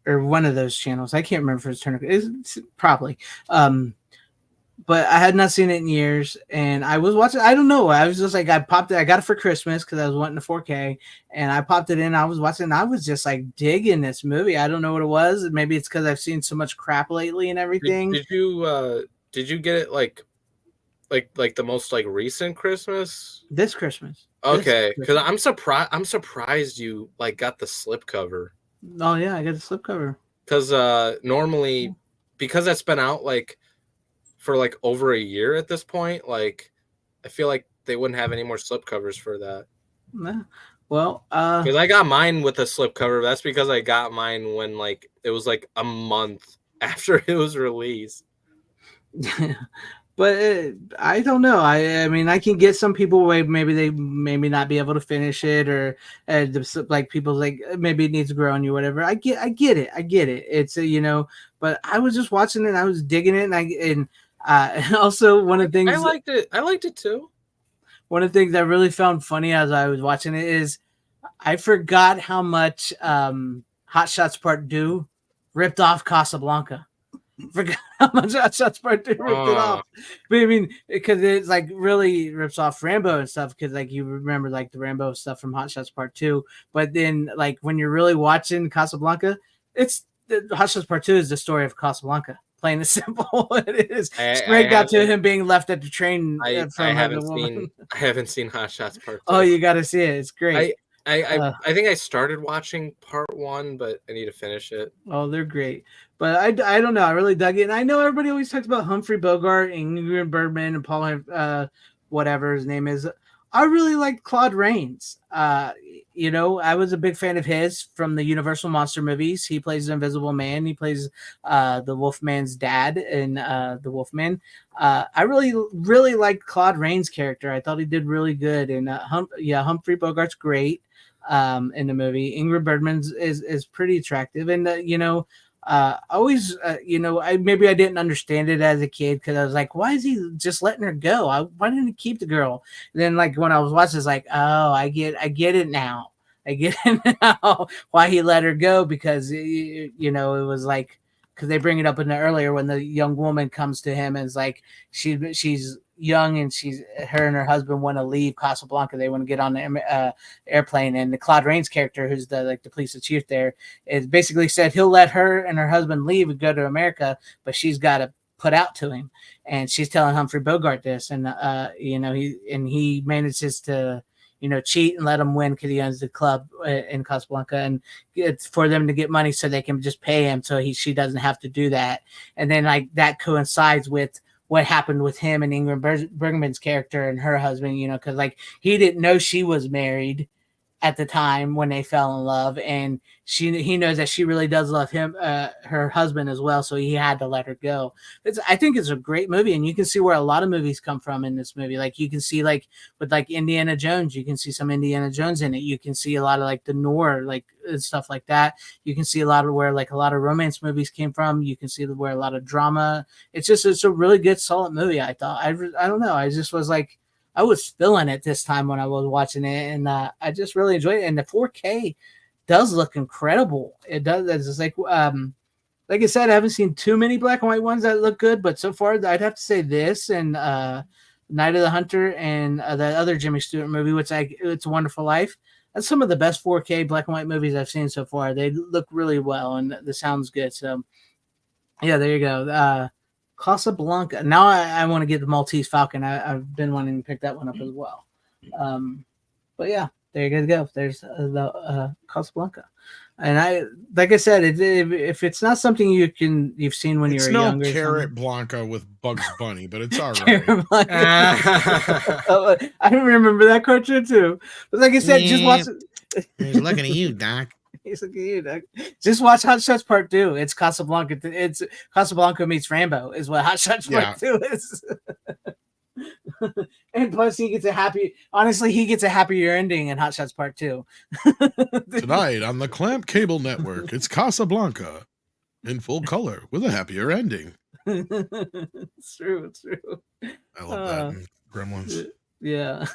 or one of those channels. I can't remember if it's Turner. It's probably. But I had not seen it in years, and I was watching. I don't know. I was just like, I popped it. I got it for Christmas because I was wanting the 4K, and I popped it in. I was watching. And I was just like digging this movie. I don't know what it was. Maybe it's because I've seen so much crap lately and everything. Did you get it like the most like recent Christmas? This Christmas. Okay, because I'm surprised you like got the slipcover. Oh yeah, I got the slipcover. Because normally, because that's been out like for like over a year at this point, like I feel like they wouldn't have any more slipcovers for that. Yeah. Well, because I got mine with a slipcover. That's because I got mine when like it was like a month after it was released. But I don't know. I mean, I can get some people where maybe they maybe not be able to finish it, or like people like maybe it needs to grow on you, whatever. I get it. It's but I was just watching it and I was digging it, and also one of the things I liked it too. One of the things I really found funny as I was watching it is I forgot how much Hot Shots Part 2 ripped off Casablanca. Forgot how much Hot Shots Part 2 ripped it off. But I mean, because it's like really rips off Rambo and stuff, because like you remember like the Rambo stuff from Hot Shots Part 2. But then like when you're really watching Casablanca, it's the Hot Shots Part 2 is the story of Casablanca. Plain and simple. It is. Straight out to him being left at the train. I haven't seen Hot Shots Part 2. Oh, you got to see it. It's great. I think I started watching Part 1, but I need to finish it. Oh, they're great. But I don't know. I really dug it. And I know everybody always talks about Humphrey Bogart, Ingrid Bergman, and Paul, whatever his name is. I really like Claude Rains. I was a big fan of his from the Universal Monster movies. He plays the Invisible Man. He plays the Wolfman's dad in the Wolfman. I really, really liked Claude Rains' character. I thought he did really good. And Humphrey Bogart's great in the movie. Ingrid Bergman is pretty attractive. And always, maybe I didn't understand it as a kid because I was like, why is he just letting her go? Why didn't he keep the girl? And then, like when I was watching, it's like, oh, I get it now. I get it now why he let her go, because it was like, because they bring it up in the earlier when the young woman comes to him and is like, she's young and her and her husband want to leave Casablanca. They want to get on the airplane, and the Claude Rains character, who's the police chief there, is basically said he'll let her and her husband leave and go to America, but she's got to put out to him. And she's telling Humphrey Bogart this, and he manages to cheat and let him win because he owns the club in Casablanca, and it's for them to get money so they can just pay him so she doesn't have to do that. And then like that coincides with what happened with him and Ingrid Bergman's character and her husband, because like he didn't know she was married at the time when they fell in love, and he knows that she really does love him, her husband as well, so he had to let her go. I think it's a great movie, and you can see where a lot of movies come from in this movie. Like you can see like with like Indiana Jones, you can see some Indiana Jones in it. You can see a lot of like the noir, like stuff like that. You can see a lot of where like a lot of romance movies came from. You can see where a lot of drama. It's a really good, solid movie. I thought. I don't know. I just was like, I was feeling it this time when I was watching it, and I just really enjoyed it. And the 4K does look incredible. It does. It's just like like I said, I haven't seen too many black and white ones that look good, but so far I'd have to say this and Night of the Hunter and that other Jimmy Stewart movie, It's a Wonderful Life. That's some of the best 4K black and white movies I've seen so far. They look really well and the sound's good. So yeah, there you go. Casablanca. Now I want to get the Maltese Falcon. I've been wanting to pick that one up as well. But yeah, there you go. There's the Casablanca. And like I said, if it's not something you've seen when you were younger, it's no Carrot Blanca with Bugs Bunny, but it's all Carrot right. I remember that cartoon too. But like I said, just watch it. He's looking at you, Doc. He's looking at you, Doc. Just watch Hot Shots Part 2. It's Casablanca. It's Casablanca meets Rambo is what Hot Shots Part 2 is. And plus he gets a happier ending in Hot Shots Part 2. Tonight on the Clamp Cable Network, it's Casablanca in full color with a happier ending. It's true. I love that in Gremlins. Yeah.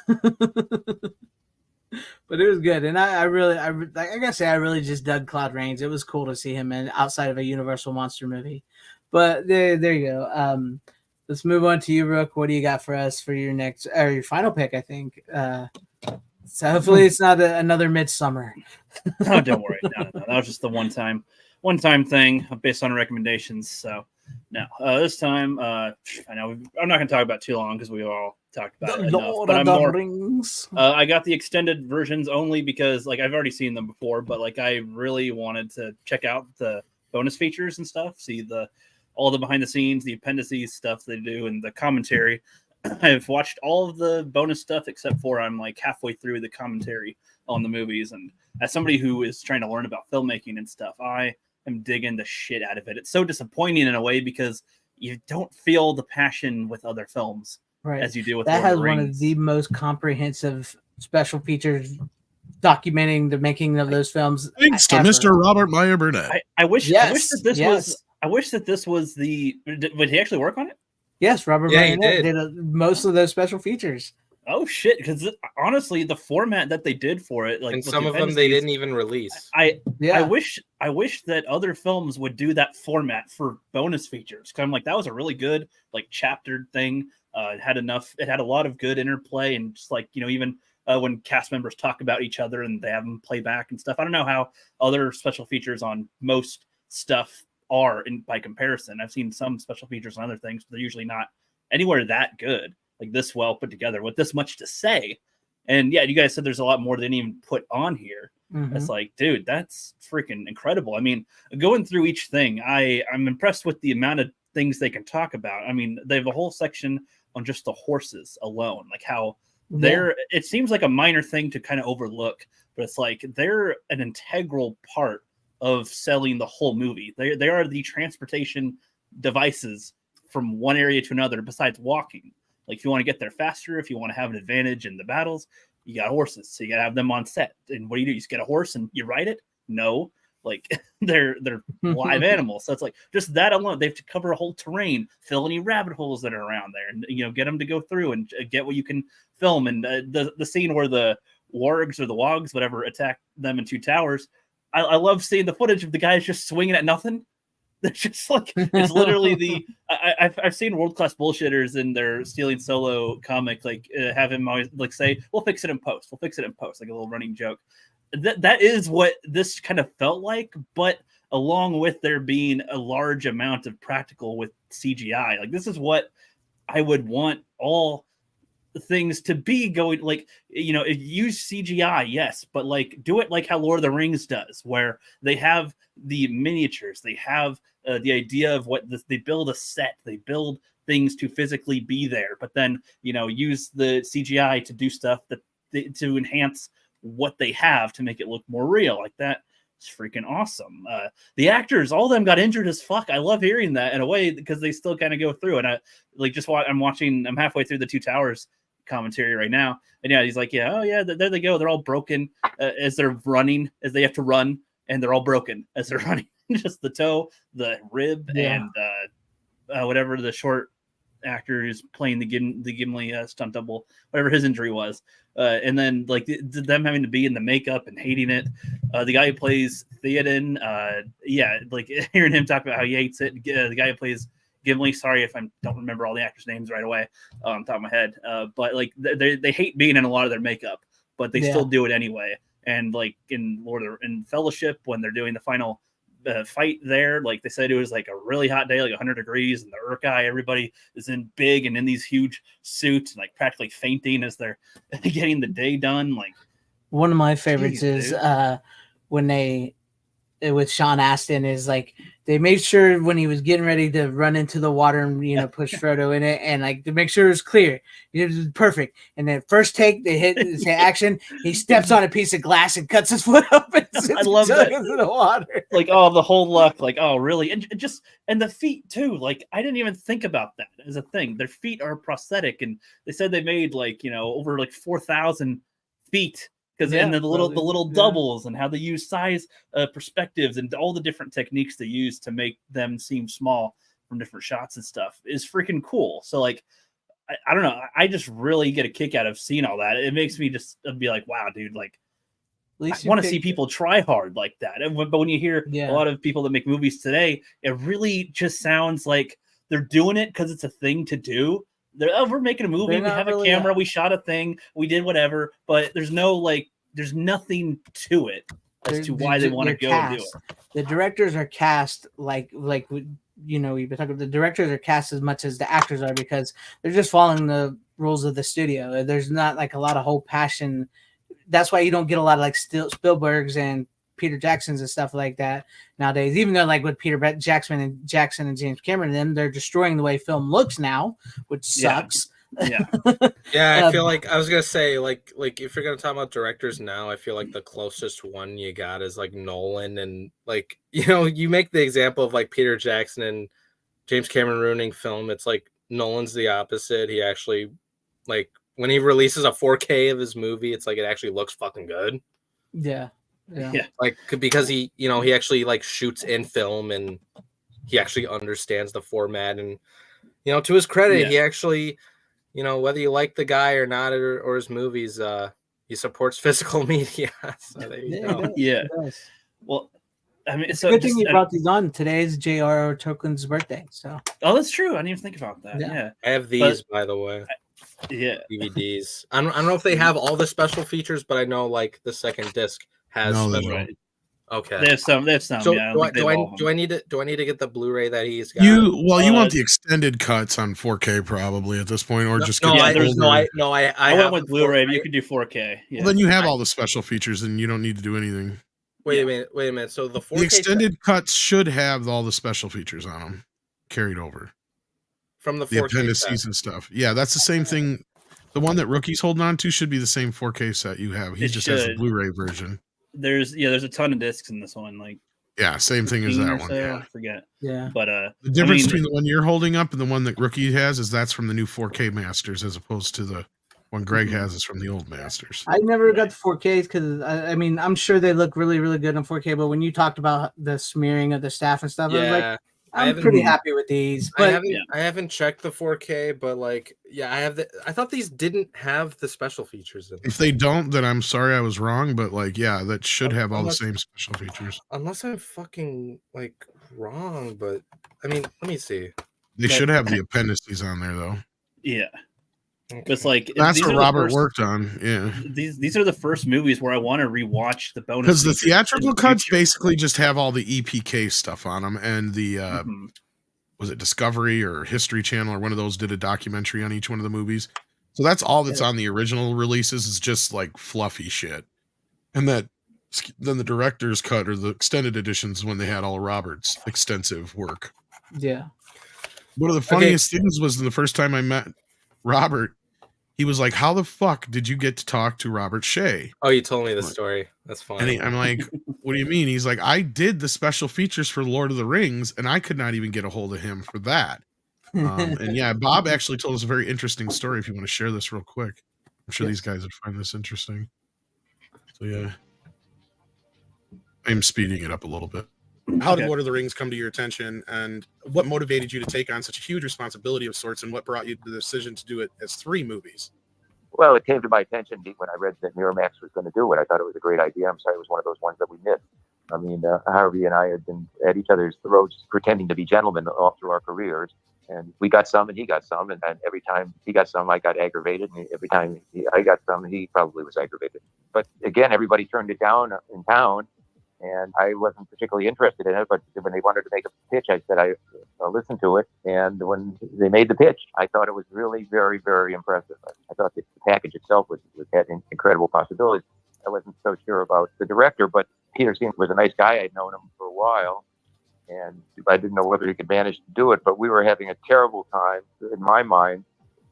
But it was good, and I gotta say I really just dug Claude Rains. It was cool to see him outside of a Universal monster movie. But there you go. Let's move on to you, Rook. What do you got for us for your next or your final pick? I think. So hopefully it's not another Midsommar. Oh, don't worry. No. That was just the one time thing based on recommendations. So no, this time I know I'm not going to talk about too long because we all talked about it enough. Lord But of the Rings. I got the extended versions only because like I've already seen them before, but like I really wanted to check out the bonus features and stuff, see all the behind the scenes, the appendices stuff they do, and the commentary. I've watched all of the bonus stuff except for I'm like halfway through the commentary on the movies. And as somebody who is trying to learn about filmmaking and stuff, I am digging the shit out of it. It's so disappointing in a way because you don't feel the passion with other films as you do with that. Lord Has of the one Rings. of the most comprehensive special features documenting the making of those films. Thanks to Mr. Robert Meyer Burnett. I wish that this was the. Would he actually work on it? Yes, Robert Yeah, Burnett he did most of those special features. Oh shit! Because honestly, the format that they did for it, like, and some of them they didn't even release. I wish that other films would do that format for bonus features. Cause I'm like, that was a really good like chaptered thing. It had a lot of good interplay and just like even when cast members talk about each other and they have them play back and stuff. I don't know how other special features on most stuff are by comparison. I've seen some special features on other things, but they're usually not anywhere that good, like this well put together with this much to say. And yeah, you guys said there's a lot more they didn't even put on here. Mm-hmm. It's like, dude, that's freaking incredible. I mean, going through each thing, I'm impressed with the amount of things they can talk about. I mean, they have a whole section on just the horses alone, like how it seems like a minor thing to kind of overlook, but it's like they're an integral part of selling the whole movie. They are the transportation devices from one area to another besides walking. Like if you want to get there faster, if you want to have an advantage in the battles, you got horses. So you got to have them on set. And what do? You just get a horse and you ride it? No. Like they're live animals. So it's like just that alone, they have to cover a whole terrain, fill any rabbit holes that are around there and, get them to go through and get what you can film. And the scene where the wargs or the wogs, whatever, attack them in two towers. I love seeing the footage of the guys just swinging at nothing. They're just like, it's literally I've seen World Class Bullshitters in their Stealing Solo comic, like have him always like say, we'll fix it in post, like a little running joke. That is what this kind of felt like, but along with there being a large amount of practical with CGI, like this is what I would want all things to be going, like, use CGI, yes, but like do it like how Lord of the Rings does, where they have the miniatures, they have the idea of what they build a set, they build things to physically be there, but then use the CGI to do stuff to enhance what they have to make it look more real. Like that. It's freaking awesome. The actors, all of them got injured as fuck. I love hearing that in a way because they still kind of go through. And I'm halfway through the Two Towers commentary right now. And yeah, he's like, there they go. They're all broken as they're running, as they have to run, and they're all broken as they're running. Just the toe, the rib, and whatever the short actor who's playing the Gimli stunt double, whatever his injury was, and then like them having to be in the makeup and hating it. The guy who plays Theoden, like hearing him talk about how he hates it. The guy who plays Gimli, sorry if I don't remember all the actors' names right away on top of my head, but like they hate being in a lot of their makeup, but they still do it anyway. And like in Fellowship, when they're doing the final fight there, like they said it was like a really hot day, like 100 degrees, and the Urkai, everybody is in big and in these huge suits and like practically fainting as they're getting the day done. Like one of my favorites is when they with Sean Astin is like they made sure when he was getting ready to run into the water and push Frodo in it, and like to make sure it was clear, it was perfect. And then first take they hit say action, he steps on a piece of glass and cuts his foot up and I love that into the water. Like the whole luck, like really, and the feet too. Like I didn't even think about that as a thing. Their feet are prosthetic, and they said they made like over like 4,000 feet. Because and the little doubles and how they use size perspectives and all the different techniques they use to make them seem small from different shots and stuff is freaking cool. So like, I don't know. I just really get a kick out of seeing all that. It makes me just be like, wow, dude, like I want to see people try hard like that. But when you hear a lot of people that make movies today, it really just sounds like they're doing it because it's a thing to do. We're making a movie. We have a camera. We shot a thing. We did whatever. But there's there's nothing to it as to why they want to go and do it. The directors are cast like we've been talking about. The directors are cast as much as the actors are because they're just following the rules of the studio. There's not like a lot of whole passion. That's why you don't get a lot of like Spielberg's and Peter Jackson's and stuff like that nowadays. Even though like with Peter Jackson and James Cameron, then they're destroying the way film looks now, which sucks. Yeah. I feel like I was gonna say like if you're gonna talk about directors now, I feel like the closest one you got is like Nolan, and like you make the example of like Peter Jackson and James Cameron ruining film. It's like Nolan's the opposite. He actually like when he releases a 4K of his movie, it's like it actually looks fucking good. Yeah. Like because he he actually like shoots in film and he actually understands the format, and to his credit, he actually whether you like the guy or not or his movies, he supports physical media. So there you go. Yeah. Well, I mean, it's a good thing you brought these on. Today is J.R.R. Tolkien's birthday. So that's true. I didn't even think about that. Yeah. I have these, by the way. DVDs. I don't know if they have all the special features, but I know like the second disc has special. Right. Okay. They have some. So do I need to get the Blu-ray that he's got? You want the extended cuts on 4K probably at this point, or just I went with Blu-ray. But you could do 4K. Yeah. Well, then you have all the special features, and you don't need to do anything. Wait a minute. So the 4K the extended cuts should have all the special features on them carried over from the 4K the appendices and stuff. Yeah, that's the same thing. The one that Rookie's holding on to should be the same 4K set you have. He just has the Blu-ray version. There's a ton of discs in this one, like same thing as that one. So, I forget. Yeah, but the difference between the one you're holding up and the one that Rookie has is that's from the new 4K Masters, as opposed to the one Greg has is from the old Masters. I never got the 4Ks because I mean I'm sure they look really really good on 4K, but when you talked about the smearing of the staff and stuff, I was like, I'm pretty happy with these. But I haven't checked the 4K, but like, I thought these didn't have the special features in them. If they don't, then I'm sorry I was wrong, but like, that should have all the same special features. Unless I'm fucking like wrong, but I mean, let me see. They should have the appendices on there though. Yeah. It's like that's what Robert worked on. Yeah, these are the first movies where I want to rewatch the bonus because the theatrical cuts basically just have all the EPK stuff on them, and the was it Discovery or History Channel or one of those did a documentary on each one of the movies. So that's all that's on the original releases is just like fluffy shit, and then the director's cut or the extended editions when they had all Robert's extensive work. Yeah, one of the funniest things was the first time I met Robert. He was like, how the fuck did you get to talk to Robert Shea? Oh, you told me the story. That's funny. And I'm like, what do you mean? He's like, I did the special features for Lord of the Rings, and I could not even get a hold of him for that. And Bob actually told us a very interesting story if you want to share this real quick. I'm sure these guys would find this interesting. So, I'm speeding it up a little bit. how did Okay. Lord of the Rings come to your attention, and what motivated you to take on such a huge responsibility of sorts, and what brought you to the decision to do it as 3 movies? Well, it came to my attention when I read that Miramax was going to do it. I thought it was a great idea. I'm sorry, it was one of those ones that we missed. I mean, Harvey and I had been at each other's throats pretending to be gentlemen all through our careers. And we got some and he got some. And every time he got some, I got aggravated. And every time I got some, he probably was aggravated. But again, everybody turned it down in town. And I wasn't particularly interested in it. But when they wanted to make a pitch, I said I'll listen to it. And when they made the pitch, I thought it was really very, very impressive. I thought the package itself had incredible possibilities. I wasn't so sure about the director, but Peter Sean was a nice guy. I'd known him for a while. And I didn't know whether he could manage to do it, but we were having a terrible time, in my mind,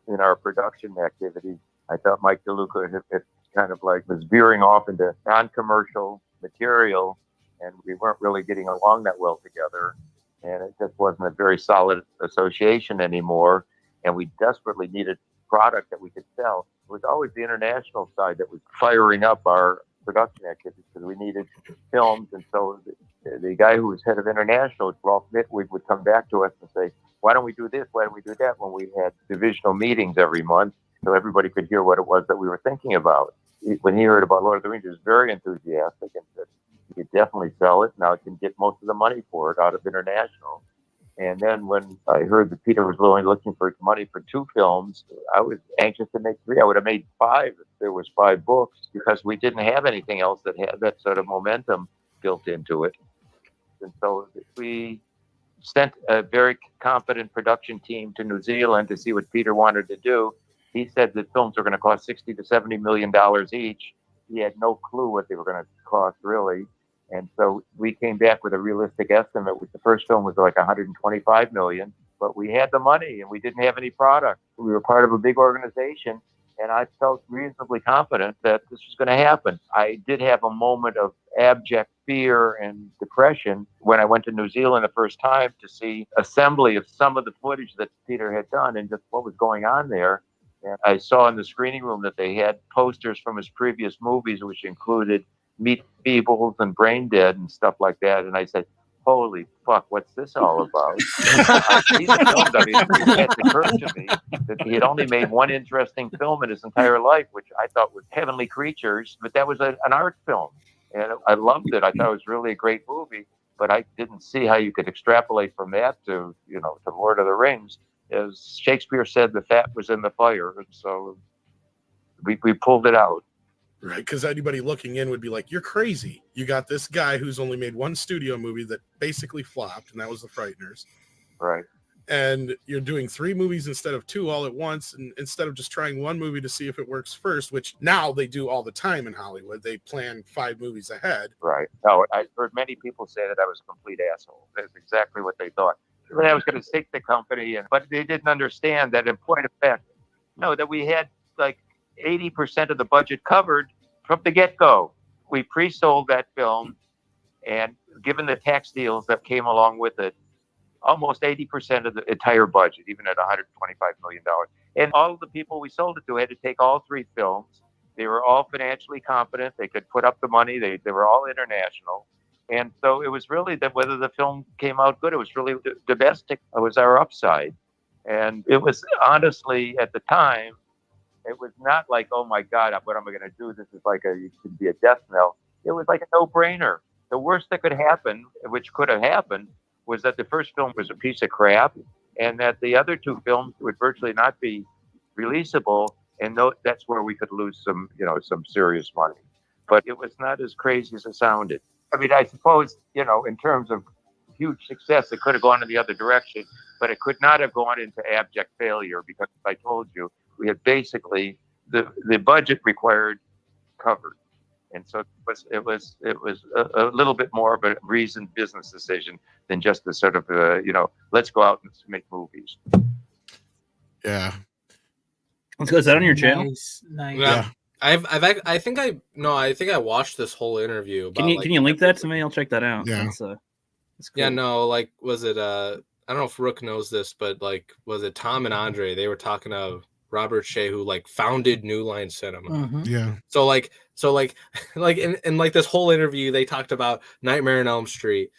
in our production activities. I thought Mike DeLuca had kind of like was veering off into non-commercial material, and we weren't really getting along that well together. And it just wasn't a very solid association anymore. And we desperately needed product that we could sell. It was always the international side that was firing up our production activities because we needed films. And so the guy who was head of international, Rolf Mitwig, would come back to us and say, why don't we do this? Why don't we do that? When we had divisional meetings every month so everybody could hear what it was that we were thinking about. When he heard about Lord of the Rings, he was very enthusiastic and said, you could definitely sell it. Now I can get most of the money for it out of international. And then when I heard that Peter was only looking for money for 2 films, I was anxious to make 3. I would have made 5 if there was 5 books because we didn't have anything else that had that sort of momentum built into it. And so we sent a very competent production team to New Zealand to see what Peter wanted to do. He said that films were going to cost $60 to $70 million each. He had no clue what they were going to cost, really. And so we came back with a realistic estimate, which the first film was like $125 million, but we had the money and we didn't have any product. We were part of a big organization, and I felt reasonably confident that this was going to happen. I did have a moment of abject fear and depression when I went to New Zealand the first time to see assembly of some of the footage that Peter had done and just what was going on there. And I saw in the screening room that they had posters from his previous movies, which included Meet Feebles and Brain Dead and stuff like that. And I said, holy fuck, what's this all about? These films, I mean, it had occurred to me that he had only made one interesting film in his entire life, which I thought was Heavenly Creatures, but that was an art film. And I loved it. I thought it was really a great movie, but I didn't see how you could extrapolate from that to, to Lord of the Rings. As Shakespeare said, the fat was in the fire. And so we pulled it out. Right, because anybody looking in would be like, you're crazy. You got this guy who's only made one studio movie that basically flopped, and that was The Frighteners. Right. And you're doing 3 movies instead of 2 all at once, and instead of just trying one movie to see if it works first, which now they do all the time in Hollywood. They plan 5 movies ahead. Right. No, I've heard many people say that I was a complete asshole. That's exactly what they thought. That I was going to sink the company, but they didn't understand that in point of fact, that we had like 80% of the budget covered from the get-go. We pre-sold that film, and given the tax deals that came along with it, almost 80% of the entire budget, even at $125 million. And all of the people we sold it to had to take all 3 films. They were all financially competent. They could put up the money. They were all international. And so it was really that whether the film came out good, it was really the domestic was our upside. And it was honestly, at the time, it was not like, oh my God, what am I going to do? This is like it could be a death knell. It was like a no-brainer. The worst that could happen, which could have happened, was that the first film was a piece of crap, and that the other 2 films would virtually not be releasable, and that's where we could lose some serious money. But it was not as crazy as it sounded. I mean, I suppose, in terms of huge success, it could have gone in the other direction, but it could not have gone into abject failure because, as I told you, we had basically the budget required covered. And so it was a little bit more of a reasoned business decision than just the sort of, let's go out and make movies. Yeah. Is that on your channel? Nice. Yeah. I think I watched this whole interview. About, can you link that to me? I'll check that out. Yeah. That's cool. Yeah, no, was it I don't know if Rook knows this, but was it Tom and Andre? They were talking to Robert Shea, who founded New Line Cinema. Mm-hmm. Yeah. So in this whole interview, they talked about Nightmare on Elm Street,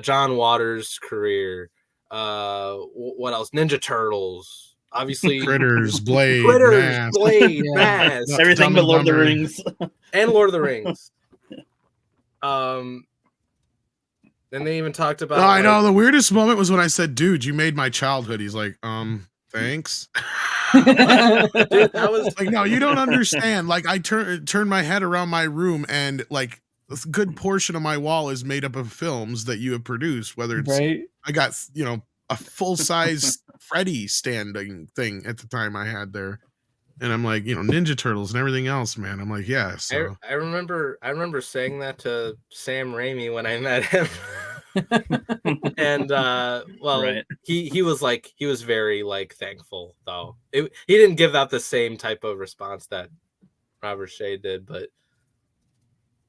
John Waters' career. What else? Ninja Turtles, obviously. Critters, Blade, Critters, Mask. Blade, Yeah. Mask, Everything Dumb but and Lord of the Dumber. Rings. and Lord of the Rings. Then they even talked about. No, I like, know the weirdest moment was when I said, "Dude, you made my childhood." He's like, thanks. Dude, that was Like, no, you don't understand. Like, I turn my head around my room, and like a good portion of my wall is made up of films that you have produced. Whether it's Right? I got a full size Freddy standing thing at the time I had there, and I'm like, Ninja Turtles and everything else, man. I'm like, yeah. So I remember saying that to Sam Raimi when I met him. And Right. he was very like thankful though. He didn't give out the same type of response that Robert Shea did, but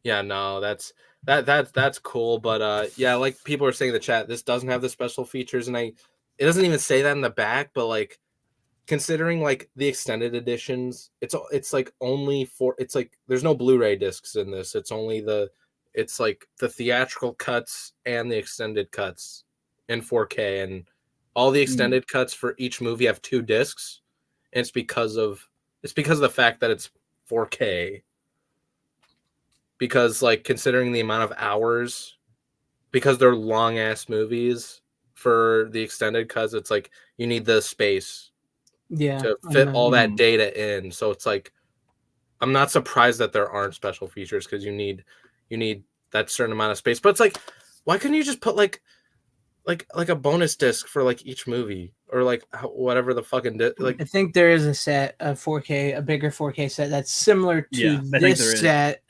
yeah, no, that's cool. But yeah, like people are saying in the chat, this doesn't have the special features, and it doesn't even say that in the back, but like considering like the extended editions, it's like only it's like there's no Blu-ray discs in this. It's like the theatrical cuts and the extended cuts in 4K, and all the extended cuts for each movie have 2 discs, and it's because of the fact that it's 4K. Because like considering the amount of hours, because they're long ass movies for the extended cuts, it's like you need the space to fit all that data in. So it's like I'm not surprised that there aren't special features because you need that certain amount of space. But it's like, why couldn't you just put like a bonus disc for like each movie, or like whatever the fucking like? I think there is a set of 4K, a bigger 4K set that's similar to this set.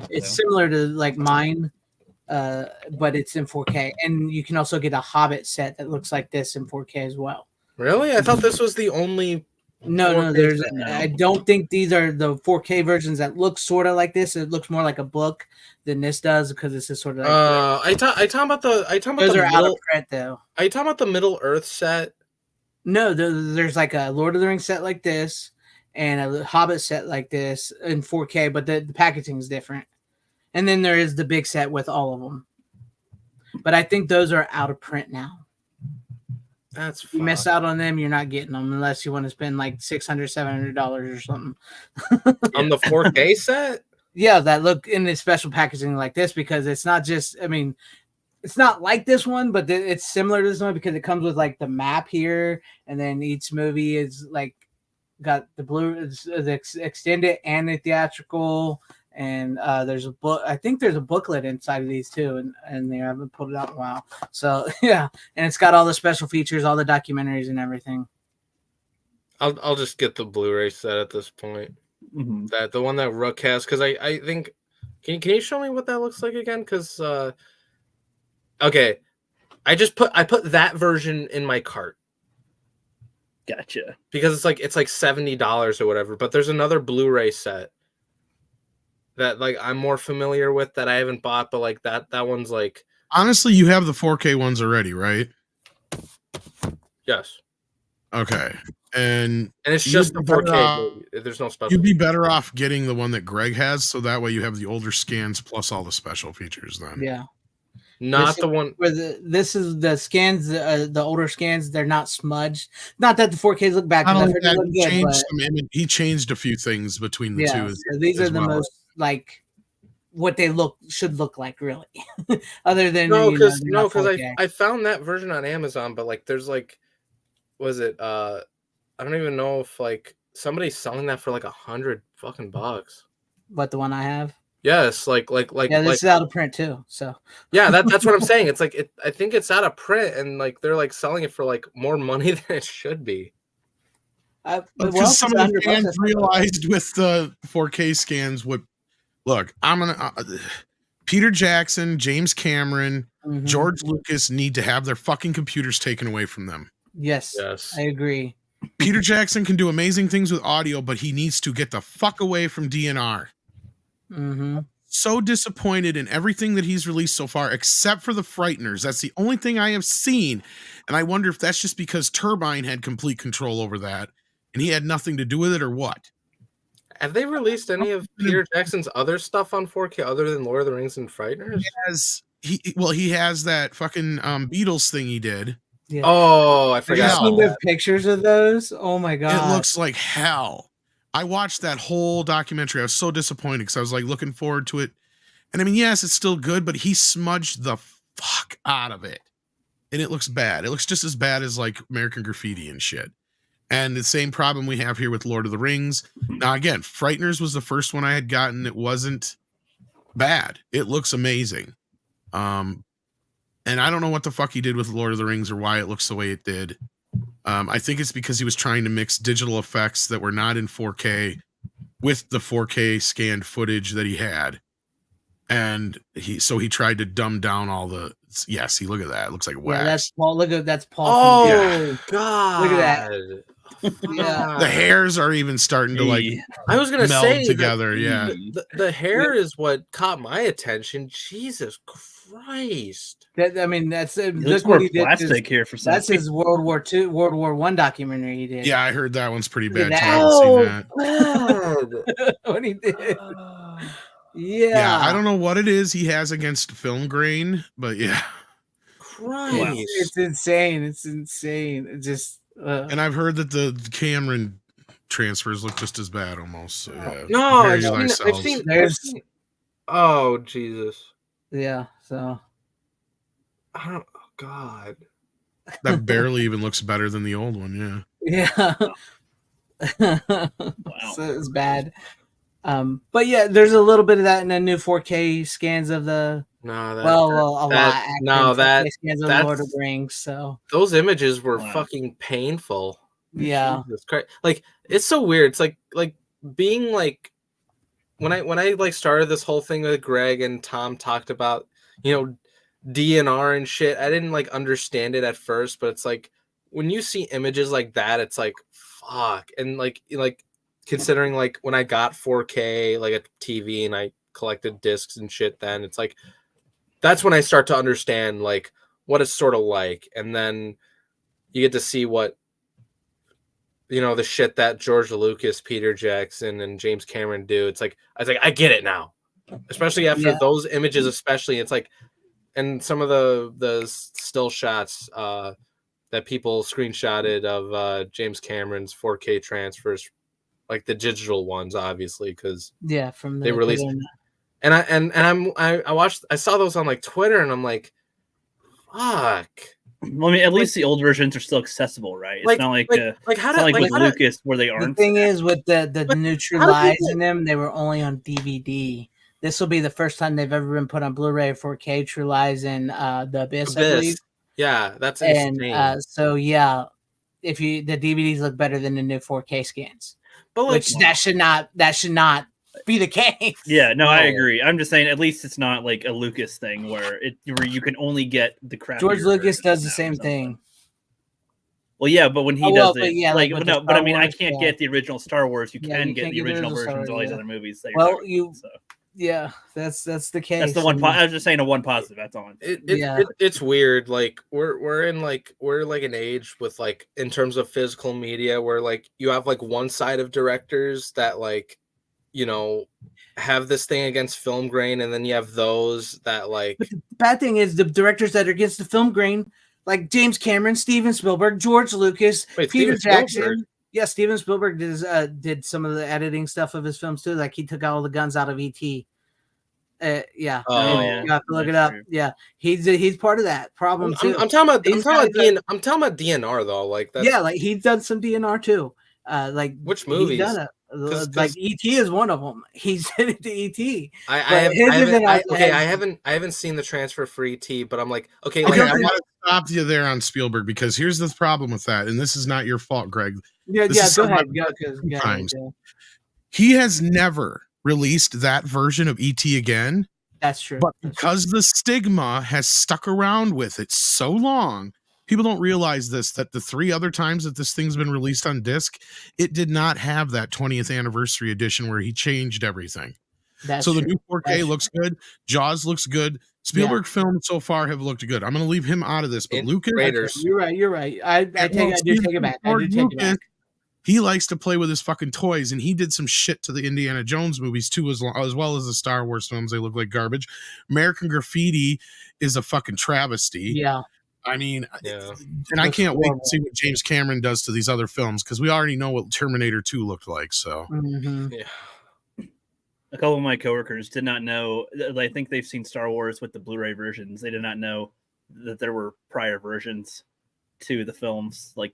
It's similar to like mine, but it's in 4K, and you can also get a Hobbit set that looks like this in 4K as well. Really? I thought this was the only. No, I don't think these are the 4K versions that look sort of like this. It looks more like a book than this does, because this is sort of. Like I talking about those the are out of print though. Are you talking about the Middle Earth set? No, there's like a Lord of the Rings set like this, and a Hobbit set like this in 4K, but the packaging is different. And then there is the big set with all of them. But I think those are out of print now. That's if you miss out on them, you're not getting them unless you want to spend like $600-$700 or something. On the 4K set? Yeah, that look in the special packaging like this, because it's not just, I mean, it's not like this one, but it's similar to this one because it comes with like the map here, and then each movie is like got the extended and the theatrical, and there's a book. I think there's a booklet inside of these too, and they haven't pulled it out in a while. So yeah, and it's got all the special features, all the documentaries, and everything. I'll just get the Blu-ray set at this point. Mm-hmm. That the one that Rook has, because I think can you show me what that looks like again? Because okay, I put that version in my cart. Gotcha. Because it's like $70 or whatever. But there's another Blu-ray set that like I'm more familiar with that I haven't bought, but like that one's like. Honestly, you have the 4K ones already, right? Yes. Okay. And it's just the 4K. There's no special. You'd be better off getting the one that Greg has, so that way you have the older scans plus all the special features then. Yeah. Not the one where this is the scans, the older scans, they're not smudged. Not that the 4Ks look bad. He changed a few things between the two. So these are the most like what they should look like, really. Other than because I found that version on Amazon, but like there's like, was it I don't even know if like somebody's selling that for like $100 fucking bucks. What, the one I have? Yes, like yeah, this is out of print too. So yeah, that's what I'm saying. It's like I think it's out of print, and like they're like selling it for like more money than it should be. Because some of the fans realized with the 4K scans, Peter Jackson, James Cameron, George Lucas need to have their fucking computers taken away from them. Yes, I agree. Peter Jackson can do amazing things with audio, but he needs to get the fuck away from DNR. So disappointed in everything that he's released so far, except for the Frighteners. That's the only thing I have seen, and I wonder if that's just because Turbine had complete control over that, and he had nothing to do with it, or what. Have they released any of Peter Jackson's other stuff on 4K other than Lord of the Rings and Frighteners? He has he has that fucking Beatles thing he did. Yeah. Oh, I Have you forgot. seen the pictures of those? Oh my god! It looks like hell. I watched that whole documentary. I was so disappointed because I was like looking forward to it. And I mean, yes, it's still good, but he smudged the fuck out of it. And it looks bad. It looks just as bad as like American Graffiti and shit. And the same problem we have here with Lord of the Rings. Now, again, Frighteners was the first one I had gotten. It wasn't bad. It looks amazing. And I don't know what the fuck he did with Lord of the Rings or why it looks the way it did. I think it's because he was trying to mix digital effects that were not in 4K with the 4K scanned footage that he had. And he tried to dumb down all the see, look at that. It looks like wax. Yeah, that's Paul. That's Paul. Oh god! Look at that. Yeah. The hairs are even starting to like I was gonna meld say together. Yeah. The hair is what caught my attention. Jesus Christ! I mean, that's It looks more what he did. plastic here for some. That's his World War I documentary he did. Yeah, I heard that one's pretty Look bad. at Too. I haven't seen that. What he did. Yeah, I don't know what it is he has against film grain, but yeah. Christ. It's insane. It's insane. It just And I've heard that the Cameron transfers look just as bad almost. So, yeah. No, Prepare I've yourselves. seen. Oh Jesus! Yeah. So. I don't. Oh, God. That barely even looks better than the old one. Yeah. Yeah. So it's bad. But yeah, there's a little bit of that in the new 4K scans of the. No, that, a lot. Actually, no, 4K scans of that's Lord of the Rings. So those images were fucking painful. Yeah. Jesus Christ. Like it's so weird. It's like being like when I like started this whole thing with Greg and Tom talked about, DNR and shit. I didn't like understand it at first, but it's like when you see images like that, it's like fuck. And like considering like when I got 4K like a TV and I collected discs and shit, then it's like that's when I start to understand like what it's sort of like, and then you get to see what the shit that George Lucas, Peter Jackson, and James Cameron do. It's like I get it now, especially after those images. Especially, it's like, and some of the still shots that people screenshotted of James Cameron's 4K transfers, like the digital ones, obviously, because from they released. And I saw those on like Twitter, and I'm like, fuck. Well, I mean, at least the old versions are still accessible, right? It's not like Lucas where they aren't. The thing is, with the new True Lies in them, they were only on DVD. This will be the first time they've ever been put on Blu-ray or 4K. True Lies and The Abyss, I believe. Yeah, that's insane. And so yeah, the DVDs look better than the new 4K scans, but which that should not be the case. Yeah, no, I agree. I'm just saying, at least it's not like a Lucas thing where you can only get the crap. George Lucas does the same thing. Well, yeah, but when he does it, but I mean, I can't get the original Star Wars. You can get the original versions of all these other movies. Yeah, that's the case. That's the one. I was just saying one positive. That's all. It's weird. Like we're in an age with like in terms of physical media where like you have like one side of directors that like have this thing against film grain, and then you have those that like. But the bad thing is the directors that are against the film grain, like James Cameron, Steven Spielberg, George Lucas, Peter Jackson. Yeah, Steven Spielberg did some of the editing stuff of his films too. Like he took all the guns out of E.T. You have to look it up. True. Yeah, he's part of that problem too. I'm talking about DNR though. Like like he's done some DNR too. Like which movies? He's done it. Like E.T. is one of them. He's did it to E.T. I haven't seen the transfer for E.T. But I'm like, okay, I want to stop you there on Spielberg because here's the problem with that, and this is not your fault, Greg. Go ahead. He has never released that version of E.T. again. That's true. But because the stigma has stuck around with it so long, people don't realize that the 3 other times that this thing's been released on disc, it did not have that 20th anniversary edition where he changed everything. That's so true. The new 4K looks good. Jaws looks good. Spielberg films so far have looked good. I'm going to leave him out of this, but Lucas, Raiders. You're right. I do take it back. he likes to play with his fucking toys, and he did some shit to the Indiana Jones movies too, as well as the Star Wars films. They look like garbage. American Graffiti is a fucking travesty. Yeah. I mean, Yeah. and I Looks can't wait horrible. to see what James Cameron does to these other films, because we already know what Terminator 2 looked like. So Mhm. Yeah. A couple of my coworkers did not know. I think they've seen Star Wars with the Blu-ray versions. They did not know that there were prior versions to the films, like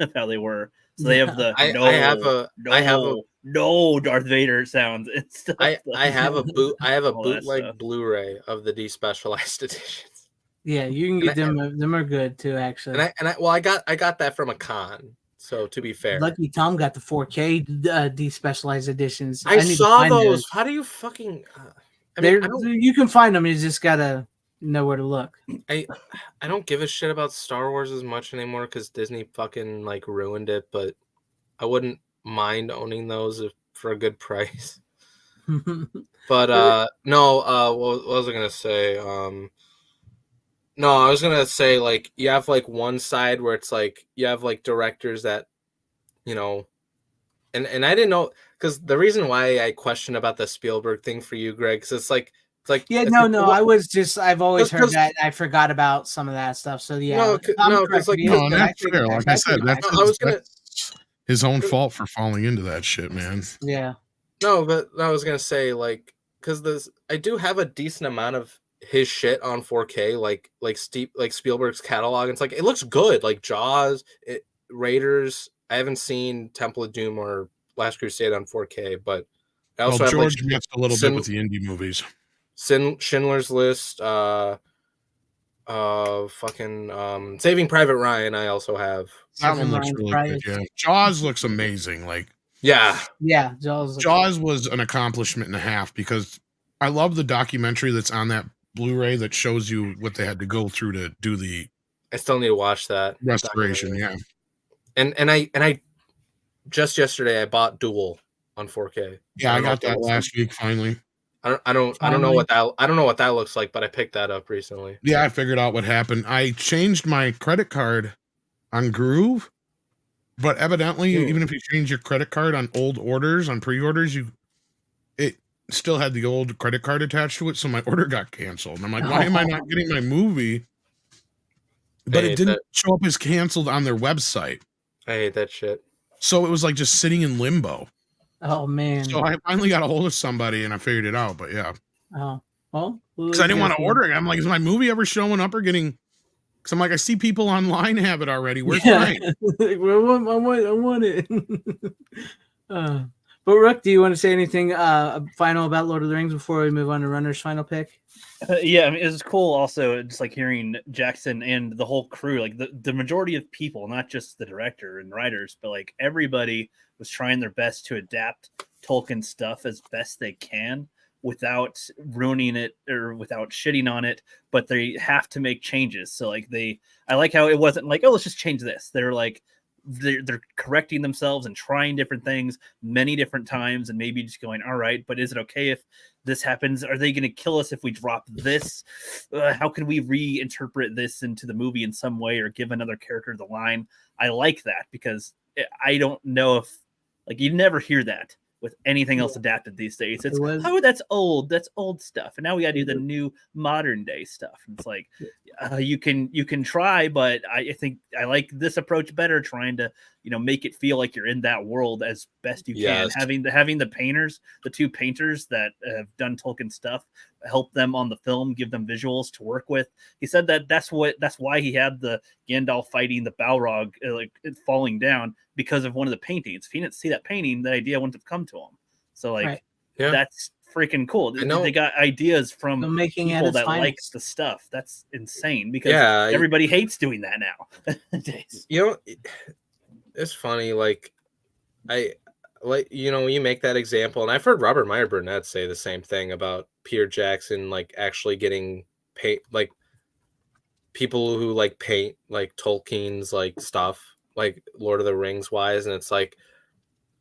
of how they were. So they have the I have a no Darth Vader sounds and stuff. I have a All that bootleg stuff. Blu-ray of the despecialized editions. Yeah, you can get them. Them are good too, actually. I got that from a con. So to be fair, Lucky Tom got the 4K despecialized editions. I need to saw find those. How do you fucking? you can find them. You just gotta know where to look. I don't give a shit about Star Wars as much anymore because Disney fucking like ruined it. But I wouldn't mind owning those for a good price. But no, what was I gonna say? No, I was gonna say like you have like one side where it's like you have like directors that, you know, and I didn't know, because the reason why I question about the Spielberg thing for you, Greg, because it's like yeah, it's no, like, no, I've always heard that. I forgot about some of that stuff. So yeah, that's fair. Like I said, that's his own fault for falling into that shit, man. Yeah. No, but I was gonna say like because I do have a decent amount of his shit on 4K, like Spielberg's catalog. And it's like it looks good, like Jaws, Raiders. I haven't seen Temple of Doom or Last Crusade on 4K, but I also have George missed a little bit with the indie movies. Schindler's List, Saving Private Ryan. I also have. That one looks really good. Yeah, Jaws looks amazing. Like yeah, Jaws was an accomplishment and a half, because I love the documentary that's on that Blu-ray that shows you what they had to go through to do the. I still need to watch that restoration. Yeah, and I just yesterday I bought Duel on 4K. Yeah, I got that last week finally. I don't know what that looks like, but I picked that up recently. Yeah, I figured out what happened. I changed my credit card on Groove, but evidently, even if you change your credit card on old orders, on pre-orders, it still had the old credit card attached to it, so my order got canceled. And I'm like, why am I not getting my movie? But it didn't show up as canceled on their website. I hate that shit. So it was like just sitting in limbo. Oh man! So I finally got a hold of somebody and I figured it out. But yeah. Oh well. Because I didn't want to order it. I'm like, is my movie ever showing up or getting? Because I'm like, I see people online have it already. Where's mine? I want it. But Rook, do you want to say anything final about Lord of the Rings before we move on to Runner's final pick? Yeah, I mean, it was cool also just like hearing Jackson and the whole crew, like the majority of people, not just the director and writers, but like everybody was trying their best to adapt Tolkien stuff as best they can without ruining it or without shitting on it, but they have to make changes. So like I like how it wasn't like, oh, let's just change this. They're like, they're correcting themselves and trying different things many different times and maybe just going, all right, but is it okay if this happens? Are they going to kill us if we drop this? How can we reinterpret this into the movie in some way or give another character the line? I like that because I don't know if like you never hear that with anything else adapted these days. It's that's old stuff, and now we got to do the new modern day stuff. And it's like you can try, but I think I like this approach better, trying to make it feel like you're in that world as best you can. Having the painters, the two painters that have done Tolkien stuff, help them on the film, give them visuals to work with. He said that's why he had the Gandalf fighting the Balrog like falling down, because of one of the paintings. If he didn't see that painting, that idea wouldn't have come to him. So like that's freaking cool. They got ideas from people that likes the stuff. That's insane because everybody hates doing that now. It's funny. Like you make that example, and I've heard Robert Meyer Burnett say the same thing about Peter Jackson, like actually getting paint, like people who like paint like Tolkien's like stuff, like Lord of the Rings wise, and it's like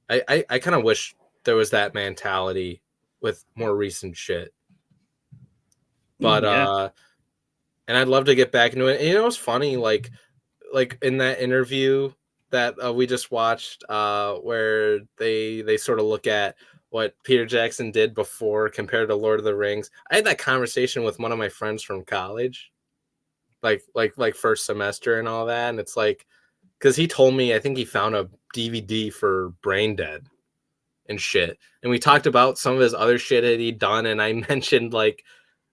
I kind of wish there was that mentality with more recent shit. But and I'd love to get back into it. And it's funny, like in that interview that we just watched, where they sort of look at what Peter Jackson did before compared to Lord of the Rings. I had that conversation with one of my friends from college, like first semester and all that, and it's like, because he told me, I think he found a DVD for Brain Dead and shit, and we talked about some of his other shit that he'd done, and I mentioned, like,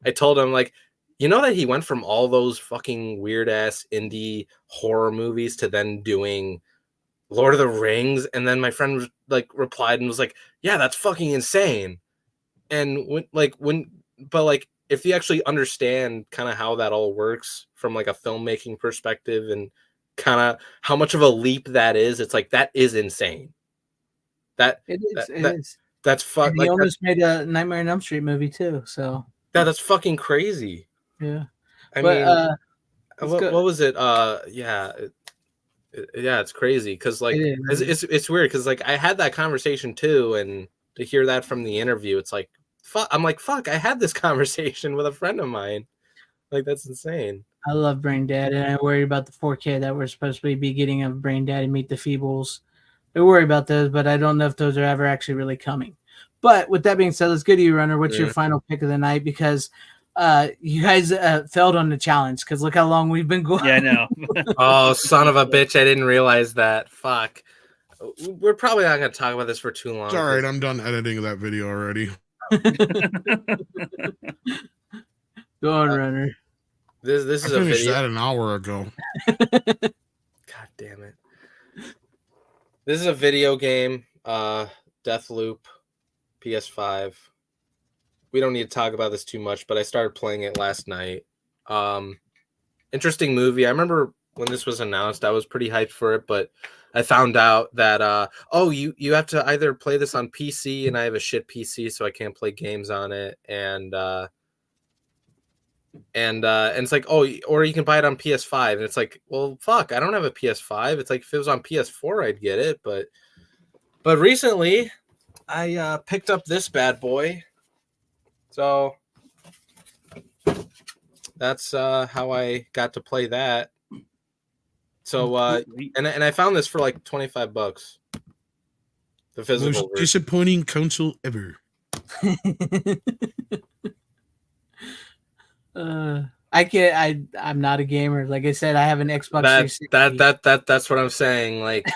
I told him, like, you know that he went from all those fucking weird ass indie horror movies to then doing Lord of the Rings, and then my friend was, like, replied and was like, yeah, that's fucking insane. And but if you actually understand kind of how that all works from like a filmmaking perspective and kind of how much of a leap that is, it's like, that is insane. It is. That's fuck. He almost made a Nightmare on Elm Street movie too. So that's fucking crazy. Yeah. I mean, what was it? Yeah, it's crazy because like it's weird because like I had that conversation too, and to hear that from the interview, it's like, fuck. I'm like, fuck. I had this conversation with a friend of mine. Like, that's insane. I love Brain Dead, and I worry about the 4K that we're supposed to be getting of Brain Dead and Meet the Feebles. I worry about those, but I don't know if those are ever actually really coming. But with that being said, let's go to you, Runner. What's your final pick of the night? Because you guys failed on the challenge, because look how long we've been going. Yeah, I know. Oh, son of a bitch. I didn't realize that. Fuck. We're probably not going to talk about this for too long. It's all right. I'm done editing that video already. Go on, Runner. This is a finished video. That an hour ago. God damn it. This is a video game. Deathloop, PS5. We don't need to talk about this too much, but I started playing it last night. Interesting movie. I remember when this was announced, I was pretty hyped for it, but I found out that you have to either play this on PC, and I have a shit PC, so I can't play games on it, and it's like, oh, or you can buy it on PS5, and it's like, well, fuck, I don't have a PS5. It's like, if it was on PS4, I'd get it, but recently I picked up this bad boy, so that's how I got to play that. So and I found this for like $25, the physical Most disappointing console ever. I'm not a gamer. Like I said, I have an Xbox 360. That's what I'm saying. Like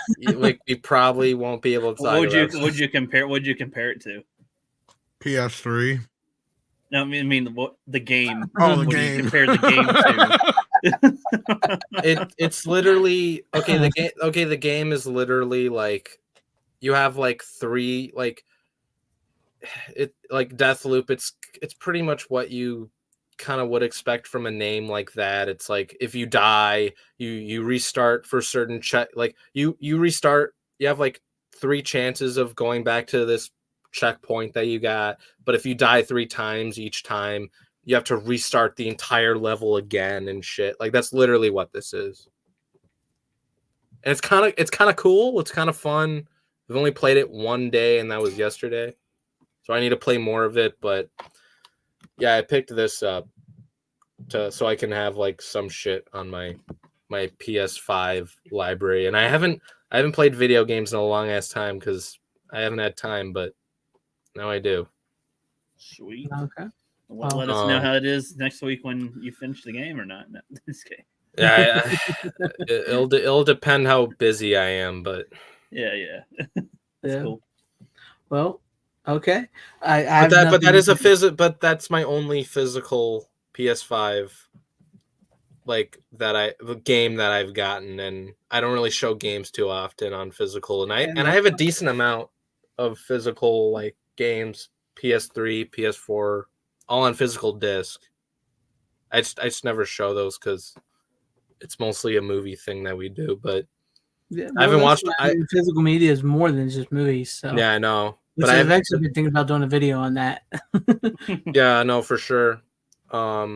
we probably won't be able to talk Would you compare it to? PS3. No, I mean the game. Oh, the what game. Do you compare the game to? It's literally okay. The game is literally like, you have like three, like it, like Deathloop. It's pretty much what you kind of would expect from a name like that. It's like, if you die, you restart for certain like you restart. You have like 3 chances of going back to this checkpoint that you got, but if you die 3 times each time, you have to restart the entire level again and shit. Like, that's literally what this is. And it's kind of cool. It's kind of fun. I've only played it one day, and that was yesterday. So I need to play more of it, but yeah, I picked this up so I can have like some shit on my PS5 library. And I haven't played video games in a long ass time because I haven't had time, but now I do. Sweet. Okay. Well, let us know how it is next week when you finish the game or not. No, this game. Yeah, it'll depend how busy I am, but yeah. That's cool. Well, okay. But that's my only physical PS5 game that I've gotten, and I don't really show games too often on physical, and I have a decent amount of physical like games, PS3, PS4, all on physical disc. I just never show those because it's mostly a movie thing that we do, but I haven't watched. Physical media is more than just movies. So yeah, I know. But I've actually been thinking about doing a video on that. Yeah, no, for sure. But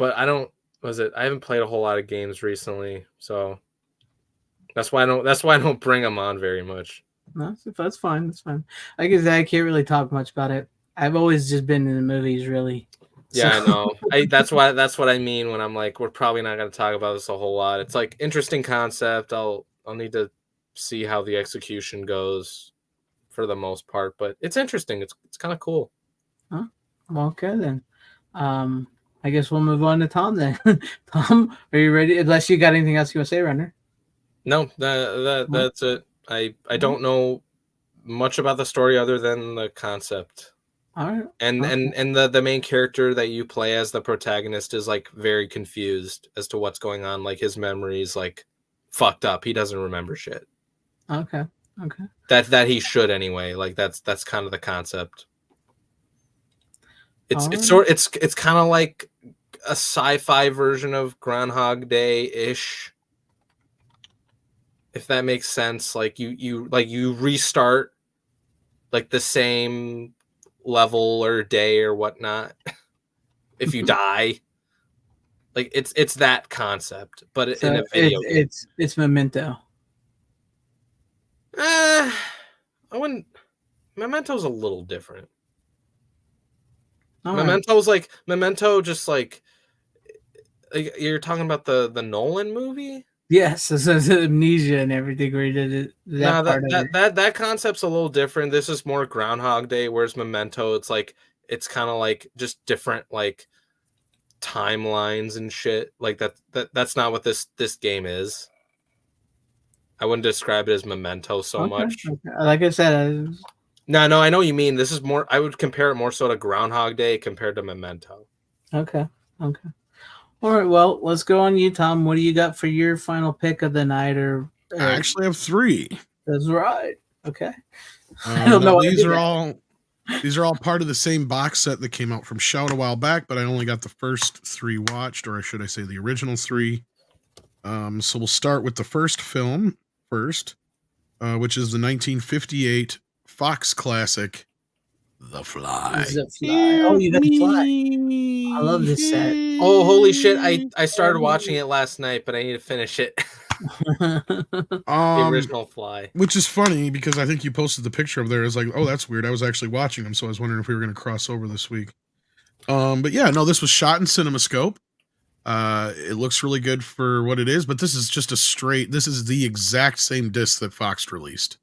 I haven't played a whole lot of games recently, so that's why I don't bring them on very much. No, that's fine. That's fine. Like I said, I can't really talk much about it. I've always just been in the movies, really. Yeah, I know. That's what I mean when I'm like, we're probably not going to talk about this a whole lot. It's like, interesting concept. I'll I'll need to see how the execution goes for the most part, but it's interesting. It's kind of cool. Huh? Well, okay then. I guess we'll move on to Tom then. Tom, are you ready? Unless you got anything else you want to say, Runner? No, that's it. I don't know much about the story other than the concept. All right. And the main character that you play as the protagonist is like very confused as to what's going on. Like his memory's like fucked up. He doesn't remember shit. Okay. That he should anyway. Like that's kind of the concept. It's kind of like a sci-fi version of Groundhog Day-ish. If that makes sense. Like you restart like the same level or day or whatnot if you die. Like it's that concept, but So in a video game. It's Memento. I wouldn't. Memento's a little different. All Memento just like you're talking about the Nolan movie. Yes, so amnesia and everything where he did it. That concept's a little different. This is more Groundhog Day, whereas Memento, it's kind of like just different like timelines and shit. Like that's not what this game is. I wouldn't describe it as Memento so much. Okay. Like I said, No, I know what you mean. This is more. I would compare it more so to Groundhog Day compared to Memento. Okay. All right, well, let's go on you, Tom. What do you got for your final pick of the night? Or I actually have 3. That's right. Okay. I don't know. These are all part of the same box set that came out from Shout a while back, but I only got the first 3 watched, or should I say the original 3. So we'll start with the first film first, which is the 1958 Fox classic, The Fly. Oh, you got The Fly. I love this set. Oh, holy shit. I started watching it last night, but I need to finish it. The original Fly. Which is funny because I think you posted the picture of there. It's like, oh, that's weird. I was actually watching them, so I was wondering if we were going to cross over this week. But yeah, no, this was shot in CinemaScope. It looks really good for what it is, but this is just this is the exact same disc that Fox released.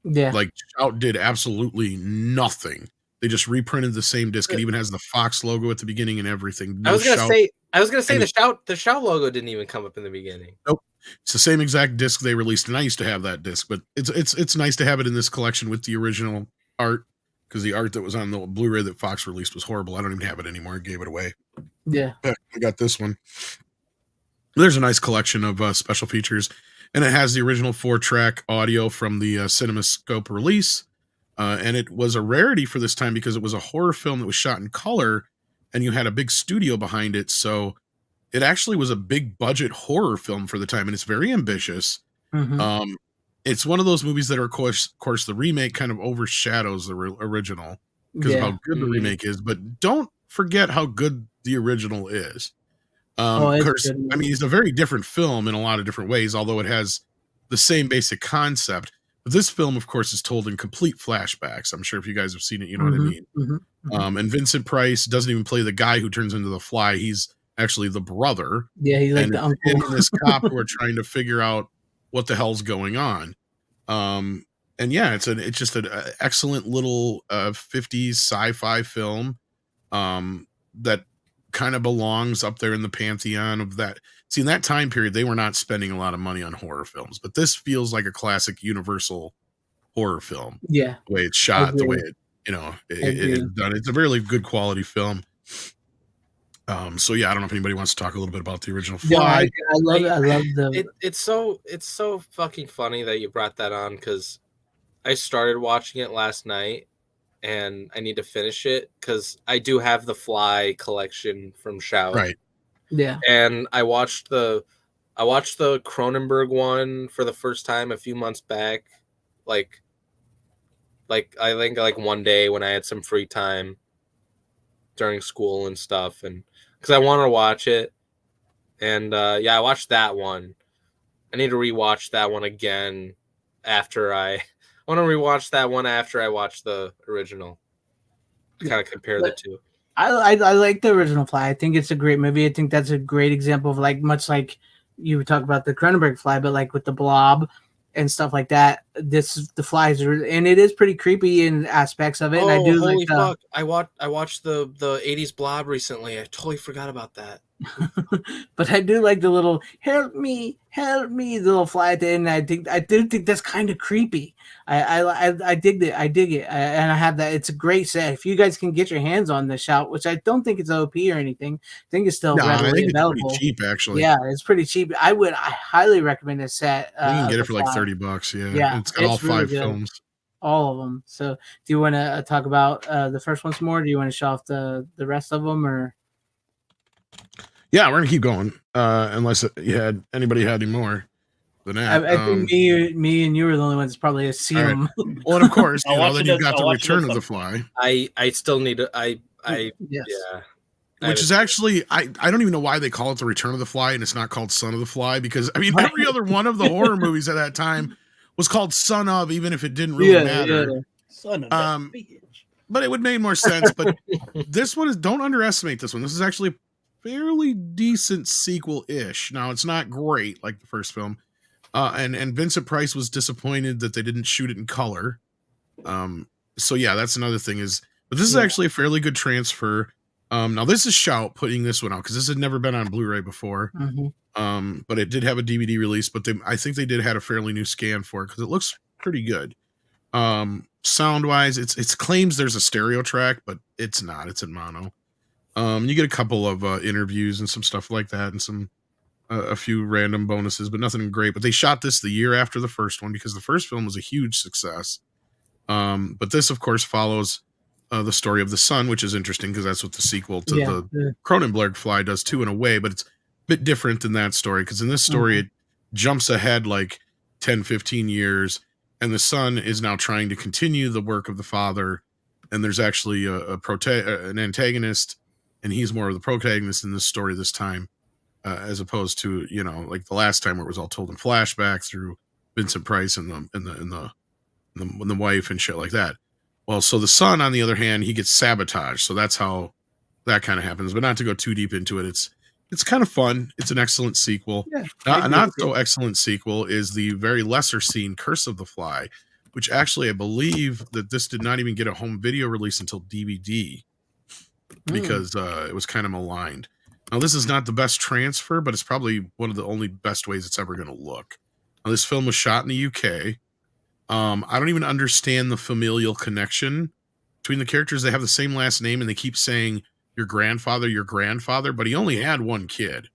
Yeah. Like Shout did absolutely nothing. They just reprinted the same disc. It even has the Fox logo at the beginning and everything. I was gonna say the Shout logo didn't even come up in the beginning. Nope. It's the same exact disc they released, and I used to have that disc, but it's nice to have it in this collection with the original art, because the art that was on the Blu-ray that Fox released was horrible. I don't even have it anymore. I gave it away. Yeah. I got this one. There's a nice collection of special features, and it has the original 4-track audio from the CinemaScope release. And it was a rarity for this time because it was a horror film that was shot in color, and you had a big studio behind it. So it actually was a big budget horror film for the time, and it's very ambitious. Mm-hmm. It's one of those movies that, of course, the remake kind of overshadows the original because of how good the remake is. But don't forget how good the original is. Of course, I mean, it's a very different film in a lot of different ways, although it has the same basic concept. But this film, of course, is told in complete flashbacks. I'm sure if you guys have seen it, you know what I mean. Mm-hmm. And Vincent Price doesn't even play the guy who turns into the Fly. He's actually the brother. Yeah, he's like the uncle. And this cop who are trying to figure out what the hell's going on. And yeah, it's just an excellent little 50s sci-fi film that kind of belongs up there in the pantheon of that. See, in that time period, they were not spending a lot of money on horror films, but this feels like a classic Universal horror film. Yeah. The way it's shot, the way it is done. It's a really good quality film. So yeah, I don't know if anybody wants to talk a little bit about the original Fly. I love the. It's so fucking funny that you brought that on, because I started watching it last night, and I need to finish it because I do have the Fly collection from Shout. Right. Yeah. And I watched the Cronenberg one for the first time a few months back, like I think like one day when I had some free time during school and stuff, and because I wanted to watch it. And yeah, I watched that one. I need to rewatch that one again after I want to rewatch that one after I watch the original. Kind of compare the two. I like the original Fly. I think it's a great movie. I think that's a great example of much like you would talk about the Cronenberg fly, but like with the Blob and stuff like that, the flies are, and it is pretty creepy in aspects of it. And I do holy like fuck! I watched the '80s Blob recently. I totally forgot about that. but I do like the little help me, the little fly at the end. I do think that's kind of creepy. I dig it. And I have that. It's a great set. If you guys can get your hands on the Shout, which I don't think it's OP or anything, I think it's still readily available. It's pretty cheap, actually. Yeah, it's pretty cheap. I highly recommend this set. You can get it for like $30. Yeah, it's got all really 5 films. All of them. So, do you want to talk about the first one some more? Do you want to show off the rest of them, or? Yeah, we're gonna keep going. Unless anybody had any more than that. I think me and you were the only ones probably have seen them. Well, and of course, then you've got the Return of the Fly. I still need to. Yes. Yeah. Which is actually, I don't even know why they call it the Return of the Fly and it's not called Son of the Fly, because I mean every other one of the horror movies at that time was called Son of, even if it didn't really matter. Yeah. Son of that bitch. But it would make more sense. But this one don't underestimate this one. This is actually a fairly decent sequel-ish. Now it's not great like the first film. And Vincent Price was disappointed that they didn't shoot it in color. So yeah, that's another thing but this is actually a fairly good transfer. Now this is Shout putting this one out because this had never been on Blu-ray before. Mm-hmm. But it did have a DVD release, but I think they did had a fairly new scan for it because it looks pretty good. Sound wise, it claims there's a stereo track, but it's not. It's in mono. You get a couple of interviews and some stuff like that, and some a few random bonuses, but nothing great. But they shot this the year after the first one because the first film was a huge success. But this, of course, follows the story of the son, which is interesting because that's what the sequel to the Cronenberg Fly does too, in a way. But it's a bit different than that story because in this story, it jumps ahead like 10, 15 years, and the son is now trying to continue the work of the father. And there's actually an antagonist, and he's more of the protagonist in this story this time, as opposed to, like the last time where it was all told in flashback through Vincent Price and the wife and shit like that. Well, so the son, on the other hand, he gets sabotaged. So that's how that kind of happens. But not to go too deep into it, it's kind of fun. It's an excellent sequel. Yeah, not so excellent sequel is the very lesser seen Curse of the Fly, which actually I believe that this did not even get a home video release until DVD because it was kind of maligned. Now, this is not the best transfer, but it's probably one of the only best ways it's ever going to look. Now, this film was shot in the UK. I don't even understand the familial connection between the characters. They have the same last name, and they keep saying your grandfather, but he only had one kid.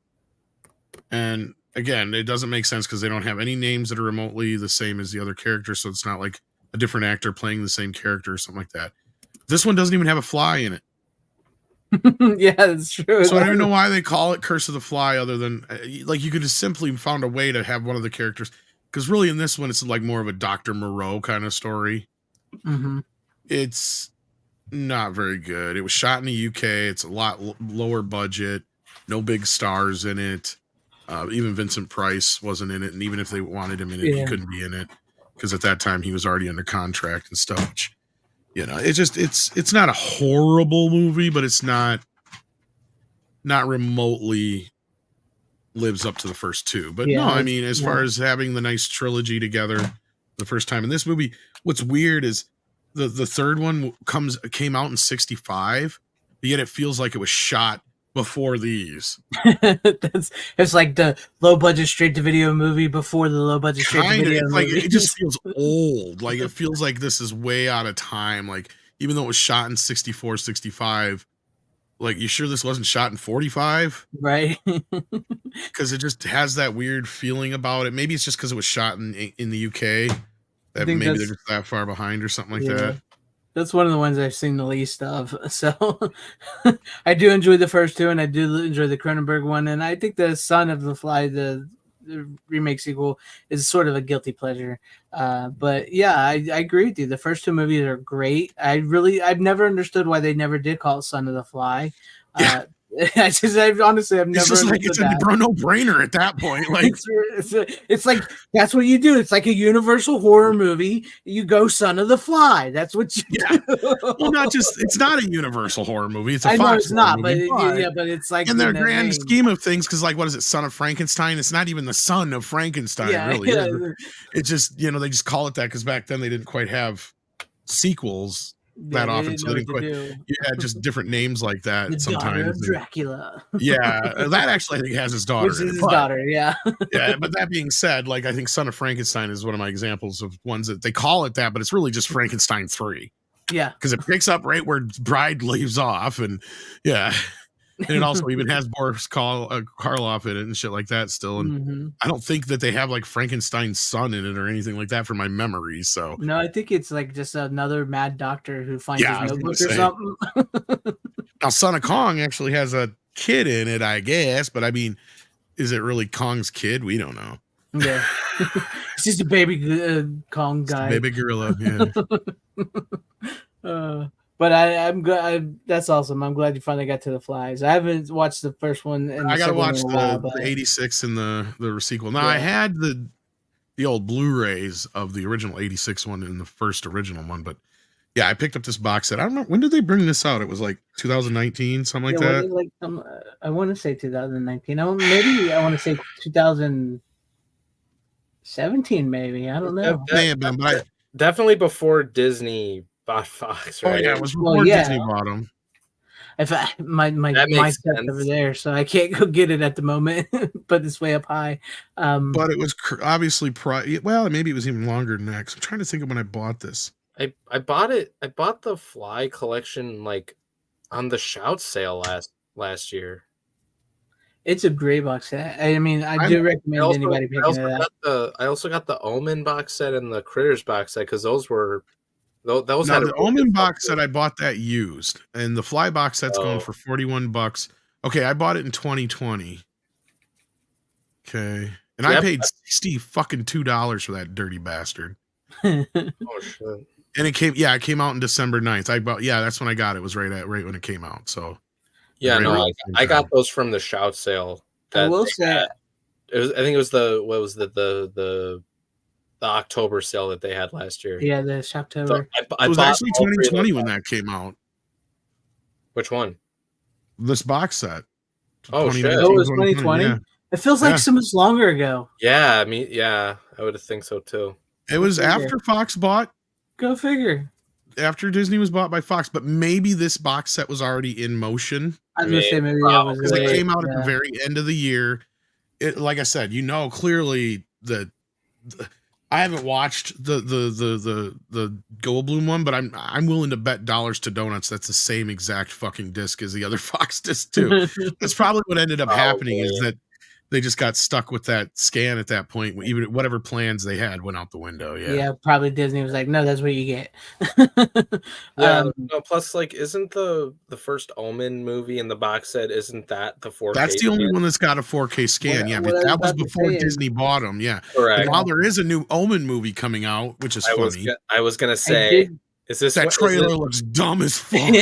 And again, it doesn't make sense because they don't have any names that are remotely the same as the other characters, so it's not like a different actor playing the same character or something like that. This one doesn't even have a fly in it. Yeah, that's true. So I don't even know why they call it Curse of the Fly, other than like you could have simply found a way to have one of the characters. Because really, in this one, it's like more of a Dr. Moreau kind of story. Mm-hmm. It's not very good. It was shot in the UK. It's a lot lower budget. No big stars in it. Even Vincent Price wasn't in it. And even if they wanted him in it, he couldn't be in it. Because at that time, he was already under contract and stuff. Which, it's not a horrible movie, but it's not remotely lives up to the first two. But no, I mean, as far as having the nice trilogy together the first time in this movie, what's weird is the third one came out in 1965, but yet it feels like it was shot before these. It's like the low budget straight to video movie before the low budget straight to video like movie. It just feels old. Like it feels like this is way out of time. Like even though it was shot in 64, 65, like, you sure this wasn't shot in 45? Right. Because it just has that weird feeling about it. Maybe it's just because it was shot in the UK that maybe they're just that far behind or something like that. That's one of the ones I've seen the least of. So I do enjoy the first two, and I do enjoy the Cronenberg one. And I think the Son of the Fly, the remake sequel, is sort of a guilty pleasure. But yeah, I agree with you. The first two movies are great. I've never understood why they never did call it Son of the Fly. Honestly, I've never. It's just like it's a no-brainer at that point. Like it's like that's what you do. It's like a Universal horror movie. You go Son of the Fly. That's what you do. Well, not just it's not a Universal horror movie. It's a I Fox know it's not, but movie, but it's like in their the grand name. scheme of things, because like what is it, Son of Frankenstein? It's not even the son of Frankenstein, really. Yeah. It's just they just call it that because back then they didn't quite have sequels that often, so they didn't quite. You had just different names like that. The sometimes daughter of Dracula. Yeah, that actually I think has his daughter. Which is his daughter, yeah. Yeah, but that being said, like I think Son of Frankenstein is one of my examples of ones that they call it that, but it's really just Frankenstein 3. Yeah, because it picks up right where Bride leaves off, and and it also even has Boris Karloff in it and shit like that still. And I don't think that they have like Frankenstein's son in it or anything like that from my memory. So no, I think it's like just another mad doctor who finds his notebook or something. Now, Son of Kong actually has a kid in it, I guess, but I mean, is it really Kong's kid? We don't know. Yeah, it's just a baby Kong guy, baby gorilla. Yeah. But I'm glad. That's awesome. I'm glad you finally got to the Flies. I haven't watched the first one. And I gotta watch the 86 and the sequel. Now I had the old Blu-rays of the original 86 one and the first original one, but yeah, I picked up this box set. I don't know when did they bring this out. It was like 2019, something like that. Like I want to say 2019. Maybe I want to say 2017. Maybe I don't know. Definitely before Disney bought Fox, right? Oh yeah, it was before Disney bought them. If my set's over there, so I can't go get it at the moment, but it's way up high. But it was obviously well, maybe it was even longer than that. I'm trying to think of when I bought this. I bought it. I bought the Fly collection like on the Shout sale last year. It's a great box set. I mean, I do recommend anybody picking it up. I also got the Omen box set and the Critters box set because those were. Those now, the Omen box set I bought that used, and the Fly box set's going for $41. Okay, I bought it in 2020. Okay, and I paid $62 for that dirty bastard. Oh shit! And it came out in December 9th. That's when I got it. It was right when it came out. So yeah, I got those from the Shout sale. I will say, I think it was the October sale that they had last year. Yeah, the Shocktober. So it was actually 2020 when that came out. Which one? This box set. Oh shit! Oh, it was 2020. Yeah. It feels like so much longer ago. Yeah, I would think so too. It was after Fox bought. Go figure. After Disney was bought by Fox, but maybe this box set was already in motion. I was gonna say maybe because it came out at the very end of the year. It, like I said, clearly that. I haven't watched the Goldblum one, but I'm willing to bet dollars to donuts that's the same exact fucking disc as the other Fox disc too. That's probably what ended up happening is that they just got stuck with that scan at that point. Even whatever plans they had went out the window. Yeah, probably Disney was like, no, that's what you get. No, plus like, isn't the first Omen movie in the box set? Isn't that the 4K? That's the only one that's got a 4K scan. But that was before Disney bought them. Yeah, correct. And while there is a new Omen movie coming out, which is funny, I was gonna say. That trailer looks dumb as fuck.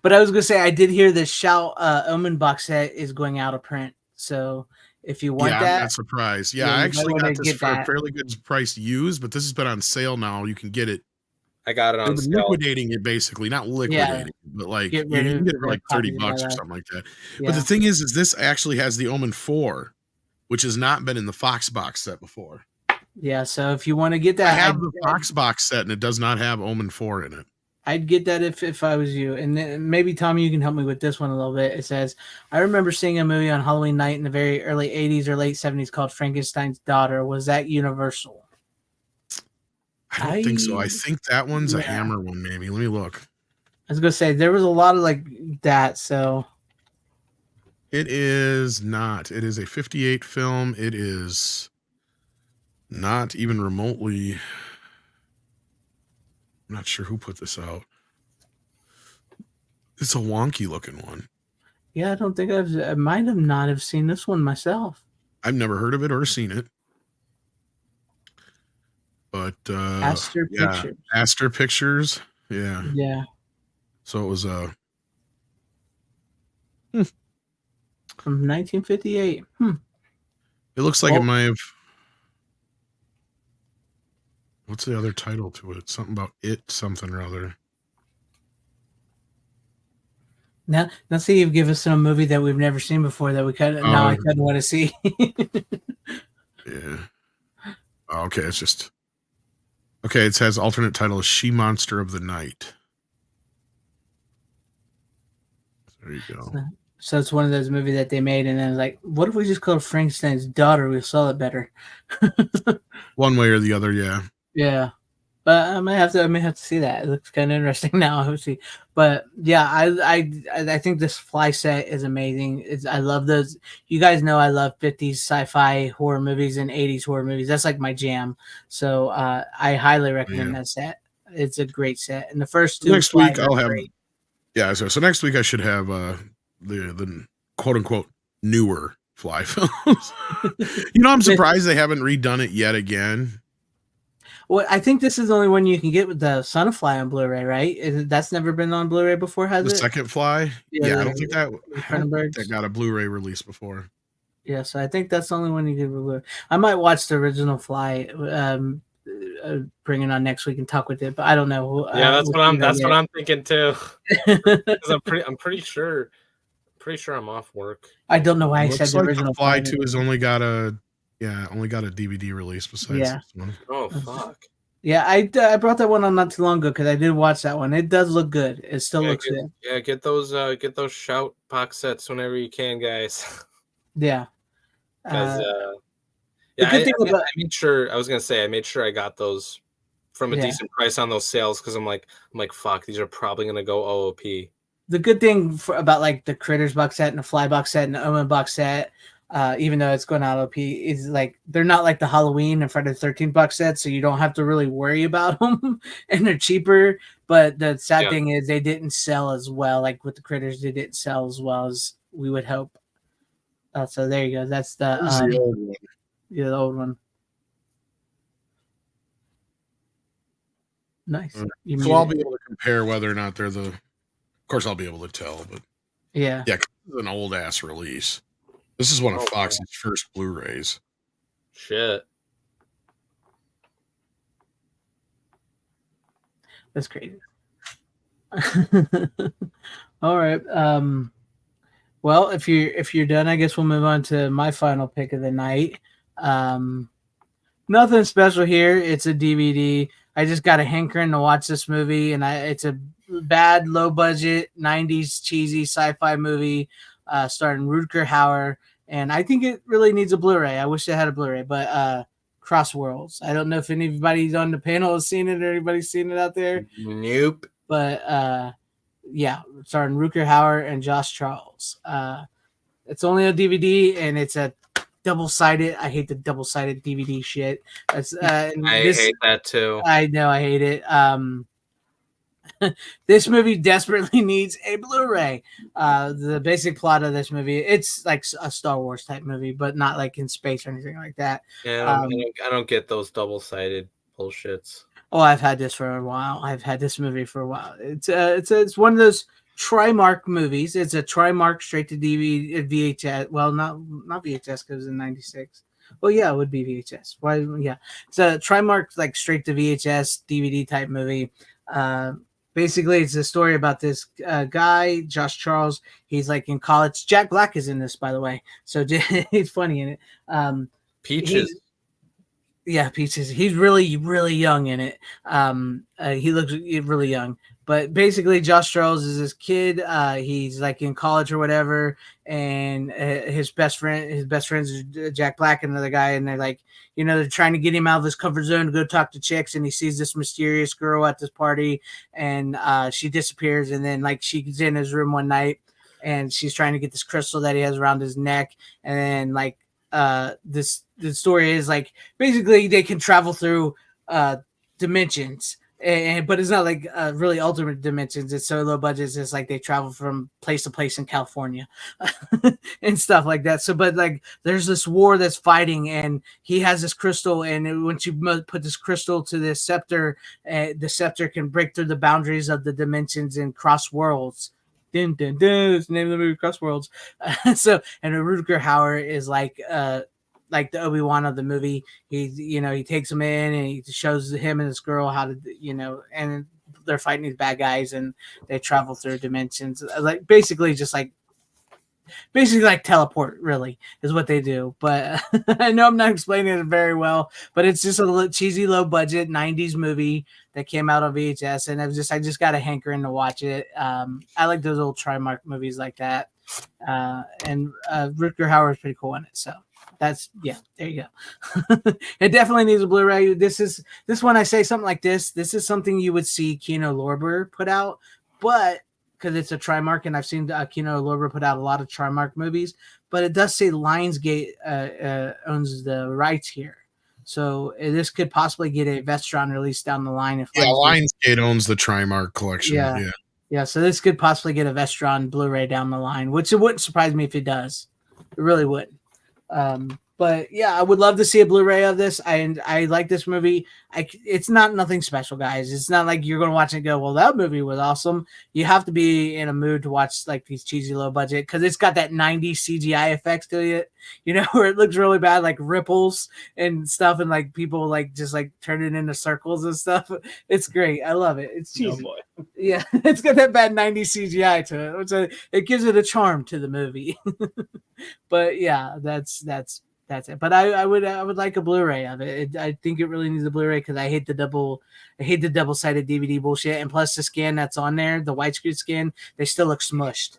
But I was gonna say I did hear the Shout Omen box set is going out of print. So if you want that, I'm not surprised. Yeah, I actually got this for a fairly good price used, but this has been on sale now. You can get it. I got it on sale. Liquidating it basically, not liquidating, but like you can get it for like $30 or something like that. Yeah. But the thing is this actually has the Omen 4, which has not been in the Fox box set before. Yeah, so if you want to get that, I have the Fox box set and it does not have Omen 4 in it. I'd get that if I was you. And then maybe, Tommy, you can help me with this one a little bit. It says, I remember seeing a movie on Halloween night in the very early 80s or late 70s called Frankenstein's Daughter. Was that Universal? I don't think so. I think that one's a Hammer one, maybe. Let me look. I was going to say, there was a lot of like that, so. It is not. It is a 58 film. It is not even remotely... I'm not sure who put this out. It's a wonky looking one. Yeah, I don't think I might have not have seen this one myself. I've never heard of it or seen it. But Astor Pictures. Astor Pictures. Yeah. Yeah. So it was from 1958. It looks like Well- it might have. What's the other title to it? Something about it, something or other. Now see, you've given us a movie that we've never seen before that we kind of now I kind of want to see. Yeah. Oh, okay, it's just. Okay, it says alternate title is She Monster of the Night. There you go. So it's one of those movies that they made, and then like, what if we just called Frankenstein's daughter? We'll sell it better. One way or the other, yeah. Yeah, but I may have to see that. It looks kind of interesting now. Obviously, but yeah, I think this fly set is amazing. I love those. You guys know I love 50s sci-fi horror movies and 80s horror movies. That's like my jam. So I highly recommend that set. It's a great set. And the first two Next week I'll have. great. Yeah, so next week I should have the quote unquote newer fly films. I'm surprised they haven't redone it yet again. Well, I think this is the only one you can get with the Son of Fly on Blu-ray, right? That's never been on Blu-ray before, has The it? second fly? Yeah, I don't think that got a Blu-ray release before. Yeah, so I think that's the only one you can Blu-ray. I might watch the original Fly, bring it on next week and talk with it, but I don't know. Yeah, that's what I'm thinking too. 'Cause I'm pretty sure I'm off work. I don't know why I Looks said the like original the Fly 2 has only got a DVD release besides this one. Oh fuck. Yeah, I brought that one on not too long ago because I did watch that one. It does look good. It still looks good. Yeah, get those Shout box sets whenever you can, guys. Yeah. Because I made sure I got those from a decent price on those sales because I'm like fuck, these are probably gonna go OOP. The good thing about like the Critters box set and the Fly box set and the Omen box set, even though it's going out OP, is like they're not like the Halloween and Friday the 13th box sets, so you don't have to really worry about them, and they're cheaper. But the sad thing is they didn't sell as well. Like with the Critters, they didn't sell as well as we would hope. So there you go. That's the old one. Yeah, the old one. Nice. So I'll be able to compare whether or not they're the. Of course, I'll be able to tell, but yeah, this is an old ass release. This is one of Fox's first Blu-rays. Shit. That's crazy. All right. Well, if you're done, I guess we'll move on to my final pick of the night. Nothing special here. It's a DVD. I just got a hankering to watch this movie, and it's a bad, low budget, 90s cheesy sci-fi movie starring Rutger Hauer, and I think it really needs a Blu-ray. I wish it had a Blu-ray, but Crossworlds. I don't know if anybody on the panel has seen it or anybody's seen it out there. Nope. But yeah, starring Rutger Hauer and Josh Charles. It's only a DVD, and it's a double-sided. I hate the double-sided DVD shit. That's I hate that too. I know, I hate it. This movie desperately needs a Blu-ray. The basic plot of this movie, it's like a Star Wars type movie, but not like in space or anything like that. Yeah, I don't get those double-sided bullshits. Oh, I've had this for a while. I've had this movie for a while. It's one of those Trimark movies. It's a Trimark straight to DVD VHS. Well, not VHS because it was in '96. Well, yeah, it would be VHS. Why? Yeah, it's a Trimark like straight to VHS DVD type movie. Basically, it's a story about this guy, Josh Charles. He's like in college. Jack Black is in this, by the way. So he's funny in it. Peaches. Yeah, Peaches. He's really, really young in it. He looks really young. But basically, Josh Charles is this kid. He's like in college or whatever, and his best friends are Jack Black and another guy, and they're like, they're trying to get him out of his comfort zone to go talk to chicks, and he sees this mysterious girl at this party, and she disappears, and then like she's in his room one night, and she's trying to get this crystal that he has around his neck, and then like the story is like basically they can travel through dimensions. But it's not like really ultimate dimensions. It's so low budget. It's just like they travel from place to place in California and stuff like that. So, but like there's this war that's fighting, and he has this crystal. And once you put this crystal to this scepter, the scepter can break through the boundaries of the dimensions and cross worlds. dun dun dun. It's the name of the movie, Crossworlds. So, and Rutger Hauer is like the Obi-Wan of the movie. He takes him in and he shows him and this girl how to, and they're fighting these bad guys and they travel through dimensions, like basically like teleport, really is what they do. But I know I'm not explaining it very well, but it's just a cheesy, low budget 90s movie that came out on VHS, and I just got a hankering to watch it. I like those old Trimark movies like that, and Rutger Hauer is pretty cool in it. So there you go. It definitely needs a Blu-ray. This when I say something like this is something you would see Kino Lorber put out, but because it's a Trimark, and I've seen Kino Lorber put out a lot of Trimark movies, but it does say Lionsgate owns the rights here. So this could possibly get a Vestron release down the line. If Lionsgate owns the Trimark collection. Yeah. So this could possibly get a Vestron Blu-ray down the line, which it wouldn't surprise me if it does. It really would. But yeah, I would love to see a Blu-ray of this. I like this movie. It's not nothing special, guys. It's not like you're going to watch it and go, well, that movie was awesome. You have to be in a mood to watch like these cheesy low budget, because it's got that 90s CGI effects to it, where it looks really bad, like ripples and stuff, and like people like just like turn it into circles and stuff. It's great. I love it. It's cheesy. Oh boy. Yeah, it's got that bad 90s CGI to it, which it gives it a charm to the movie. But yeah, that's it. But I would like a Blu-ray of it. I think it really needs a Blu-ray, because I hate the double-sided DVD bullshit. And plus the scan that's on there, the widescreen scan, they still look smushed.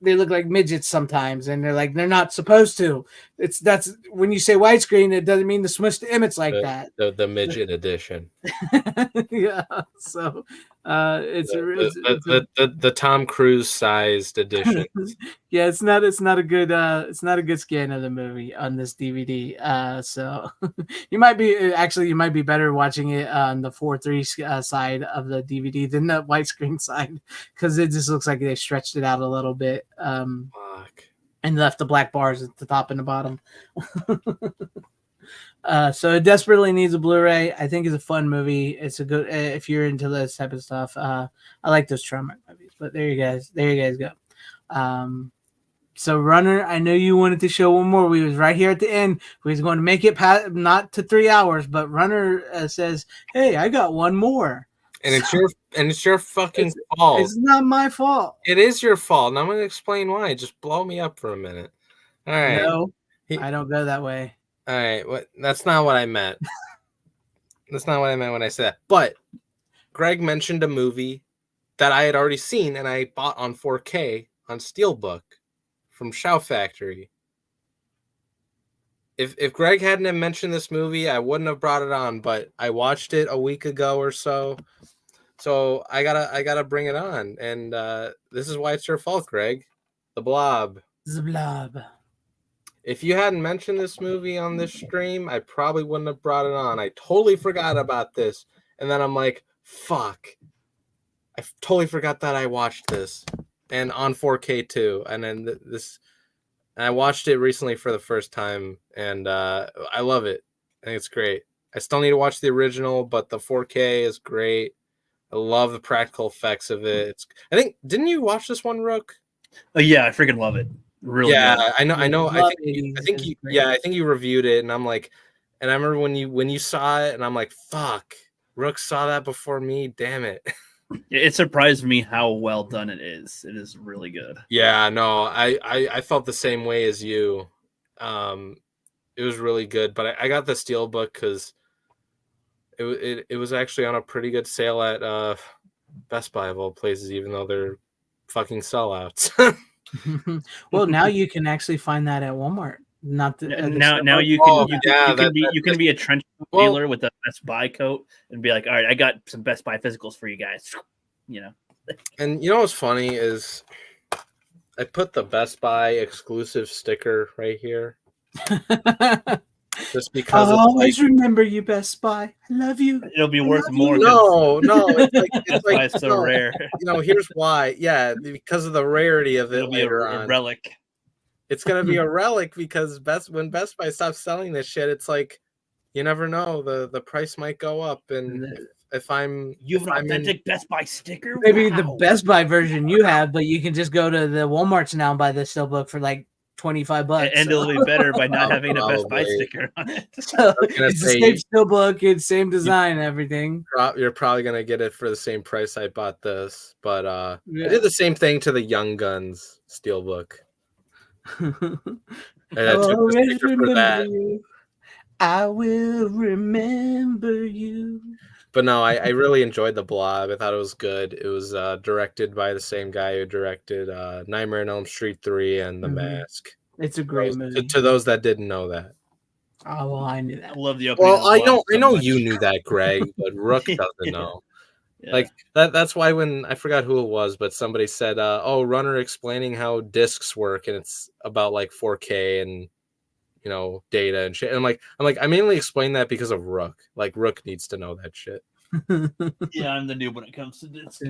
They look like midgets sometimes, and they're not supposed to. That's when you say widescreen, it doesn't mean the smushed image like that. The midget edition. Yeah. So it's the Tom Cruise sized edition. Yeah, it's not a good scan of the movie on this DVD. So you might be better watching it on the 4:3 side of the DVD than the widescreen side, because it just looks like they stretched it out a little bit. And left the black bars at the top and the bottom. So it desperately needs a Blu-ray. I think it's a fun movie. It's a good if you're into this type of stuff. I like those Trimark movies. But there you guys go. So Runner, I know you wanted to show one more. We was right here at the end. We was going to make it not to 3 hours, but Runner says, "Hey, I got one more." And it's your fucking fault. It's not my fault. It is your fault, and I'm gonna explain why. Just blow me up for a minute. All right. No, I don't go that way. All right. That's not what I meant. That's not what I meant when I said that. But Greg mentioned a movie that I had already seen, and I bought on 4K on Steelbook from Shout Factory. If Greg hadn't have mentioned this movie, I wouldn't have brought it on, but I watched it a week ago or so. So I gotta bring it on. And this is why it's your fault, Greg. The Blob. The Blob. If you hadn't mentioned this movie on this stream, I probably wouldn't have brought it on. I totally forgot about this. And then I'm like, fuck. I totally forgot that I watched this. And on 4K too. And then and I watched it recently for the first time, and I love it. I think it's great. I still need to watch the original, but the 4K is great. I love the practical effects of it. Didn't you watch this one, Rook? Oh yeah, I freaking love it. Really? Yeah, good. I know. I think you reviewed it, and I'm like, and I remember when you saw it, and I'm like, fuck, Rook saw that before me. Damn it. It surprised me how well done it is. It is really good. Yeah, no, I felt the same way as you. It was really good, but I got the Steelbook because it was actually on a pretty good sale at Best Buy of all places, even though they're fucking sellouts. Well, now you can actually find that at Walmart. Now you can be a trench dealer with a Best Buy coat and be like, all right, I got some Best Buy physicals for you guys. And you know what's funny is I put the Best Buy exclusive sticker right here. Just because I'll always remember you, Best Buy. I love you. It'll be worth more. No, it's like so rare. Here's why. Yeah, because of the rarity of it. It'll be a relic. It's gonna be a relic because when Best Buy stops selling this shit, it's like you never know, the price might go up, and You have an authentic Best Buy sticker? Maybe Wow. the Best Buy version you have, but you can just go to the Walmarts now and buy this Steelbook for like $25. And it'll be better by not Oh, having a Best Buy probably. sticker on it. So gonna it's the say same Steelbook, it's same design, and everything. You're probably gonna get it for the same price I bought this, but I Yeah. did the same thing to the Young Guns Steelbook. And I I'll took the always sticker for remember that. you. I will remember you. But no, I really enjoyed the Blob. I thought it was good. It was directed by the same guy who directed Nightmare on Elm Street 3 and The Mask. It's a great movie. To those that didn't know that. Oh, well, I knew I that. love the opening. Well, of I Blob know so much. you knew that, Greg, but Rook doesn't Yeah. know. Yeah. Like that's why when I forgot who it was, but somebody said, "Oh, Runner explaining how discs work, and it's about like 4K and data and shit." And I'm like, I mainly explain that because of Rook. Like Rook needs to know that shit. Yeah, I'm the noob when it comes to this.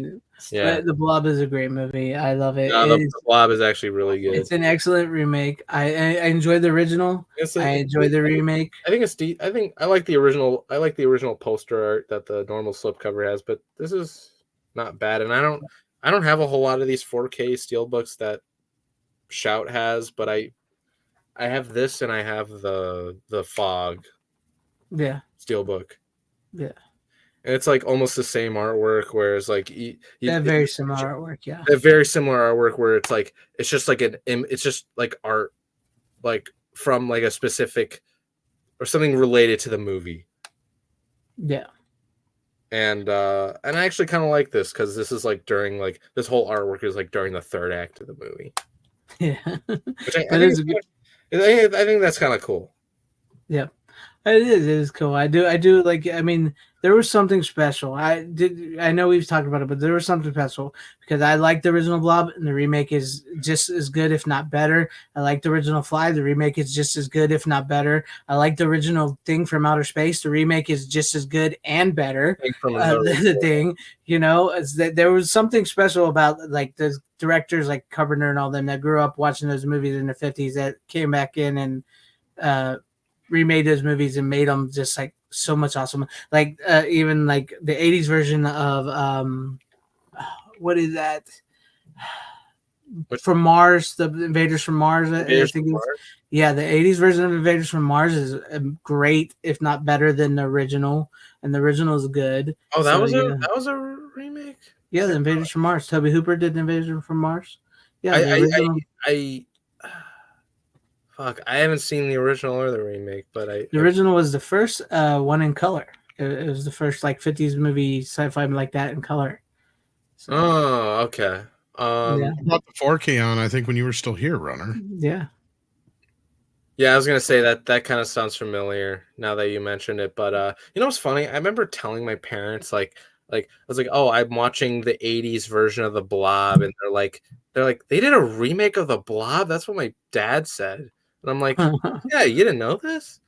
Yeah, But The Blob is a great movie. I love it. no, the Blob is actually really good. It's an excellent remake. I enjoyed the original. I enjoyed the remake. I think I like the original. I like the original poster art that the normal slipcover has, but this is not bad. And I don't have a whole lot of these 4K steelbooks that Shout has, but I have this and I have the Fog Yeah. steelbook. Yeah. And it's like almost the same artwork, whereas like They have very similar artwork, yeah. They have very similar artwork where it's like it's just like it's just like art, like from like a specific or something related to the movie. Yeah. And I actually kind of like this because this is like during like this whole artwork is like during the third act of the movie. Yeah. Which I think that's kind of cool. Yeah. It is cool. I do like. I mean, there was something special. I know we've talked about it, but there was something special because I like the original Blob, and the remake is just as good, if not better. I like the original Fly. The remake is just as good, if not better. I like the original Thing from Outer Space. The remake is just as good and better. The Thing, there was something special about like the directors like Carpenter and all them that grew up watching those movies in the 50s that came back in and remade those movies and made them just like so much awesome. Like even like the 80s version of what is that? From Mars, the Invaders from Mars. Invaders I think from it's, Mars? yeah, the 80s version of Invaders from Mars is great, if not better than the original, and the original is good. Oh, that So, was a remake? Yeah, the Invaders from Mars. Toby Hooper did the Invaders from Mars. Yeah, the original. Fuck, I haven't seen the original or the remake, but The original was the first one in color. It was the first like 50s movie sci-fi like that in color. So, oh, okay. Yeah. I brought the 4K on, I think, when you were still here, Runner. Yeah. Yeah, I was gonna say that kind of sounds familiar now that you mentioned it. But you know what's funny? I remember telling my parents like I was like, oh, I'm watching the 80s version of the Blob, and they're like they did a remake of the Blob. That's what my dad said. And I'm like, yeah, you didn't know this?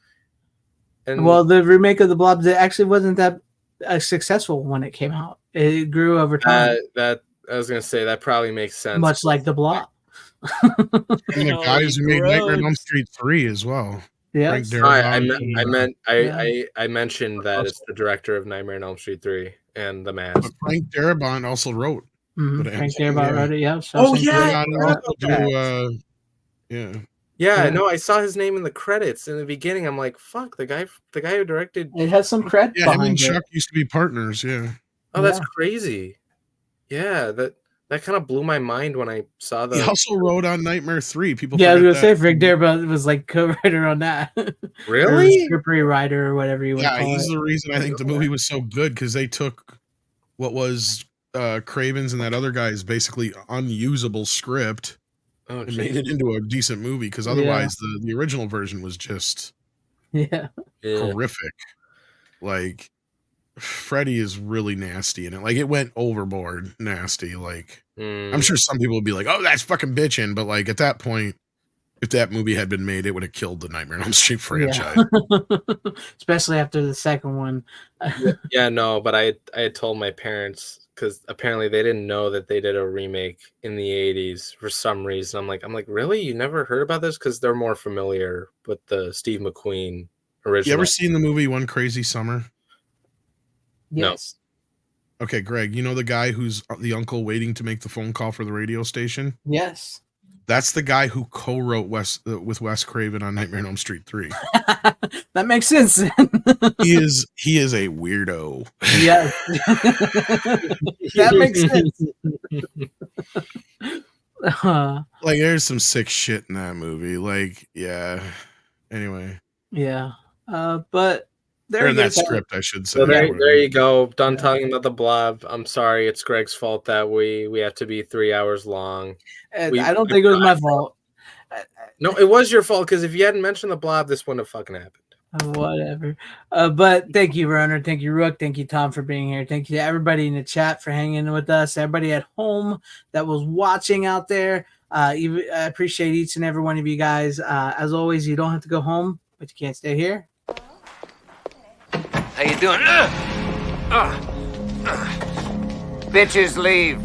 And well, the remake of the Blob actually wasn't that successful when it came out. It grew over time. That I was gonna say that probably makes sense. Much like the Blob. And the guys who made Nightmare on Elm Street 3 as well. Yeah. I mentioned that it's the director of Nightmare on Elm Street 3 and The Mask. But Frank Darabont also wrote. Frank Darabont wrote it, yeah. Oh yeah, Yeah. No, I saw his name in the credits in the beginning. I'm like, fuck, the guy who directed. It has some credit. Yeah, him and Chuck used to be partners. Yeah. Oh, that's crazy. Yeah, that kind of blew my mind when I saw the. He also wrote on Nightmare 3. People. Yeah, I was gonna forget say Frank Darabont was like co-writer on that. Really? Script rewriter or whatever you would call it. Yeah, he's the reason I think the movie was so good because they took what was Craven's and that other guy's basically unusable script and made it into a decent movie because otherwise the original version was just horrific. Like Freddy is really nasty in it. Like it went overboard nasty. Like I'm sure some people would be like, "Oh, that's fucking bitching," but like at that point, if that movie had been made, it would have killed the Nightmare on Elm Street franchise. Especially after the second one. No, but I had told my parents because apparently they didn't know that they did a remake in the 80s for some reason. I'm like, really? You never heard about this? Because they're more familiar with the Steve McQueen original. You ever seen the movie One Crazy Summer? Yes. Okay, Greg, you know the guy who's the uncle waiting to make the phone call for the radio station? Yes. That's the guy who co-wrote with Wes Craven on Nightmare on Elm Street 3. That makes sense. He is a weirdo. Yeah. That makes sense. Like, there's some sick shit in that movie. Like, yeah. Anyway. Yeah. But there Or in you go. that script, I should say. So there you go. Done talking about the Blob. I'm sorry, it's Greg's fault that we have to be 3 hours long. I don't think it was my fault. No, it was your fault, because if you hadn't mentioned the Blob, this wouldn't have fucking happened. Whatever. But thank you, Runner. Thank you, Rook. Thank you, Tom, for being here. Thank you to everybody in the chat for hanging with us. Everybody at home that was watching out there. I appreciate each and every one of you guys. As always, you don't have to go home, but you can't stay here. How you doing? Bitches leave.